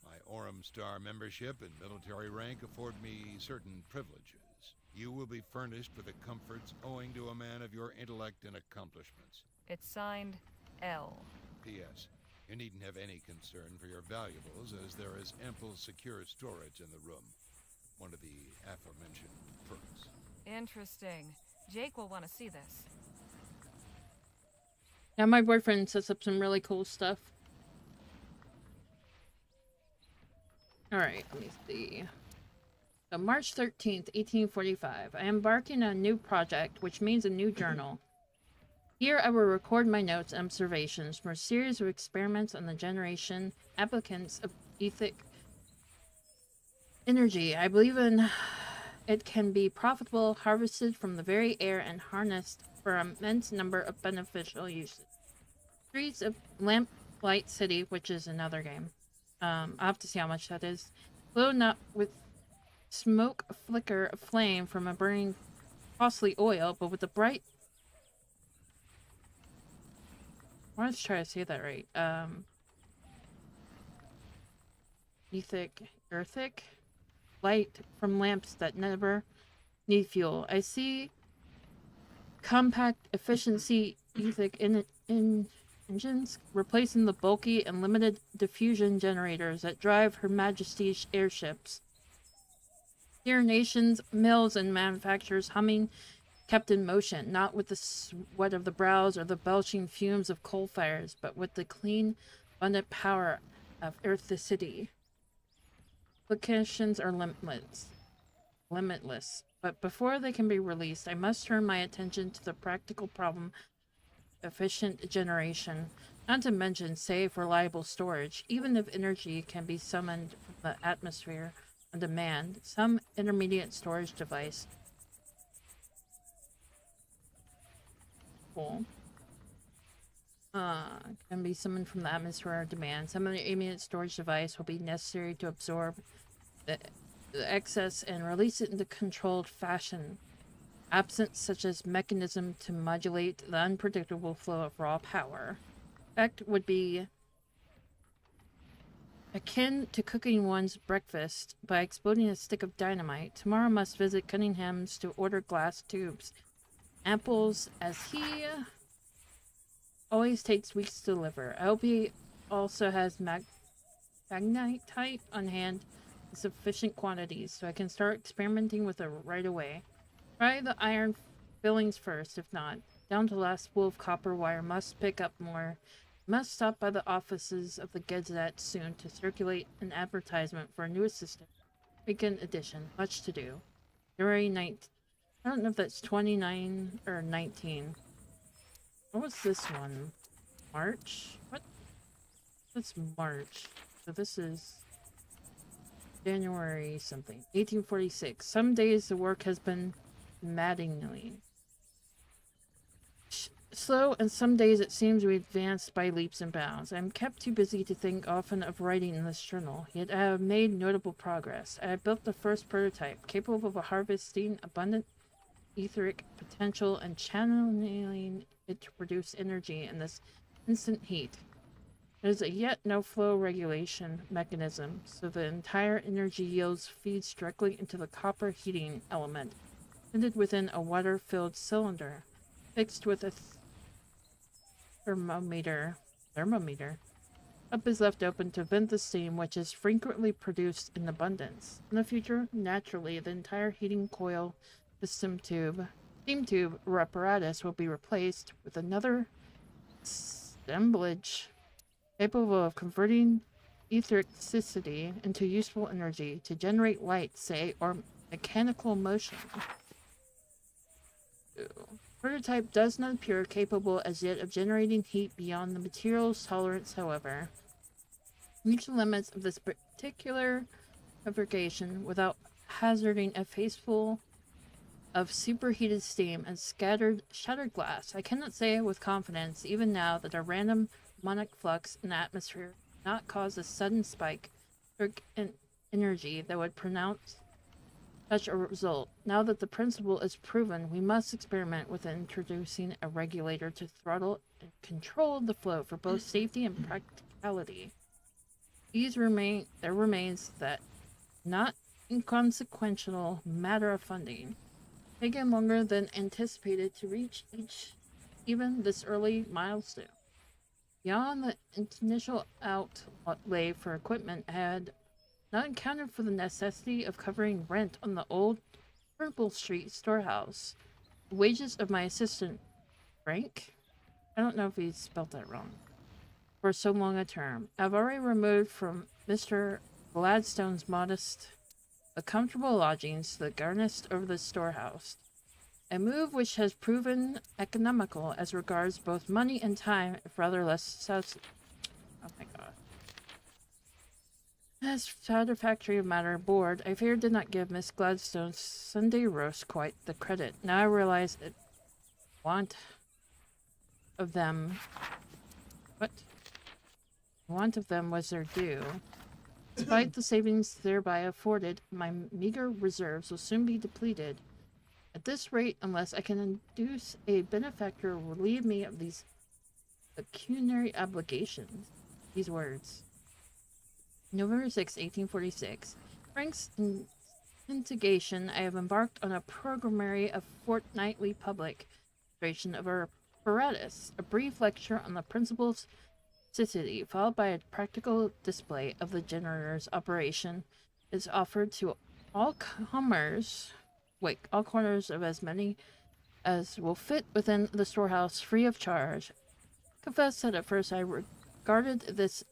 My Orem Star membership and military rank afford me certain privileges. You will be furnished with the comforts owing to a man of your intellect and accomplishments. It's signed L. P.S. You needn't have any concern for your valuables, as there is ample secure storage in the room. One of the aforementioned perks. Interesting. Jake will want to see this. Now my boyfriend sets up some really cool stuff. Alright, let me see. So March 13th, 1845. I am embarking on a new project, which means a new journal. Here I will record my notes and observations from a series of experiments on the generation applicants of ethic energy. I believe in it can be profitable, harvested from the very air and harnessed for an immense number of beneficial uses. Streets of Lamplight City, which is another game. I'll have to see how much that is. Glow not with smoke, flicker, of flame from a burning costly oil, but with the bright... I want to try to say that right. Earthic light from lamps that never need fuel. I see compact efficiency ethic engines replacing the bulky and limited diffusion generators that drive Her Majesty's airships. Here nations, mills, and manufacturers humming kept in motion, not with the sweat of the brows or the belching fumes of coal fires, but with the clean, abundant power of Earth the City. Applications are limitless, but before they can be released, I must turn my attention to the practical problem of efficient generation, not to mention safe, reliable storage. Even if energy can be summoned from the atmosphere on demand, some intermediate storage device can be summoned from the atmosphere on demand. Some intermediate storage device will be necessary to absorb the excess and release it in a controlled fashion, absent such as mechanism to modulate the unpredictable flow of raw power. Effect would be akin to cooking one's breakfast by exploding a stick of dynamite. Tomorrow must visit Cunningham's to order glass tubes. Amples, as he always takes weeks to deliver. I hope he also has magnetite on hand in sufficient quantities, so I can start experimenting with it right away. Try the iron fillings first, if not. Down to the last spool of copper wire. Must pick up more. Must stop by the offices of the Gazette soon to circulate an advertisement for a new assistant. Weekend edition. Much to do. January 9th. I don't know if that's 29 or 19. What was this one? March? What? That's March. So this is January something. 1846. Some days the work has been maddeningly slow, and some days it seems we advanced by leaps and bounds. I am kept too busy to think often of writing in this journal, yet I have made notable progress. I have built the first prototype, capable of harvesting abundant etheric potential and channeling it to produce energy in this instant heat. There is yet no flow regulation mechanism, so the entire energy yields feeds directly into the copper heating element, fitted within a water-filled cylinder, fixed with a thermometer. Up is left open to vent the steam, which is frequently produced in abundance. In the future, naturally, the entire heating coil steam tube or apparatus will be replaced with another assemblage capable of converting ethericity into useful energy to generate light, say, or mechanical motion. Prototype does not appear capable as yet of generating heat beyond the material's tolerance, however. Reach the limits of this particular fabrication without hazarding a faceful of superheated steam and shattered glass. I cannot say with confidence, even now, that a random harmonic flux in the atmosphere not cause a sudden spike energy that would pronounce such a result. Now that the principle is proven, we must experiment with introducing a regulator to throttle and control the flow for both safety and practicality. There remains that not inconsequential matter of funding, taken longer than anticipated to reach even this early milestone. Beyond the initial outlay for equipment, I had not accounted for the necessity of covering rent on the old Purple Street storehouse. The wages of my assistant, Frank, I don't know if he spelled that wrong, for so long a term. I've already removed from Mr. Gladstone's modest but comfortable lodgings to the garnest over the storehouse. A move which has proven economical as regards both money and time, if rather less oh my god. As satisfactory matter board, I fear did not give Miss Gladstone's Sunday roast quite the credit. Now I realize it want of them was their due. Despite the savings thereby afforded, my meager reserves will soon be depleted. At this rate, unless I can induce a benefactor to relieve me of these pecuniary obligations. These words. November 6, 1846. Frank's instigation, I have embarked on a programmary of fortnightly public demonstration of our apparatus, a brief lecture on the principles of city, followed by a practical display of the generator's operation, is offered to all corners of as many as will fit within the storehouse, free of charge. I confess that at first I regarded this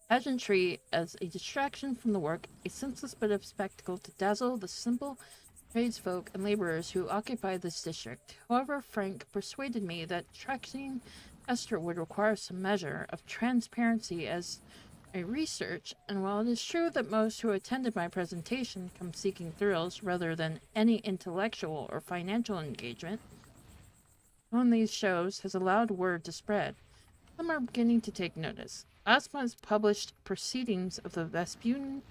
pageantry as a distraction from the work, a senseless bit of spectacle to dazzle the simple tradesfolk and laborers who occupy this district. However, Frank persuaded me that attracting Esther would require some measure of transparency as a research, and while it is true that most who attended my presentation come seeking thrills rather than any intellectual or financial engagement, on these shows has allowed word to spread. Some are beginning to take notice. Last month's published Proceedings of the Vespucian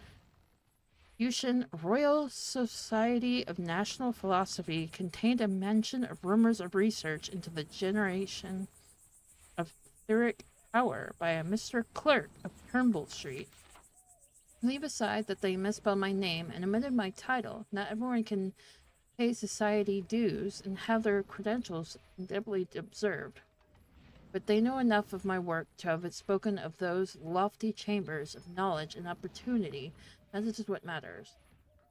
Royal Society of National Philosophy contained a mention of rumors of research into the generation of etheric power by a Mr. Clerk of Turnbull Street. Leave aside that they misspelled my name and omitted my title. Not everyone can pay society dues and have their credentials doubly observed. But they know enough of my work to have spoken of those lofty chambers of knowledge and opportunity. That is what matters.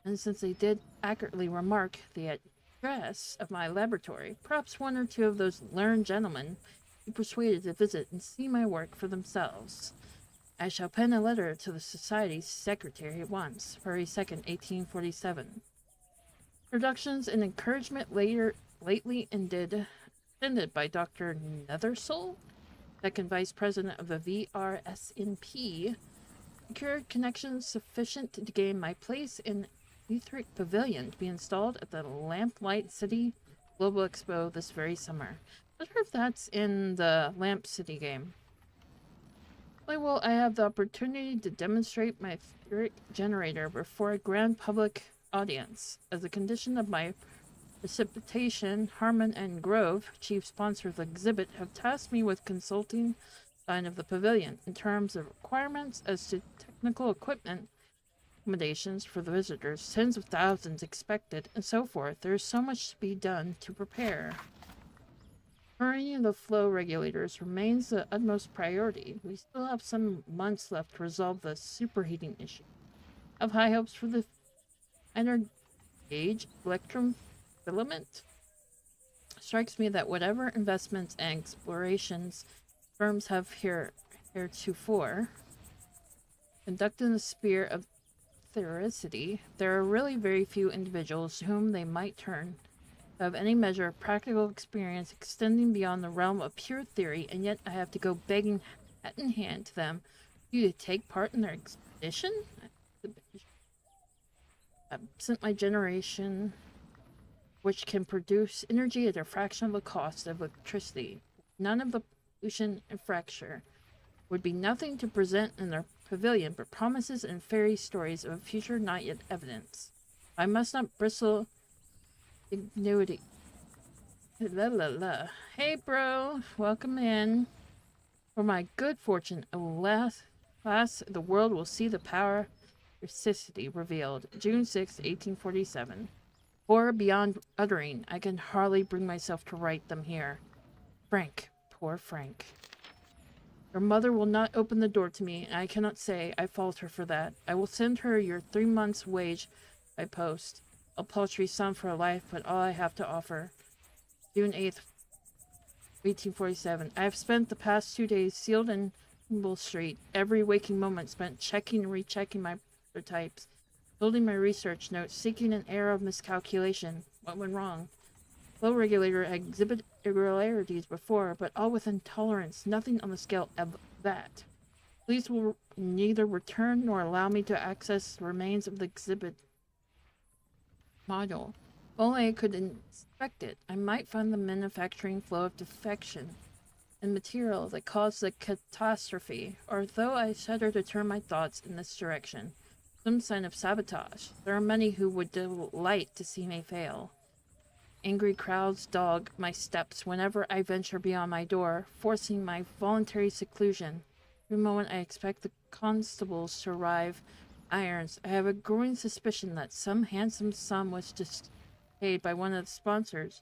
And since they did accurately remark the address of my laboratory, perhaps one or two of those learned gentlemen be persuaded to visit and see my work for themselves. I shall pen a letter to the Society's secretary at once, February 2nd, 1847. Productions and encouragement lately ended by Dr. Nethersole, second vice president of the VRSNP, secured connections sufficient to gain my place in Etheric Pavilion to be installed at the Lamplight City Global Expo this very summer. I wonder if that's in the Lamp City game. Only will I have the opportunity to demonstrate my etheric generator before a grand public audience. As a condition of my precipitation, Harmon and Grove, chief sponsor of the exhibit, have tasked me with consulting design of the pavilion in terms of requirements as to technical equipment, accommodations for the visitors, tens of thousands expected, and so forth. There is so much to be done to prepare. Hurrying the flow regulators remains the utmost priority. We still have some months left to resolve the superheating issue. I have high hopes for the inner gauge electrum filament. Strikes me that whatever investments and explorations firms have heretofore conducted in the sphere of theoricity, there are really very few individuals to whom they might turn of any measure of practical experience extending beyond the realm of pure theory, and yet I have to go begging hat in hand to them for you to take part in their expedition? Absent my generation, which can produce energy at a fraction of the cost of electricity, none of the pollution and fracture would be nothing to present in their pavilion, but promises and fairy stories of a future not yet evident. I must not bristle ingenuity. La la la. Hey, bro. Welcome in. For my good fortune, alas, the world will see the power of necessity revealed. June 6, 1847. Horror beyond uttering. I can hardly bring myself to write them here. Frank. Poor Frank. Your mother will not open the door to me, and I cannot say I fault her for that. I will send her your 3 months' wage by post. A paltry sum for a life, but all I have to offer. June 8th, 1847. I have spent the past 2 days sealed in Humble Street, every waking moment spent checking and rechecking my prototypes, building my research notes, seeking an error of miscalculation. What went wrong? Flow regulator had exhibited irregularities before, but all with intolerance, nothing on the scale of that. Police will neither return nor allow me to access the remains of the exhibit module. If only I could inspect it, I might find the manufacturing flow of defection and material that caused the catastrophe, or though I shudder to turn my thoughts in this direction, some sign of sabotage. There are many who would delight to see me fail. Angry crowds dog my steps whenever I venture beyond my door, forcing my voluntary seclusion. The moment I expect the constables to arrive, irons, I have a growing suspicion that some handsome sum was just paid by one of the sponsors,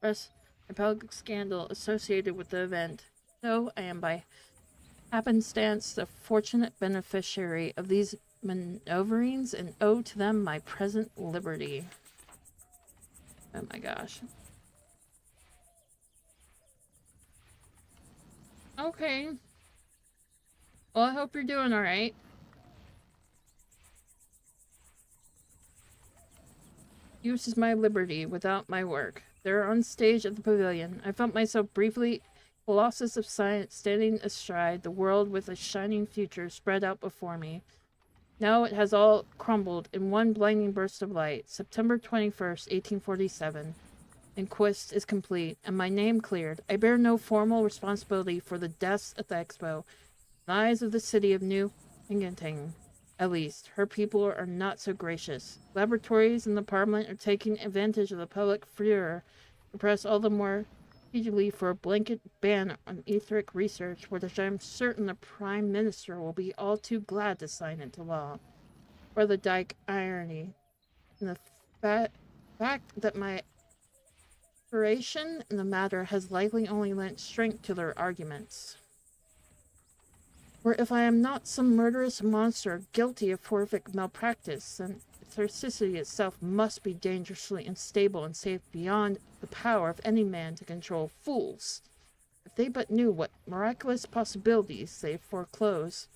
plus a public scandal associated with the event. So I am by happenstance the fortunate beneficiary of these maneuverings and owe to them my present liberty. Oh my gosh. Okay. Well, I hope you're doing alright. Use is my liberty without my work. There on stage at the pavilion, I felt myself briefly colossus of science standing astride the world with a shining future spread out before me. Now it has all crumbled in one blinding burst of light. September 21st, 1847. Inquest is complete, and my name cleared. I bear no formal responsibility for the deaths at the expo. In the eyes of the city of New Ingenting, at least, her people are not so gracious. Laboratories in the Parliament are taking advantage of the public furor to press all the more strategically for a blanket ban on etheric research, which I am certain the Prime Minister will be all too glad to sign into law. Or the Dyke irony, and the fact that my inspiration in the matter has likely only lent strength to their arguments. For if I am not some murderous monster guilty of horrific malpractice, then Thercicity itself must be dangerously unstable and safe beyond the power of any man to control. Fools! If they but knew what miraculous possibilities they foreclose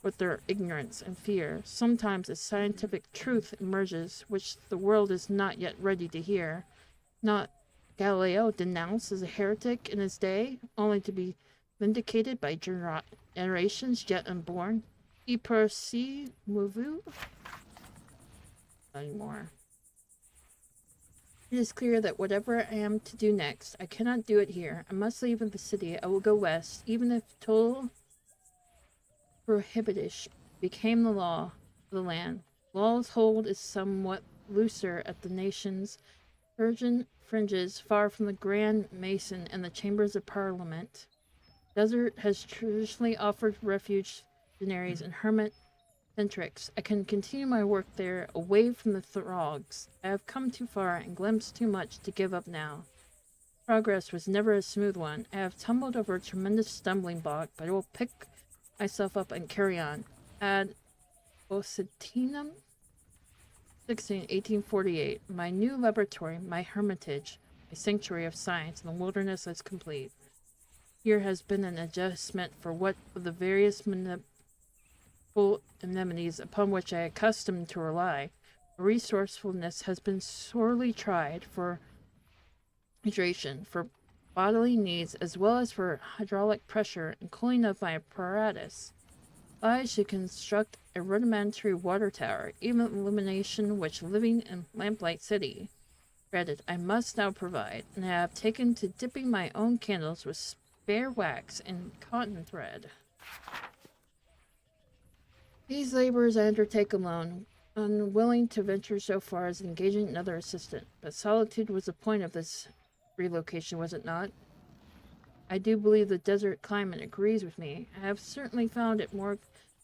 with their ignorance and fear, sometimes a scientific truth emerges which the world is not yet ready to hear. Not Galileo denounced as a heretic in his day, only to be vindicated by generations yet unborn. E per si movu? Anymore. It is clear that whatever I am to do next, I cannot do it here. I must leave the city. I will go west, even if total prohibition became the law of the land. Law's hold is somewhat looser at the nation's virgin fringes, far from the Grand Mason and the chambers of Parliament. Desert has traditionally offered refuge to denaries and hermit-centrics. I can continue my work there, away from the throgs. I have come too far and glimpsed too much to give up now. Progress was never a smooth one. I have tumbled over a tremendous stumbling block, but I will pick myself up and carry on. Ad Occidentum 1848. My new laboratory, my hermitage, my sanctuary of science in the wilderness is complete. Here has been an adjustment for what of the various anemones upon which I accustomed to rely. Resourcefulness has been sorely tried for hydration, for bodily needs, as well as for hydraulic pressure and cooling of my apparatus. I should construct a rudimentary water tower, even illumination which living in Lamplight City. Granted, I must now provide, and I have taken to dipping my own candles with spare wax and cotton thread. These labors I undertake alone, unwilling to venture so far as engaging another assistant. But solitude was the point of this relocation, was it not? I do believe the desert climate agrees with me. I have certainly found it more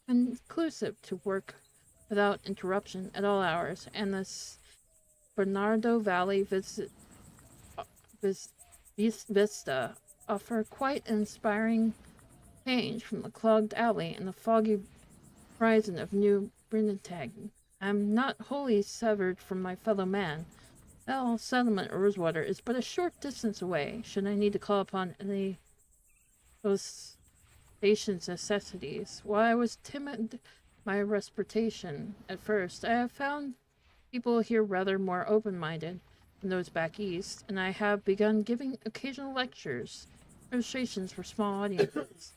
conclusive to work without interruption at all hours, and this Bernardo Valley vista offer quite an inspiring change from the clogged alley and the foggy horizon of New Brindantag. I am not wholly severed from my fellow man. Well, settlement at Rosewater is but a short distance away, should I need to call upon any of those station's necessities. While I was timid my reputation at first, I have found people here rather more open-minded than those back east, and I have begun giving occasional lectures, illustrations for small audiences.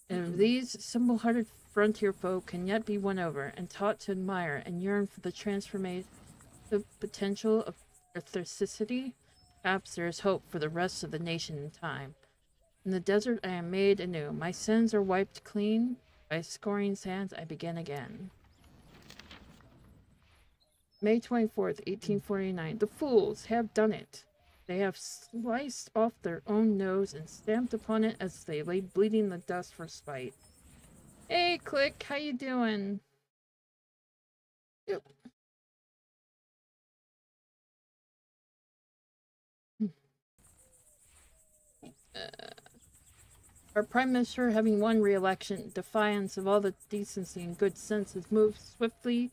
And these simple-hearted frontier folk can yet be won over and taught to admire and yearn for the transformative potential of electricity. Perhaps there is hope for the rest of the nation in time. In the desert I am made anew. My sins are wiped clean. By scoring sands I begin again. May 24th, 1849. The fools have done it. They have sliced off their own nose and stamped upon it as they lay bleeding the dust for spite. Hey, Click, how you doing? Yep. Our Prime Minister, having won re-election in defiance of all the decency and good sense, has moved swiftly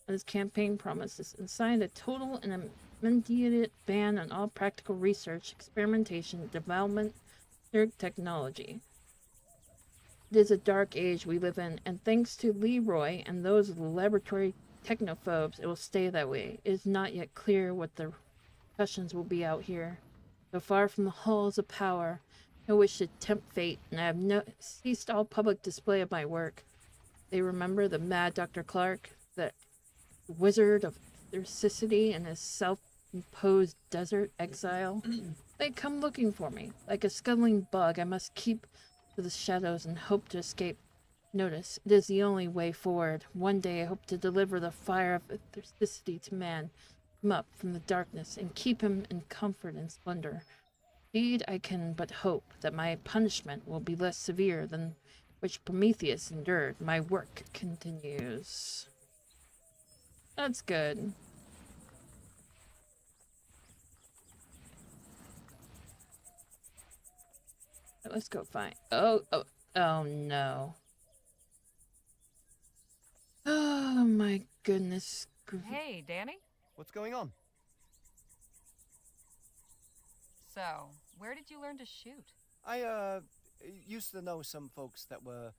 on his campaign promises and signed a total and immediate ban on all practical research, experimentation, development, or technology. It is a dark age we live in, and thanks to Leroy and those laboratory technophobes, it will stay that way. It is not yet clear what the repercussions will be out here. So far from the halls of power, I wish to tempt fate, and I have ceased all public display of my work. They remember the mad Dr. Clark, the wizard of electricity and his self-imposed desert exile. They come looking for me. Like a scuttling bug, I must keep to the shadows and hope to escape notice. It is the only way forward. One day I hope to deliver the fire of electricity to man, come up from the darkness, and keep him in comfort and splendor. Indeed, I can but hope that my punishment will be less severe than which Prometheus endured. My work continues. That's good. Let's go find. Oh no. Oh my goodness. Hey, Danny? What's going on? So, where did you learn to shoot? I, used to know some folks that were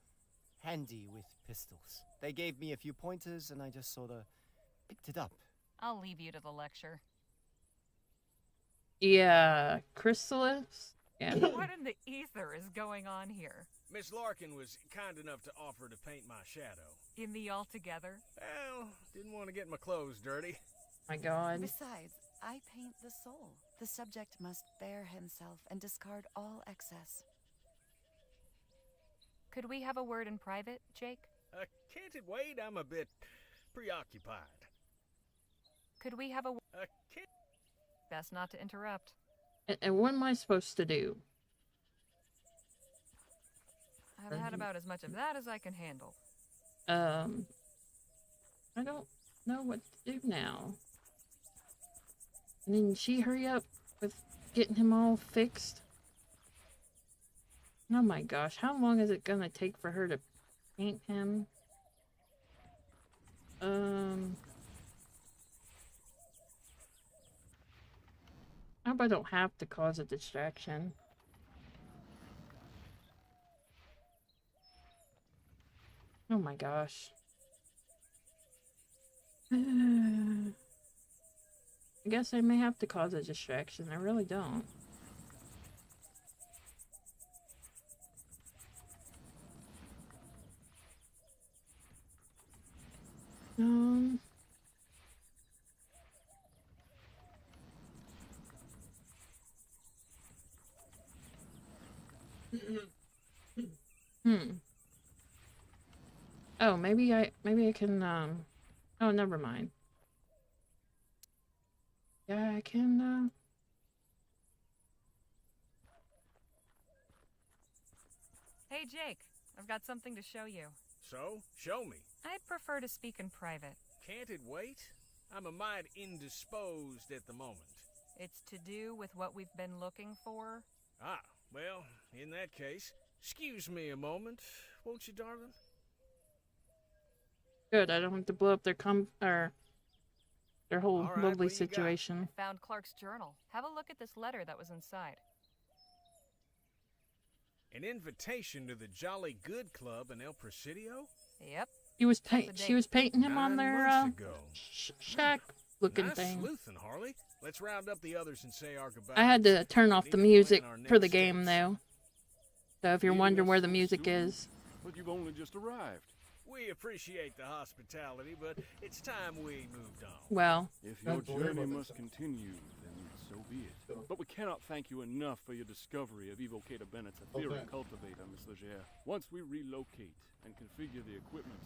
handy with pistols. They gave me a few pointers and I just sorta picked it up. I'll leave you to the lecture. Yeah, Chrysalis? Yeah. What in the ether is going on here? Miss Larkin was kind enough to offer to paint my shadow. In the altogether? Well, didn't want to get my clothes dirty. My God. Besides, I paint the soul. The subject must bear himself and discard all excess. Could we have a word in private, Jake? Can't it wait? I'm a bit preoccupied. Could we have a Best not to interrupt. And what am I supposed to do? I've had about as much of that as I can handle. I don't know what to do now. And then she hurry up with getting him all fixed. Oh my gosh, how long is it gonna take for her to paint him? I hope I don't have to cause a distraction. Oh my gosh. I guess I may have to cause a distraction. I really don't. Oh, maybe I can oh, never mind. Yeah, I can Hey, Jake, I've got something to show you. So, show me. I'd prefer to speak in private. Can't it wait? I'm a mite indisposed at the moment. It's to do with what we've been looking for. Ah, well, in that case, excuse me a moment, won't you, darling? Good, I don't have to blow up their their whole All right, lovely what you got? situation. I found Clark's journal. Have a look at this letter that was inside. An invitation to the Jolly Good Club in El Presidio? Yep. She was the she was painting him on 9 their months ago. shack looking Nice thing. sleuthing, Harley. Let's round up the others and say our goodbyes. I had to turn off We the need to music plan our for the next game steps. though. So if you're Leaving wondering us where the so music soon? is. But you've only just arrived. We appreciate the hospitality, but it's time we moved on. Well, If your Don't worry journey about must that. continue, then so be it. But we cannot thank you enough for your discovery of Evocata Bennett's ethereal Okay. cultivator, Miss Legere. Once we relocate and configure the equipment,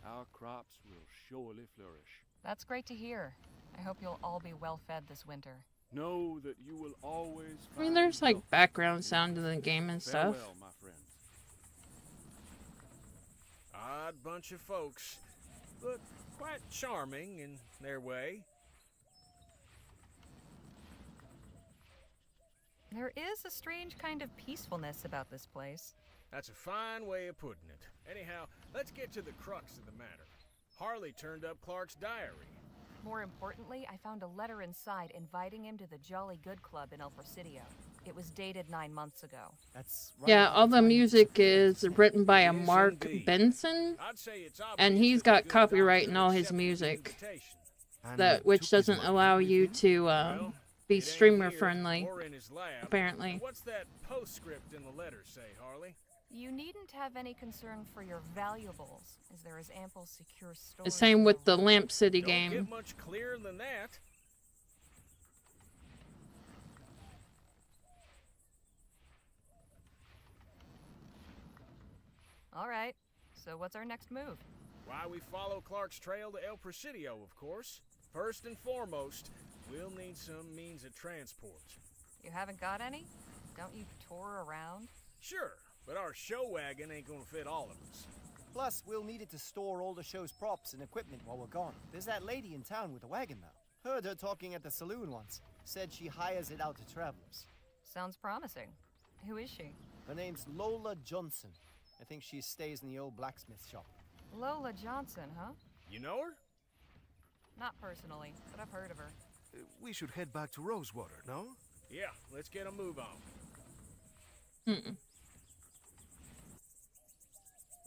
our crops will surely flourish. That's great to hear. I hope you'll all be well fed this winter. Know that you will always I mean find there's like yourself- background sound in the game and stuff. Farewell, my friends. Odd bunch of folks, but quite charming in their way. There is a strange kind of peacefulness about this place. That's a fine way of putting it. Anyhow, let's get to the crux of the matter. Harley turned up Clark's diary. More importantly, I found a letter inside inviting him to the Jolly Good Club in El Presidio. It was dated 9 months ago. That's Yeah, all the music is written by a Yes, Mark indeed. Benson, I'd say it's and obvious he's that the got good copyright doctor in all his accepted the music. invitation. And That which took his doesn't money allow with you him? to Well, be it ain't streamer here friendly, or in his lab. apparently. What's that postscript in the letter say, Harley? You needn't have any concern for your valuables, as there is ample secure storage. The same with the available. Lamp City Don't game. get much clearer than that. All right. So what's our next move? Why we follow Clark's trail to El Presidio, of course. First and foremost, we'll need some means of transport. You haven't got any? Don't you tour around? Sure, but our show wagon ain't gonna fit all of us. Plus, we'll need it to store all the show's props and equipment while we're gone. There's that lady in town with a wagon now. Heard her talking at the saloon once. Said she hires it out to travelers. Sounds promising. Who is she? Her name's Lola Johnson. I think she stays in the old blacksmith shop. Lola Johnson, huh? You know her? Not personally, but I've heard of her. We should head back to Rosewater, no? Yeah, let's get a move on. Mm-mm.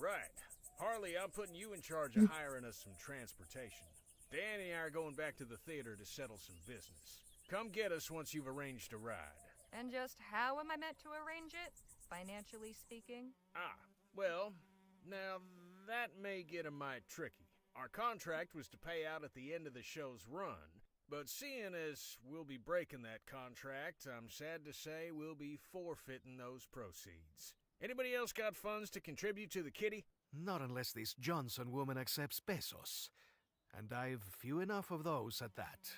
Right. Harley, I'm putting you in charge of hiring us some transportation. Danny and I are going back to the theater to settle some business. Come get us once you've arranged a ride. And just how am I meant to arrange it? Financially speaking? Ah, well, now that may get a mite tricky. Our contract was to pay out at the end of the show's run, but seeing as we'll be breaking that contract, I'm sad to say we'll be forfeiting those proceeds. Anybody else got funds to contribute to the kitty? Not unless this Johnson woman accepts pesos. And I've few enough of those at that.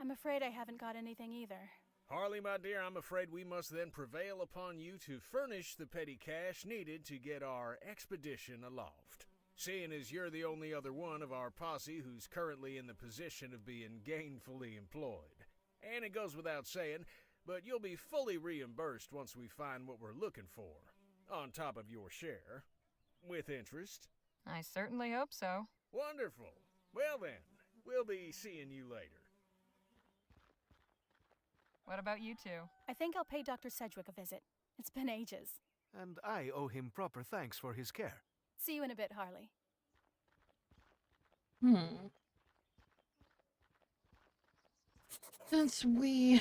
I'm afraid I haven't got anything either. Harley, my dear, I'm afraid we must then prevail upon you to furnish the petty cash needed to get our expedition aloft. Seeing as you're the only other one of our posse who's currently in the position of being gainfully employed. And it goes without saying, but you'll be fully reimbursed once we find what we're looking for, on top of your share, with interest. I certainly hope so. Wonderful. Well then, we'll be seeing you later. What about you two? I think I'll pay Dr. Sedgwick a visit. It's been ages. And I owe him proper thanks for his care. See you in a bit, Harley. Since we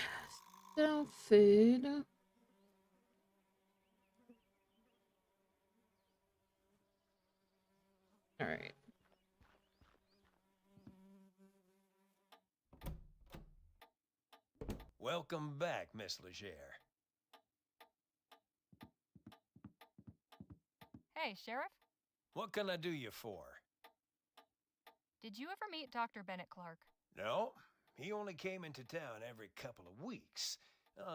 self-fed. Alright. Welcome back, Miss Legere. Hey, Sheriff? What can I do you for? Did you ever meet Dr. Bennett Clark? No, he only came into town every couple of weeks,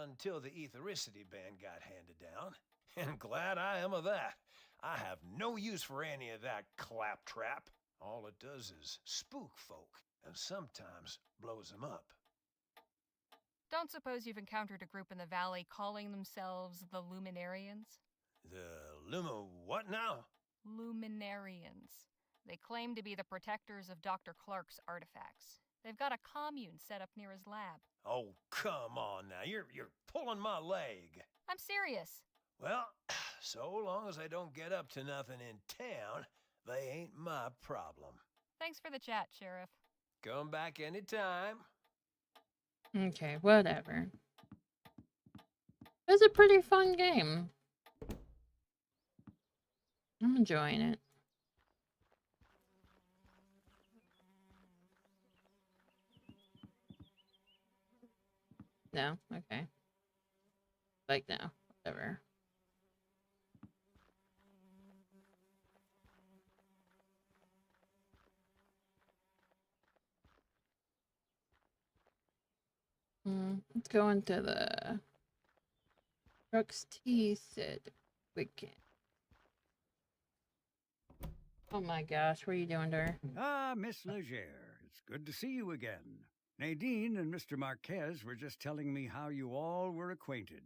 until the ethericity ban got handed down. And glad I am of that. I have no use for any of that claptrap. All it does is spook folk, and sometimes blows them up. Don't suppose you've encountered a group in the valley calling themselves the Luminarians? The what now? Luminarians. They claim to be the protectors of Dr. Clark's artifacts. They've got a commune set up near his lab. Oh, come on now. You're pulling my leg. I'm serious. Well, so long as I don't get up to nothing in town, they ain't my problem. Thanks for the chat, Sheriff. Come back anytime. Okay, whatever. It's a pretty fun game. I'm enjoying it. No? Okay. Like, no. Whatever. Let's go into the Brooks T said weekend. Oh my gosh, what are you doing to her? Ah, Miss Legere, it's good to see you again. Nadine and Mr. Marquez were just telling me how you all were acquainted.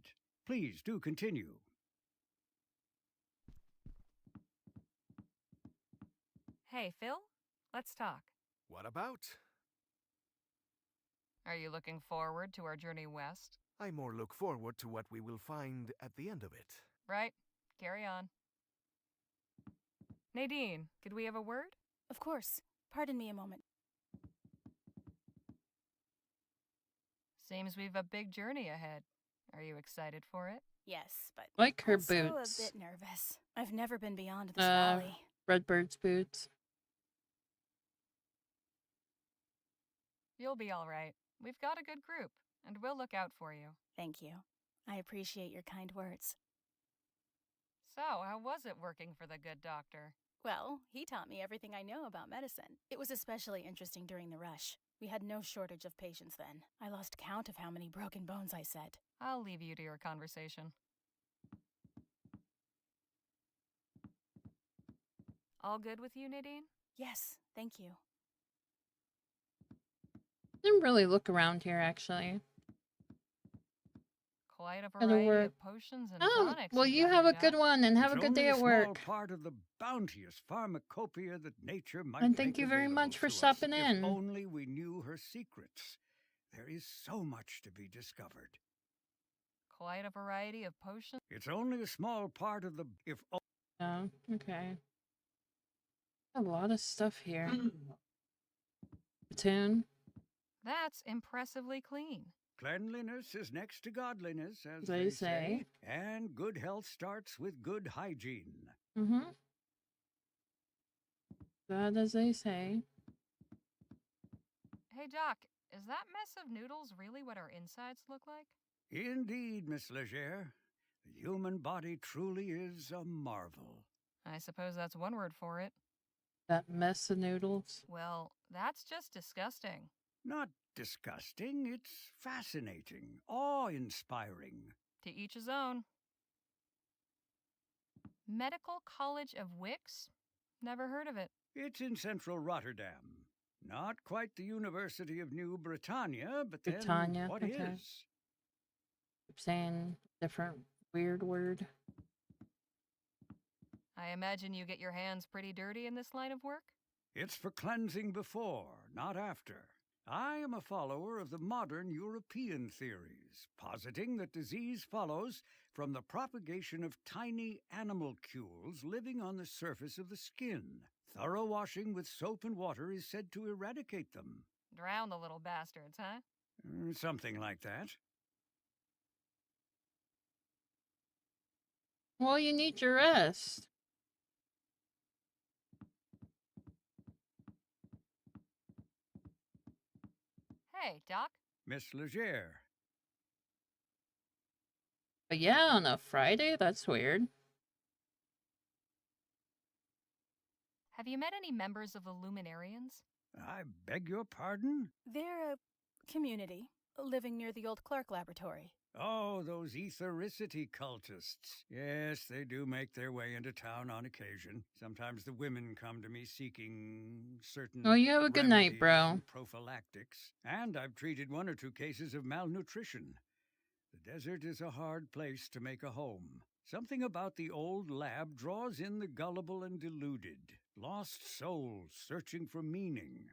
Please do continue. Hey, Phil, let's talk. What about? Are you looking forward to our journey west? I more look forward to what we will find at the end of it. Right. Carry on. Nadine, could we have a word? Of course. Pardon me a moment. Seems we've a big journey ahead. Are you excited for it? Yes, but Like her also boots. a bit nervous. I've never been beyond this valley. Redbird's boots. You'll be all right. We've got a good group, and we'll look out for you. Thank you. I appreciate your kind words. So, how was it working for the good doctor? Well, he taught me everything I know about medicine. It was especially interesting during the rush. We had no shortage of patients then. I lost count of how many broken bones I set. I'll leave you to your conversation. All good with you, Nadine? Yes, thank you. Didn't really look around here, actually. Quite a Gotta variety work. of potions and Oh, tonics. well, you got have a got. good one and have a It's good day only at work. Small part of the bounteous pharmacopoeia that nature might And thank make you very available much for to us stopping if in. only we knew her secrets. There is so much to be discovered. Quite a variety of potions. It's only a small part of the Oh, okay. A lot of stuff here. Platoon. That's impressively clean. Cleanliness is next to godliness, as They they say. and good health starts with good hygiene. Mm-hmm. That as they say. Hey, Doc, is that mess of noodles really what our insides look like? Indeed, Miss Legere. The human body truly is a marvel. I suppose that's one word for it. That mess of noodles. Well, that's just disgusting. Not disgusting, it's fascinating, awe-inspiring. To each his own. Medical College of Wicks? Never heard of it. It's in central Rotterdam. Not quite the University of New Britannia, but then Britannia, what okay. is? Keep saying different weird word. I imagine you get your hands pretty dirty in this line of work? It's for cleansing before, not after. I am a follower of the modern European theories, positing that disease follows from the propagation of tiny animalcules living on the surface of the skin. Thorough washing with soap and water is said to eradicate them. Drown the little bastards, huh? Something like that. Well, you need your rest. Hey, Doc. Miss Legere. But yeah, on a Friday? That's weird. Have you met any members of the Luminarians? I beg your pardon? They're a community living near the old Clark laboratory. Oh, those ethericity cultists. Yes, they do make their way into town on occasion. Sometimes the women come to me seeking certain Oh, you have a good night, remedies bro. and prophylactics. And I've treated 1 or 2 cases of malnutrition. The desert is a hard place to make a home. Something about the old lab draws in the gullible and deluded. Lost souls searching for meaning.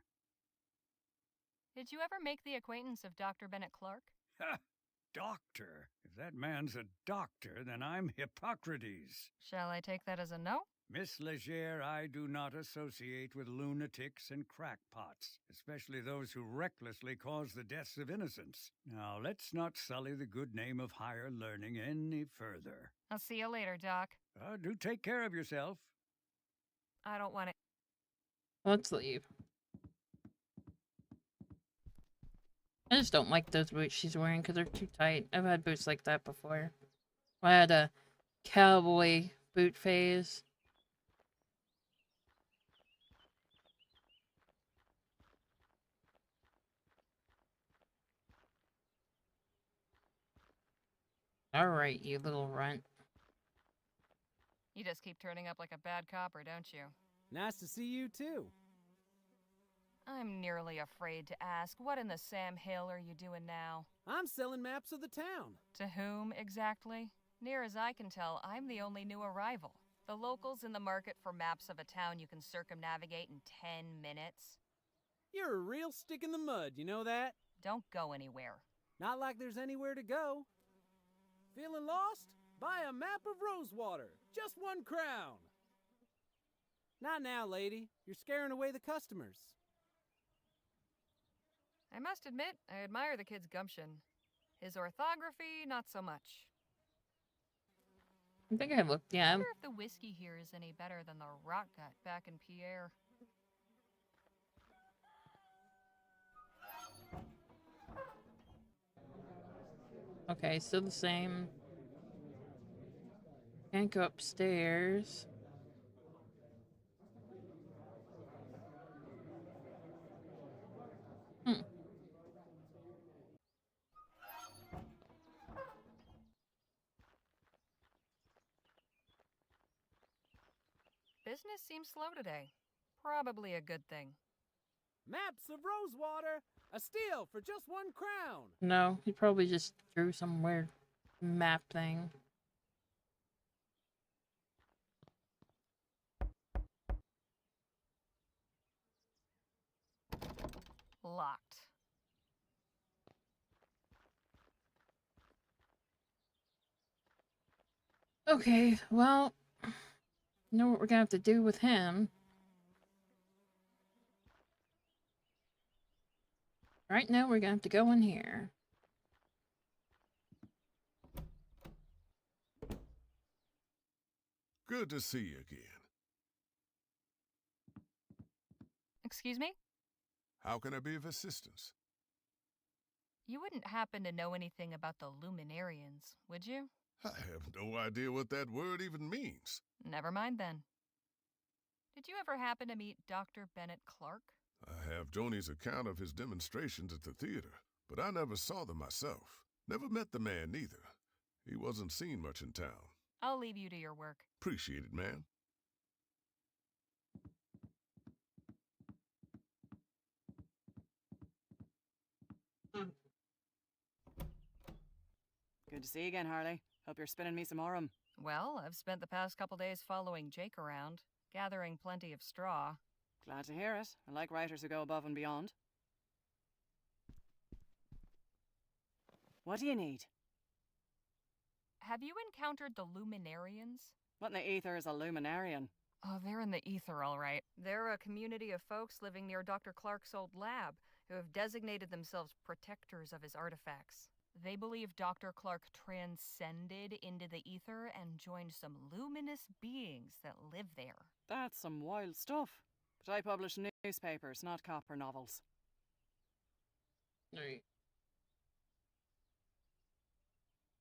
Did you ever make the acquaintance of Dr. Bennett Clark? Ha! Doctor. If that man's a doctor, then I'm Hippocrates. Shall I take that as a no? Miss Legere, I do not associate with lunatics and crackpots, especially those who recklessly cause the deaths of innocents. Now, let's not sully the good name of higher learning any further. I'll see you later, Doc. Do take care of yourself. I don't want to. Let's leave. I just don't like those boots she's wearing because they're too tight. I've had boots like that before. I had a cowboy boot phase. Alright, you little runt. You just keep turning up like a bad copper, don't you? Nice to see you, too. I'm nearly afraid to ask, what in the Sam Hill are you doing now? I'm selling maps of the town. To whom, exactly? Near as I can tell, I'm the only new arrival. The locals in the market for maps of a town you can circumnavigate in 10 minutes. You're a real stick in the mud, you know that? Don't go anywhere. Not like there's anywhere to go. Feeling lost? Buy a map of Rosewater. Just 1 crown. Not now, lady. You're scaring away the customers. I must admit, I admire the kid's gumption. His orthography, not so much. I think I looked, I yeah. wonder if the whiskey here is any better than the rot gut back in Pierre. Okay, still the same. Can't go upstairs. Business seems slow today. Probably a good thing. Maps of Rosewater. A steal for just 1 crown. No, he probably just drew some weird map thing. Locked. Okay, well, you know what we're gonna have to do with him. Right now, we're gonna have to go in here. Good to see you again. Excuse me? How can I be of assistance? You wouldn't happen to know anything about the Luminarians, would you? I have no idea what that word even means. Never mind then. Did you ever happen to meet Dr. Bennett Clark? I have Joni's account of his demonstrations at the theater, but I never saw them myself. Never met the man neither. He wasn't seen much in town. I'll leave you to your work. Appreciate it, man. Good to see you again, Harley. Hope you're spinning me some aurum. Well, I've spent the past couple days following Jake around, gathering plenty of straw. Glad to hear it. I like writers who go above and beyond. What do you need? Have you encountered the Luminarians? What in the ether is a luminarian? Oh, they're in the ether, all right. They're a community of folks living near Dr. Clark's old lab who have designated themselves protectors of his artifacts. They believe Dr. Clark transcended into the ether and joined some luminous beings that live there. That's some wild stuff. But I publish newspapers, not copper novels. Alright.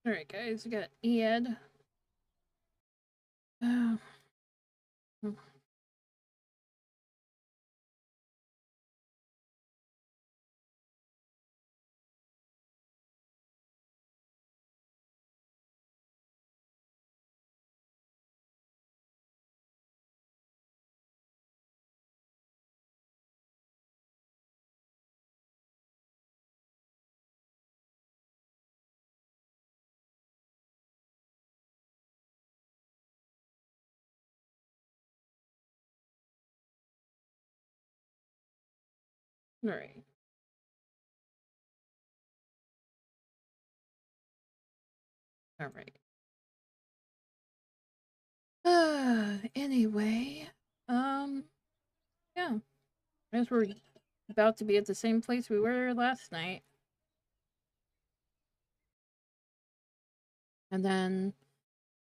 Alright, guys, we got Ed. Right. All right. Anyway, yeah. I guess we're about to be at the same place we were last night. And then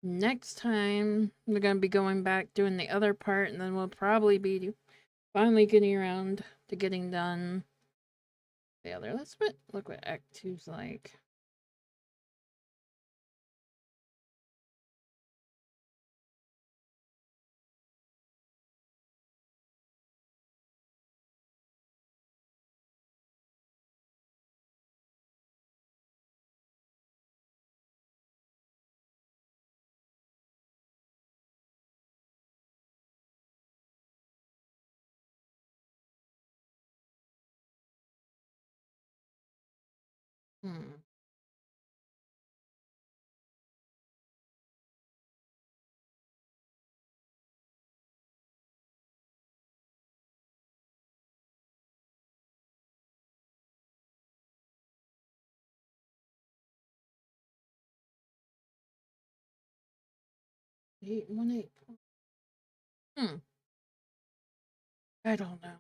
next time we're gonna be going back doing the other part, and then we'll probably be finally getting around to getting done the other. Look what Act 2's like. Hmm. Eight one eight. I don't know.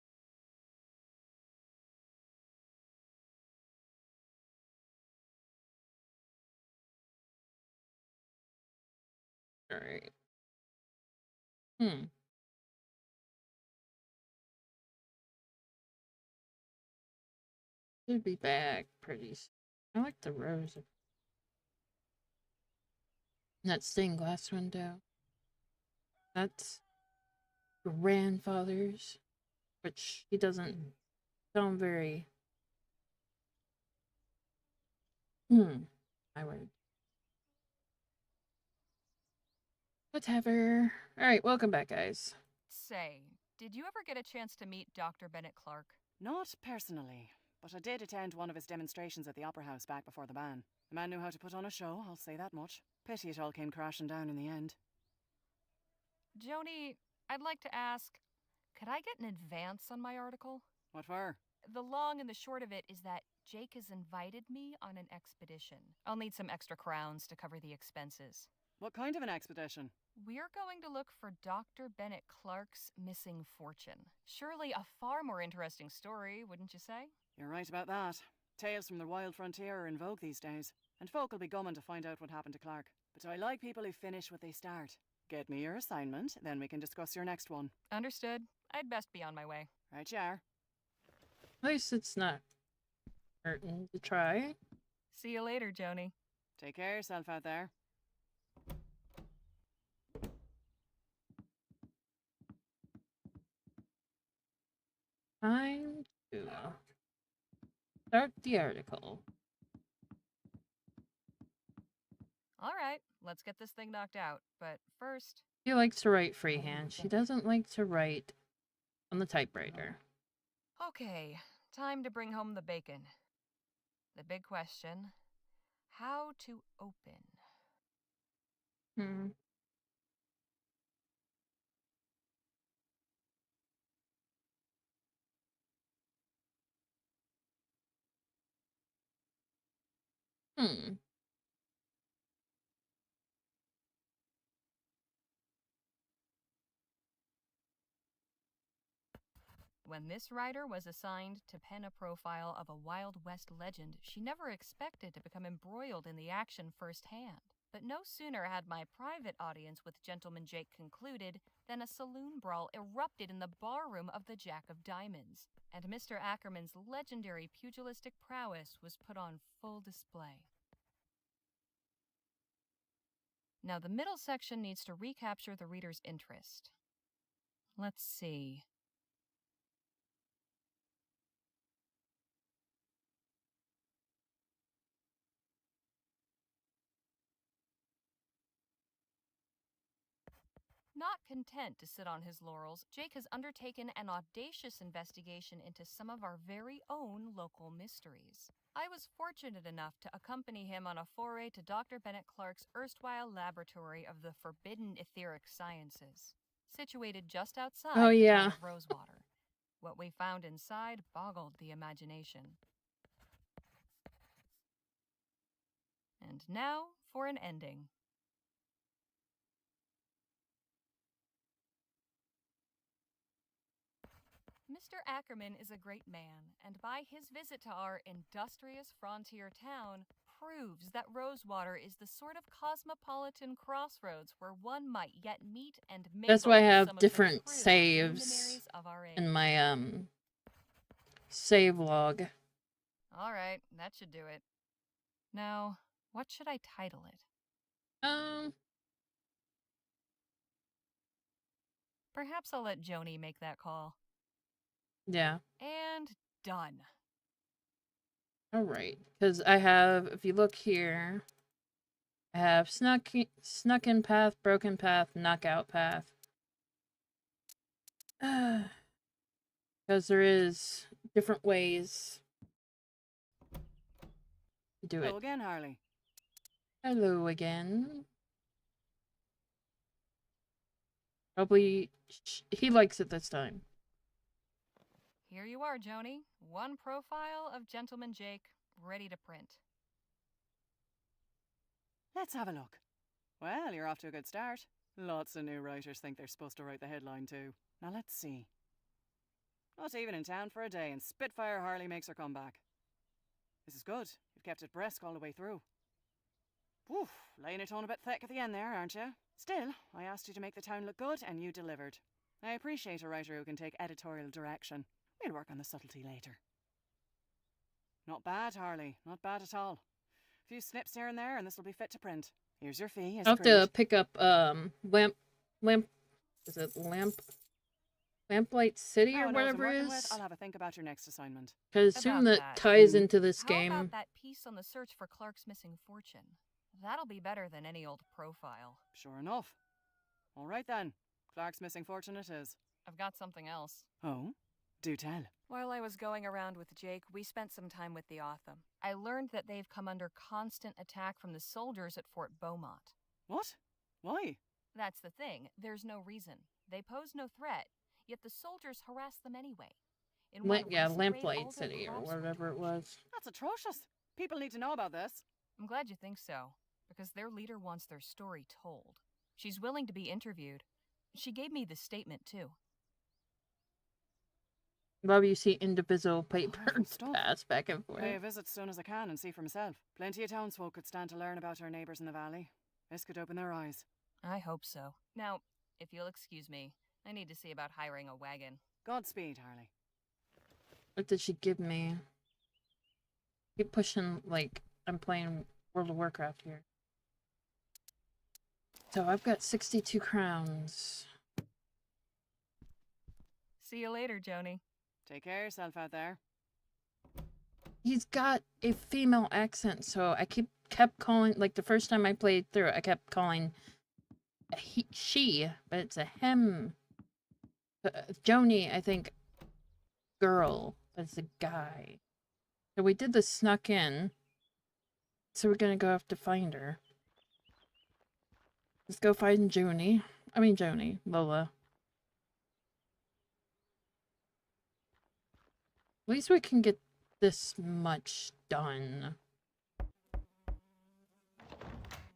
All right. Should be back pretty soon. I like the rose. That stained glass window. That's grandfather's, which he doesn't sound very. My word. Whatever. Alright, welcome back, guys. Say, did you ever get a chance to meet Dr. Bennett Clark? Not personally, but I did attend one of his demonstrations at the Opera House back before the ban. The man knew how to put on a show, I'll say that much. Pity it all came crashing down in the end. Joni, I'd like to ask, could I get an advance on my article? What for? The long and the short of it is that Jake has invited me on an expedition. I'll need some extra crowns to cover the expenses. What kind of an expedition? We're going to look for Dr. Bennett Clark's missing fortune. Surely a far more interesting story, wouldn't you say? You're right about that. Tales from the wild frontier are in vogue these days, and folk will be gumming to find out what happened to Clark. But I like people who finish what they start. Get me your assignment, then we can discuss your next one. Understood. I'd best be on my way. Right, you are. At least it's not hurting to try. See you later, Joni. Take care of yourself out there. Time to start the article. All right, let's get this thing knocked out. But first... She likes to write freehand. She doesn't like to write on the typewriter. Okay, time to bring home the bacon. The big question, how to open? When this writer was assigned to pen a profile of a Wild West legend, she never expected to become embroiled in the action firsthand. But no sooner had my private audience with Gentleman Jake concluded than a saloon brawl erupted in the barroom of the Jack of Diamonds, and Mr. Ackerman's legendary pugilistic prowess was put on full display. Now the middle section needs to recapture the reader's interest. Let's see. Not content to sit on his laurels, Jake has undertaken an audacious investigation into some of our very own local mysteries. I was fortunate enough to accompany him on a foray to Dr. Bennett Clark's erstwhile laboratory of the forbidden etheric sciences, situated just outside the town of Rosewater. What we found inside boggled the imagination. And now for an ending. Mr. Ackerman is a great man, and by his visit to our industrious frontier town, proves that Rosewater is the sort of cosmopolitan crossroads where one might yet meet and mingle That's why I with have some of the different true saves luminaries of our age. in my save log. All right, that should do it. Now, what should I title it? Perhaps I'll let Joni make that call. Yeah. And done. All right, because I have, if you look here, I have snuck in path, broken path, knockout path. Because there is different ways to do it. Hello again, Harley. Hello again. Probably he likes it this time. Here you are, Joni. One profile of Gentleman Jake, ready to print. Let's have a look. Well, you're off to a good start. Lots of new writers think they're supposed to write the headline too. Now let's see. Not even in town for a day, and Spitfire Harley makes her comeback. This is good. You've kept it brisk all the way through. Woof, laying it on a bit thick at the end there, aren't you? Still, I asked you to make the town look good, and you delivered. I appreciate a writer who can take editorial direction. We'll work on the subtlety later. Not bad, Harley. Not bad at all. A few snips here and there, and this will be fit to print. Here's your fee. I'll have to pick up Lamplight City or whatever it is. I'll have a think about your next assignment. Because soon that ties into this How game. about that piece on the search for Clark's missing fortune? That'll be better than any old profile. Sure enough. All right then. Clark's missing fortune it is. I've got something else. Oh? Do tell. While I was going around with Jake, we spent some time with the Otham. I learned that they've come under constant attack from the soldiers at Fort Beaumont. What? Why? That's the thing. There's no reason. They pose no threat, yet the soldiers harass them anyway. In one recent raid, Lamplight all their City or crops were whatever it was. That's atrocious. People need to know about this. I'm glad you think so, because their leader wants their story told. She's willing to be interviewed. She gave me this statement, too. Love you see indivisible papers pass back and forth. Pay a visit as soon as I can and see for myself. Plenty of townsfolk could stand to learn about our neighbours in the valley. This could open their eyes. I hope so. Now, if you'll excuse me, I need to see about hiring a wagon. Godspeed, Harley. What did she give me? Keep pushing like I'm playing World of Warcraft here. So I've got 62 crowns. See you later, Joni. Take care of yourself out there. He's got a female accent, so I kept calling, like the first time I played through, I kept calling she, but it's a him. Joni, I think, girl, but it's a guy. So we did the snuck in, so we're gonna go have to find her. Let's go find Joni. Lola. At least we can get this much done.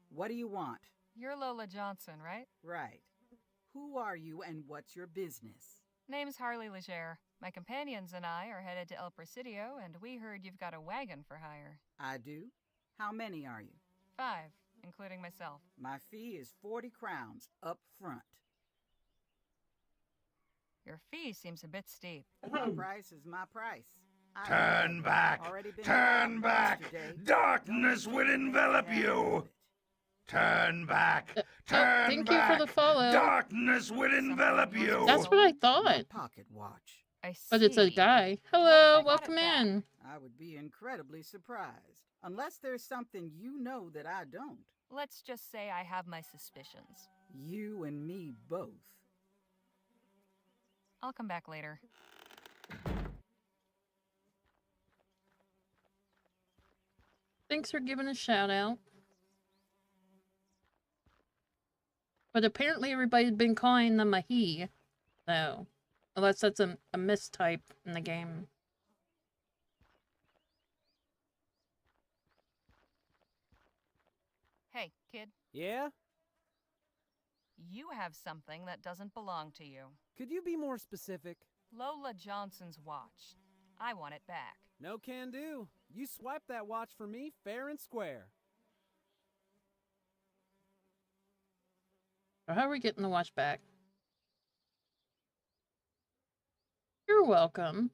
What do you want? You're Lola Johnson, right? Right. Who are you and what's your business? Name's Harley Legere. My companions and I are headed to El Presidio, and we heard you've got a wagon for hire. I do. How many are you? 5, including myself. My fee is 40 crowns up front. Your fee seems a bit steep. My price is my price. Turn back! Turn back! Darkness will envelop you! Turn back! Turn thank back! you for the follow. Darkness will envelop you! That's what I thought. Pocket watch. But it's a guy. Hello, welcome in. I would be incredibly surprised. Unless there's something you know that I don't. Let's just say I have my suspicions. You and me both. I'll come back later. Thanks for giving a shout out. But apparently everybody's been calling them a he. So, Unless that's a mistype in the game. Hey, kid. Yeah? You have something that doesn't belong to you. Could you be more specific? Lola Johnson's watch. I want it back. No can do. You swiped that watch for me fair and square. So how are we getting the watch back? You're welcome.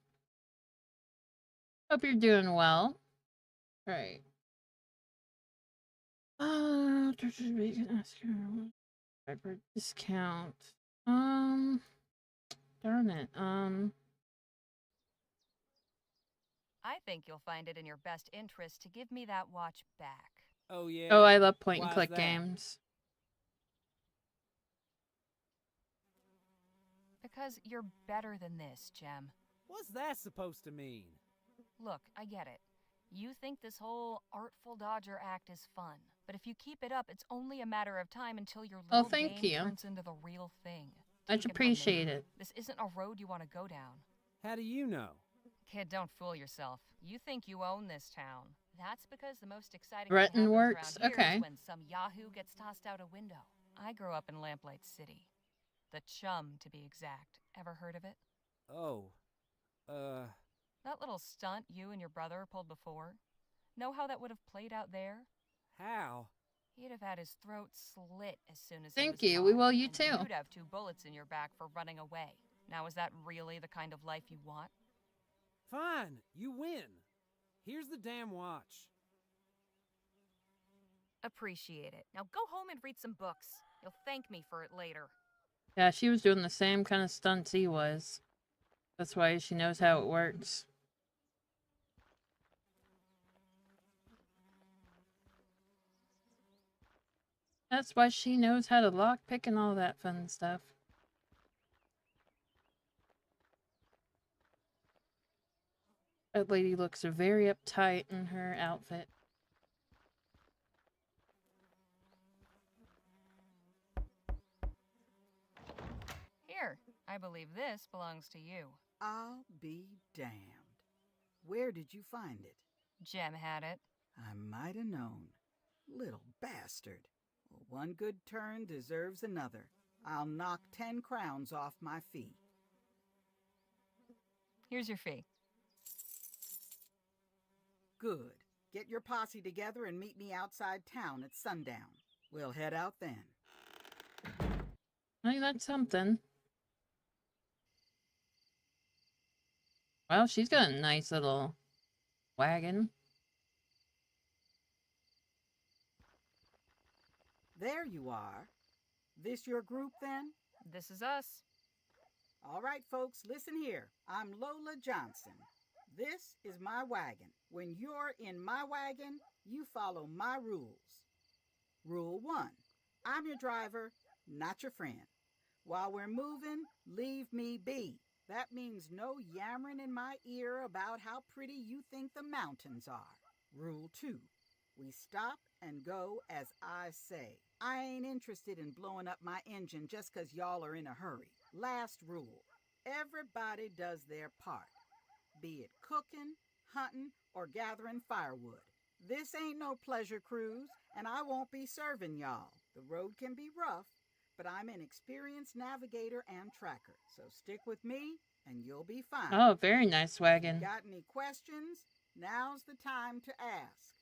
Hope you're doing well. Right. Discount. Darn it. I think you'll find it in your best interest to give me that watch back. Oh, yeah? Oh, I love point and Why's click that? games. Because you're better than this, Jem. What's that supposed to mean? Look, I get it. You think this whole Artful Dodger act is fun. But if you keep it up, it's only a matter of time until your Oh, little thank game you. turns into the real thing. I Take it from me. appreciate it. This isn't a road you want to go down. How do you know? Kid, don't fool yourself. You think you own this town. That's because the most exciting Breton thing happens works? around here Okay. is when some yahoo gets tossed out a window. I grew up in Lamplight City. The Chum, to be exact. Ever heard of it? Oh. That little stunt you and your brother pulled before? Know how that would have played out there? How? He'd have had his throat slit as soon as Thank he was you. We gone, will you and too. You'd have 2 bullets in your back for running away. Now, is that really the kind of life you want? Fine, you win. Here's the damn watch. Appreciate it. Now go home and read some books. You'll thank me for it later. Yeah, she was doing the same kind of stunts he was. That's why she knows how it works. That's why she knows how to lockpick and all that fun stuff. That lady looks very uptight in her outfit. Here, I believe this belongs to you. I'll be damned. Where did you find it? Jem had it. I might have known. Little bastard. Well, one good turn deserves another. I'll knock 10 crowns off my fee. Here's your fee. Good. Get your posse together and meet me outside town at sundown. We'll head out then. I think that's something. Well, she's got a nice little wagon. There you are. This your group then? This is us. All right, folks, listen here. I'm Lola Johnson. This is my wagon. When you're in my wagon, you follow my rules. Rule 1. I'm your driver, not your friend. While we're moving, leave me be. That means no yammering in my ear about how pretty you think the mountains are. Rule 2. We stop and go as I say. I ain't interested in blowing up my engine just 'cause y'all are in a hurry. Last rule. Everybody does their part. Be it cooking, hunting, or gathering firewood. This ain't no pleasure cruise, and I won't be serving y'all. The road can be rough, but I'm an experienced navigator and tracker. So stick with me, and you'll be fine. Oh, very nice wagon. Got any questions? Now's the time to ask.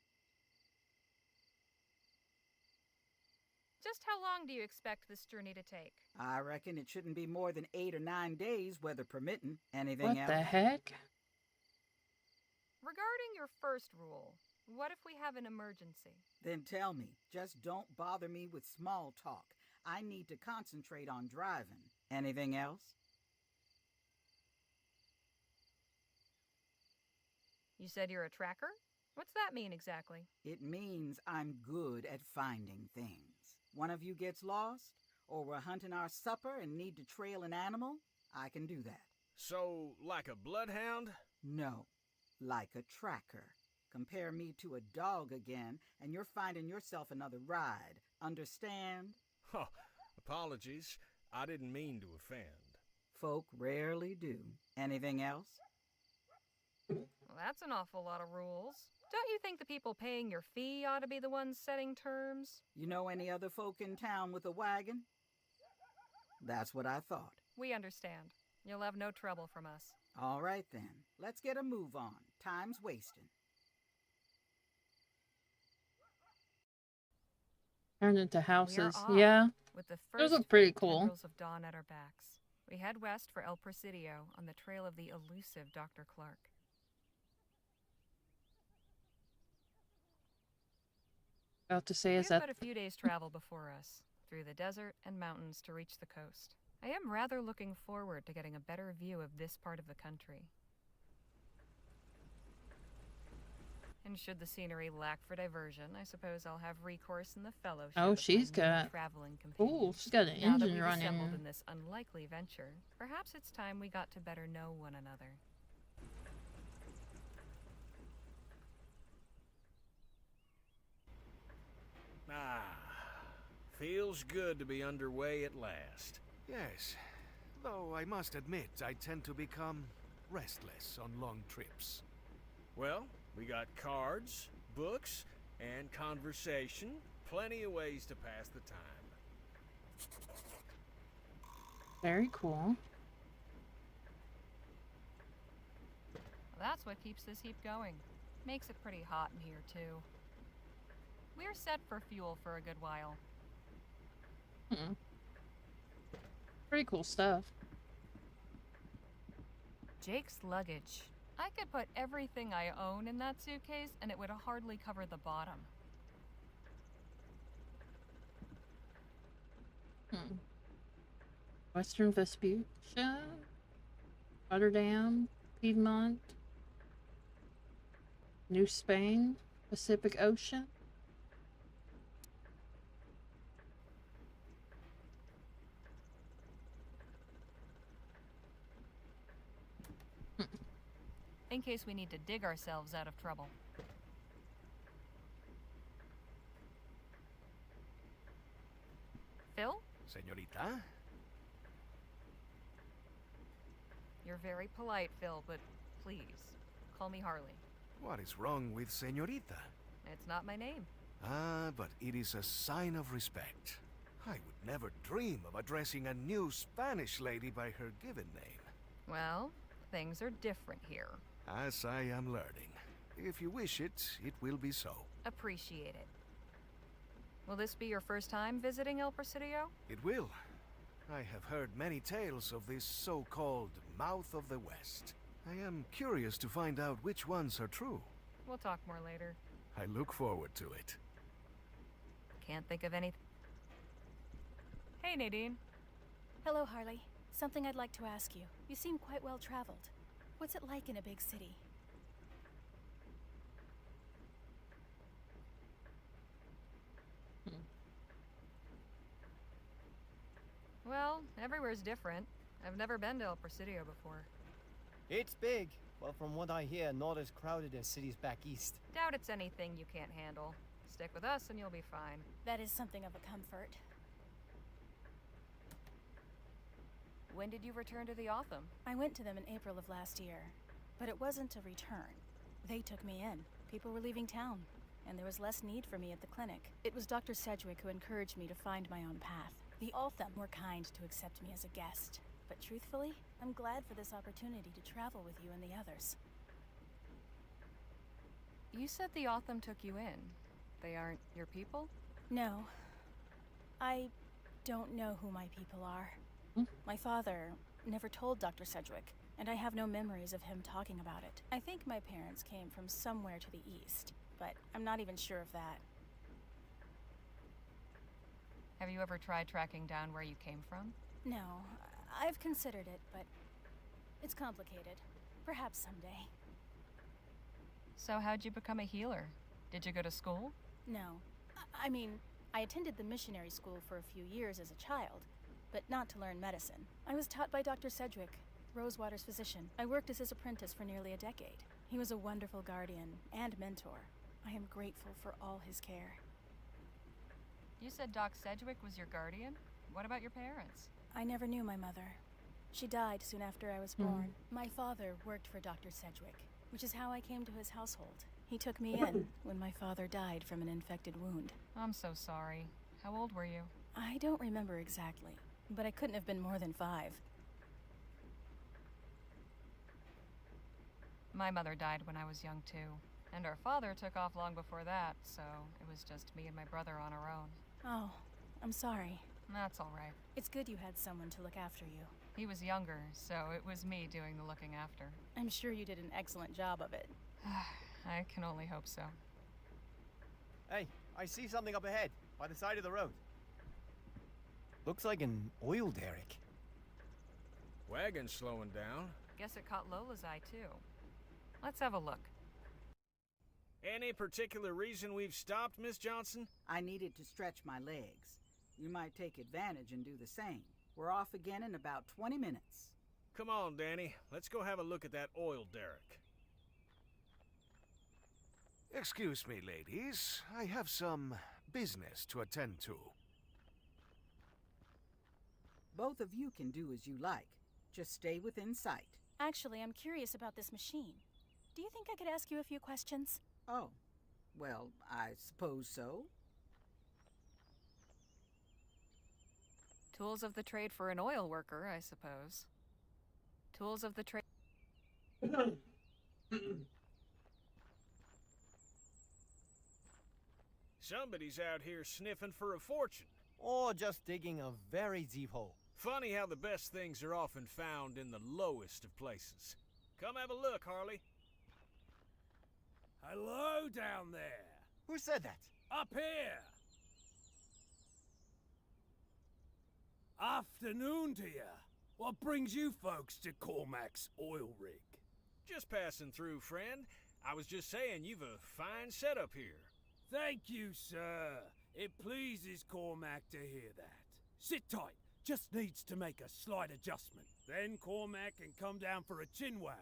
Just how long do you expect this journey to take? I reckon it shouldn't be more than 8 or 9 days, weather permitting. Anything What else? the heck? Regarding your first rule, what if we have an emergency? Then tell me. Just don't bother me with small talk. I need to concentrate on driving. Anything else? You said you're a tracker? What's that mean exactly? It means I'm good at finding things. One of you gets lost, or we're hunting our supper and need to trail an animal, I can do that. So, like a bloodhound? No, like a tracker. Compare me to a dog again, and you're finding yourself another ride. Understand? Oh, apologies. I didn't mean to offend. Folk rarely do. Anything else? Well, that's an awful lot of rules. Don't you think the people paying your fee ought to be the ones setting terms? You know any other folk in town with a wagon? That's what I thought. We understand. You'll have no trouble from us. All right then. Let's get a move on. Time's wasting. Turned into We are houses. off, Yeah. With the Those first look pretty faint cool. tendrils of dawn at our backs. We head west for El Presidio on the trail of the elusive Dr. Clark. About to say, We is have that but a few days' travel before us, through the desert and mountains to reach the coast. I am rather looking forward to getting a better view of this part of the country. And should the scenery lack for diversion, I suppose I'll have recourse in the fellowship Oh, of she's my new got. traveling Ooh, companions. she's got an Now that engine we've assembled running. in this unlikely venture, perhaps it's time we got to better know one another. Ah, feels good to be underway at last. Yes, though I must admit I tend to become restless on long trips. Well, we got cards, books, and conversation. Plenty of ways to pass the time. Very cool. That's what keeps this heap going. Makes it pretty hot in here, too. We're set for fuel for a good while. Hmm. Pretty cool stuff. Jake's luggage. I could put everything I own in that suitcase, and it would hardly cover the bottom. Hmm. Western Vespuccia, Rotterdam, Piedmont, New Spain, Pacific Ocean. In case we need to dig ourselves out of trouble. Phil? Señorita? You're very polite, Phil, but please, call me Harley. What is wrong with Señorita? It's not my name. Ah, but it is a sign of respect. I would never dream of addressing a new Spanish lady by her given name. Well, things are different here. As I am learning. If you wish it, it will be so. Appreciate it. Will this be your first time visiting El Presidio? It will. I have heard many tales of this so-called Mouth of the West. I am curious to find out which ones are true. We'll talk more later. I look forward to it. Can't think of anything. Hey, Nadine. Hello, Harley. Something I'd like to ask you. You seem quite well traveled. What's it like in a big city? Well, everywhere's different. I've never been to El Presidio before. It's big, but from what I hear, not as crowded as cities back east. Doubt it's anything you can't handle. Stick with us and you'll be fine. That is something of a comfort. When did you return to the Otham? I went to them in April of last year, but it wasn't a return. They took me in. People were leaving town, and there was less need for me at the clinic. It was Dr. Sedgwick who encouraged me to find my own path. The Otham were kind to accept me as a guest, but truthfully, I'm glad for this opportunity to travel with you and the others. You said the Otham took you in. They aren't your people? No. I don't know who my people are. My father never told Dr. Sedgwick, and I have no memories of him talking about it. I think my parents came from somewhere to the east, but I'm not even sure of that. Have you ever tried tracking down where you came from? No, I've considered it, but it's complicated. Perhaps someday. So how'd you become a healer? Did you go to school? No. I mean, I attended the missionary school for a few years as a child, but not to learn medicine. I was taught by Dr. Sedgwick, Rosewater's physician. I worked as his apprentice for nearly a decade. He was a wonderful guardian and mentor. I am grateful for all his care. You said Doc Sedgwick was your guardian? What about your parents? I never knew my mother. She died soon after I was Hmm. born. My father worked for Dr. Sedgwick, which is how I came to his household. He took me in when my father died from an infected wound. I'm so sorry. How old were you? I don't remember exactly, but I couldn't have been more than 5. My mother died when I was young too, and our father took off long before that, so it was just me and my brother on our own. Oh, I'm sorry. That's all right. It's good you had someone to look after you. He was younger, so it was me doing the looking after. I'm sure you did an excellent job of it. I can only hope so. Hey, I see something up ahead, by the side of the road. Looks like an oil derrick. Wagon's slowing down. Guess it caught Lola's eye too. Let's have a look. Any particular reason we've stopped, Miss Johnson? I needed to stretch my legs. You might take advantage and do the same. We're off again in about 20 minutes. Come on, Danny. Let's go have a look at that oil derrick. Excuse me, ladies. I have some business to attend to. Both of you can do as you like. Just stay within sight. Actually, I'm curious about this machine. Do you think I could ask you a few questions? Oh, well, I suppose so. Tools of the trade for an oil worker, I suppose. Tools of the trade. Somebody's out here sniffing for a fortune. Or just digging a very deep hole. Funny how the best things are often found in the lowest of places. Come have a look, Harley. Hello down there. Who said that? Up here. Afternoon to ya. What brings you folks to Cormac's oil rig? Just passing through, friend. I was just saying you've a fine setup here. Thank you, sir. It pleases Cormac to hear that. Sit tight. Just needs to make a slight adjustment. Then Cormac can come down for a chinwag.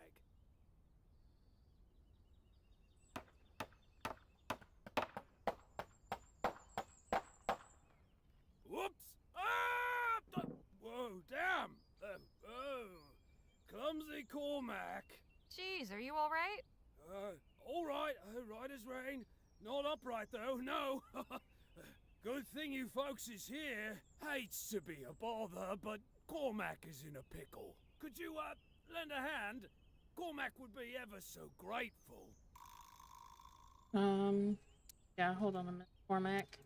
Whoops! Ah! Whoa, damn! Oh, clumsy Cormac. Jeez, are you all right? All right as rain. Not upright though, no. Good thing you folks is here. Hates to be a bother, but Cormac is in a pickle. Could you, lend a hand? Cormac would be ever so grateful. Yeah, hold on a minute, Cormac.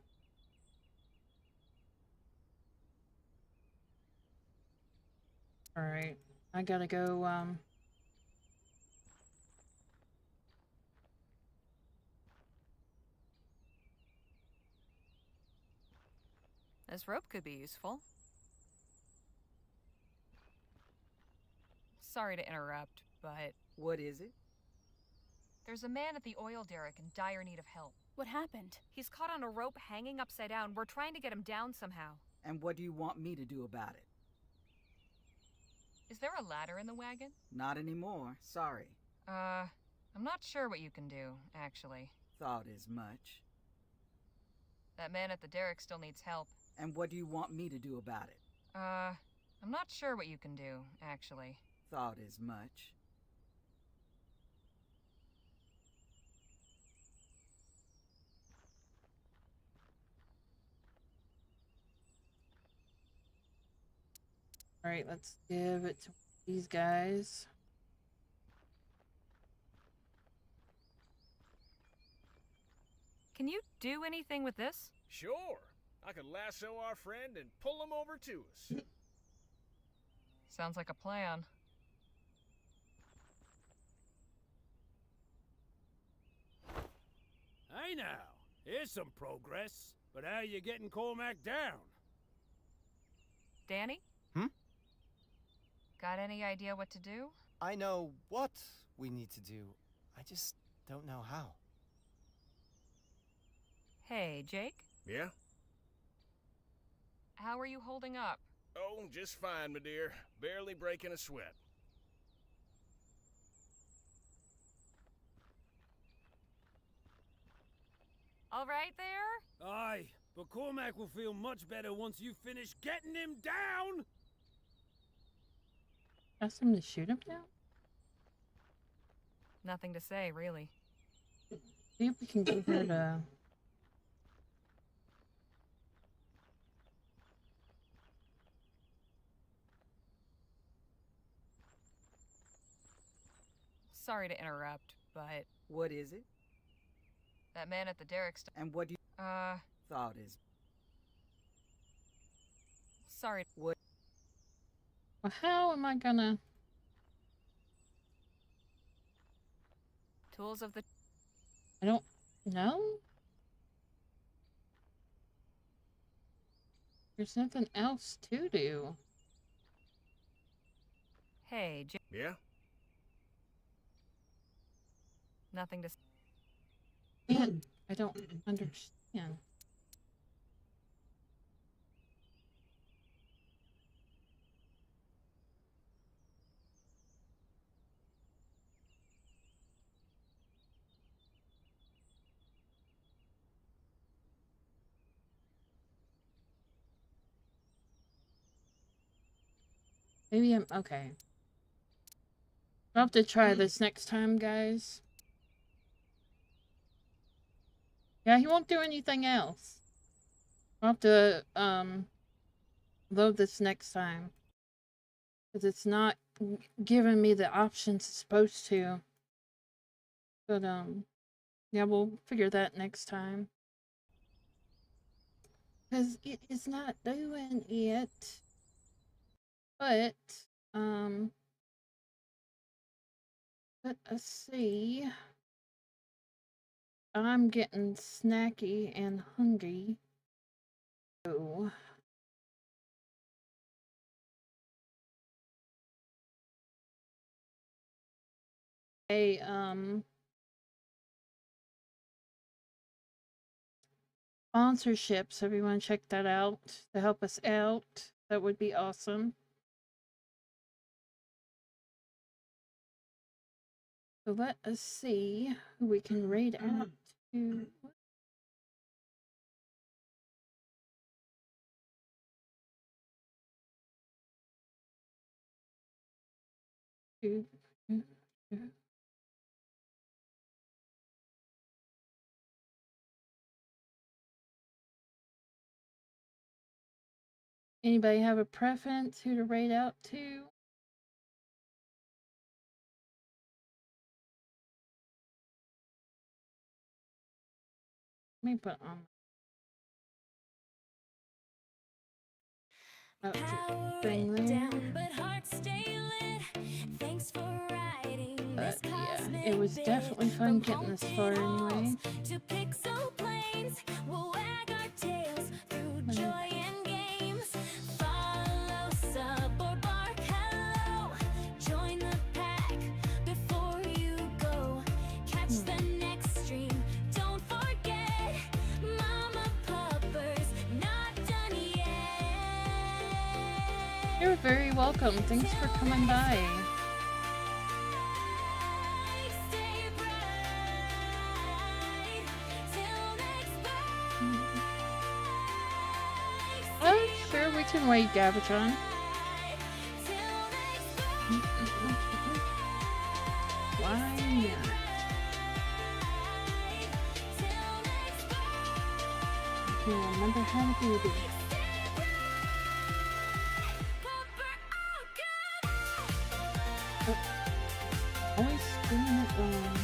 Alright, I gotta go, This rope could be useful. Sorry to interrupt, but... What is it? There's a man at the oil derrick in dire need of help. What happened? He's caught on a rope hanging upside down. We're trying to get him down somehow. And what do you want me to do about it? Is there a ladder in the wagon? Not anymore, sorry. I'm not sure what you can do, actually. Thought as much. That man at the derrick still needs help. And what do you want me to do about it? I'm not sure what you can do, actually. Thought as much. alright, let's give it to these guys. Can you do anything with this? Sure. I could lasso our friend and pull him over to us. Sounds like a plan. Hey now, here's some progress. But how you getting Cormac down? Danny? Got any idea what to do? I know what we need to do. I just don't know how. Hey, Jake? Yeah? How are you holding up? Oh, just fine, my dear. Barely breaking a sweat. All right there? Aye, but Cormac will feel much better once you finish getting him down! Ask him to shoot him now? Nothing to say, really. See if we can get her to... Sorry to interrupt, but What is it? that man at the derrick And what do you thought is? sorry. What? Well, how am I gonna... Tools of the... I don't know? There's nothing else to do. Hey, Yeah? Nothing to... Man, I don't understand. Maybe I'm... okay. I'll have to try this next time, guys. Yeah, he won't do anything else. I'll have to, load this next time. Because it's not giving me the options it's supposed to. But, yeah, we'll figure that next time. Because it is not doing it. But, let us see. I'm getting snacky and hungry. So... Hey, sponsorships, everyone check that out to help us out. That would be awesome. So let us see who we can raid out to. Anybody have a preference who to raid out to? Let me put on. Thing there. But yeah, it was definitely fun getting this far anyway. To pixel planes, we'll wag our tails through joy and games. Follow, sub, or bark hello. Join the pack before you go. Catch the next stream. Don't forget, Mama Pupper's not done yet. You're very welcome. Thanks for coming by. Oh, sure, we can wait, Gavatron. Why not? I can't remember how to do this. Oh, always doing it wrong.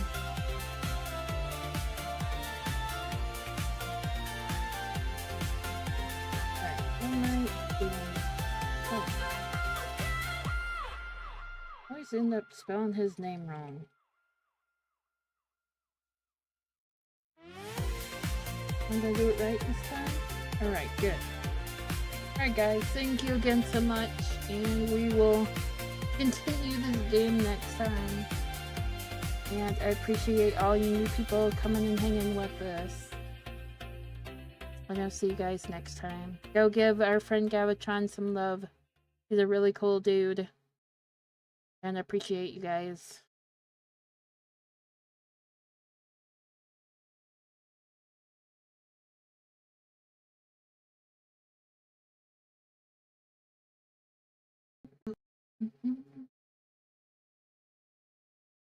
Always end up spelling his name wrong. I'm gonna do it right this time? Alright, good. Alright guys, thank you again so much, and we will continue this game next time. And I appreciate all you new people coming and hanging with us. And I'll see you guys next time. Go give our friend Gavatron some love. He's a really cool dude. And I appreciate you guys.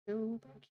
So much.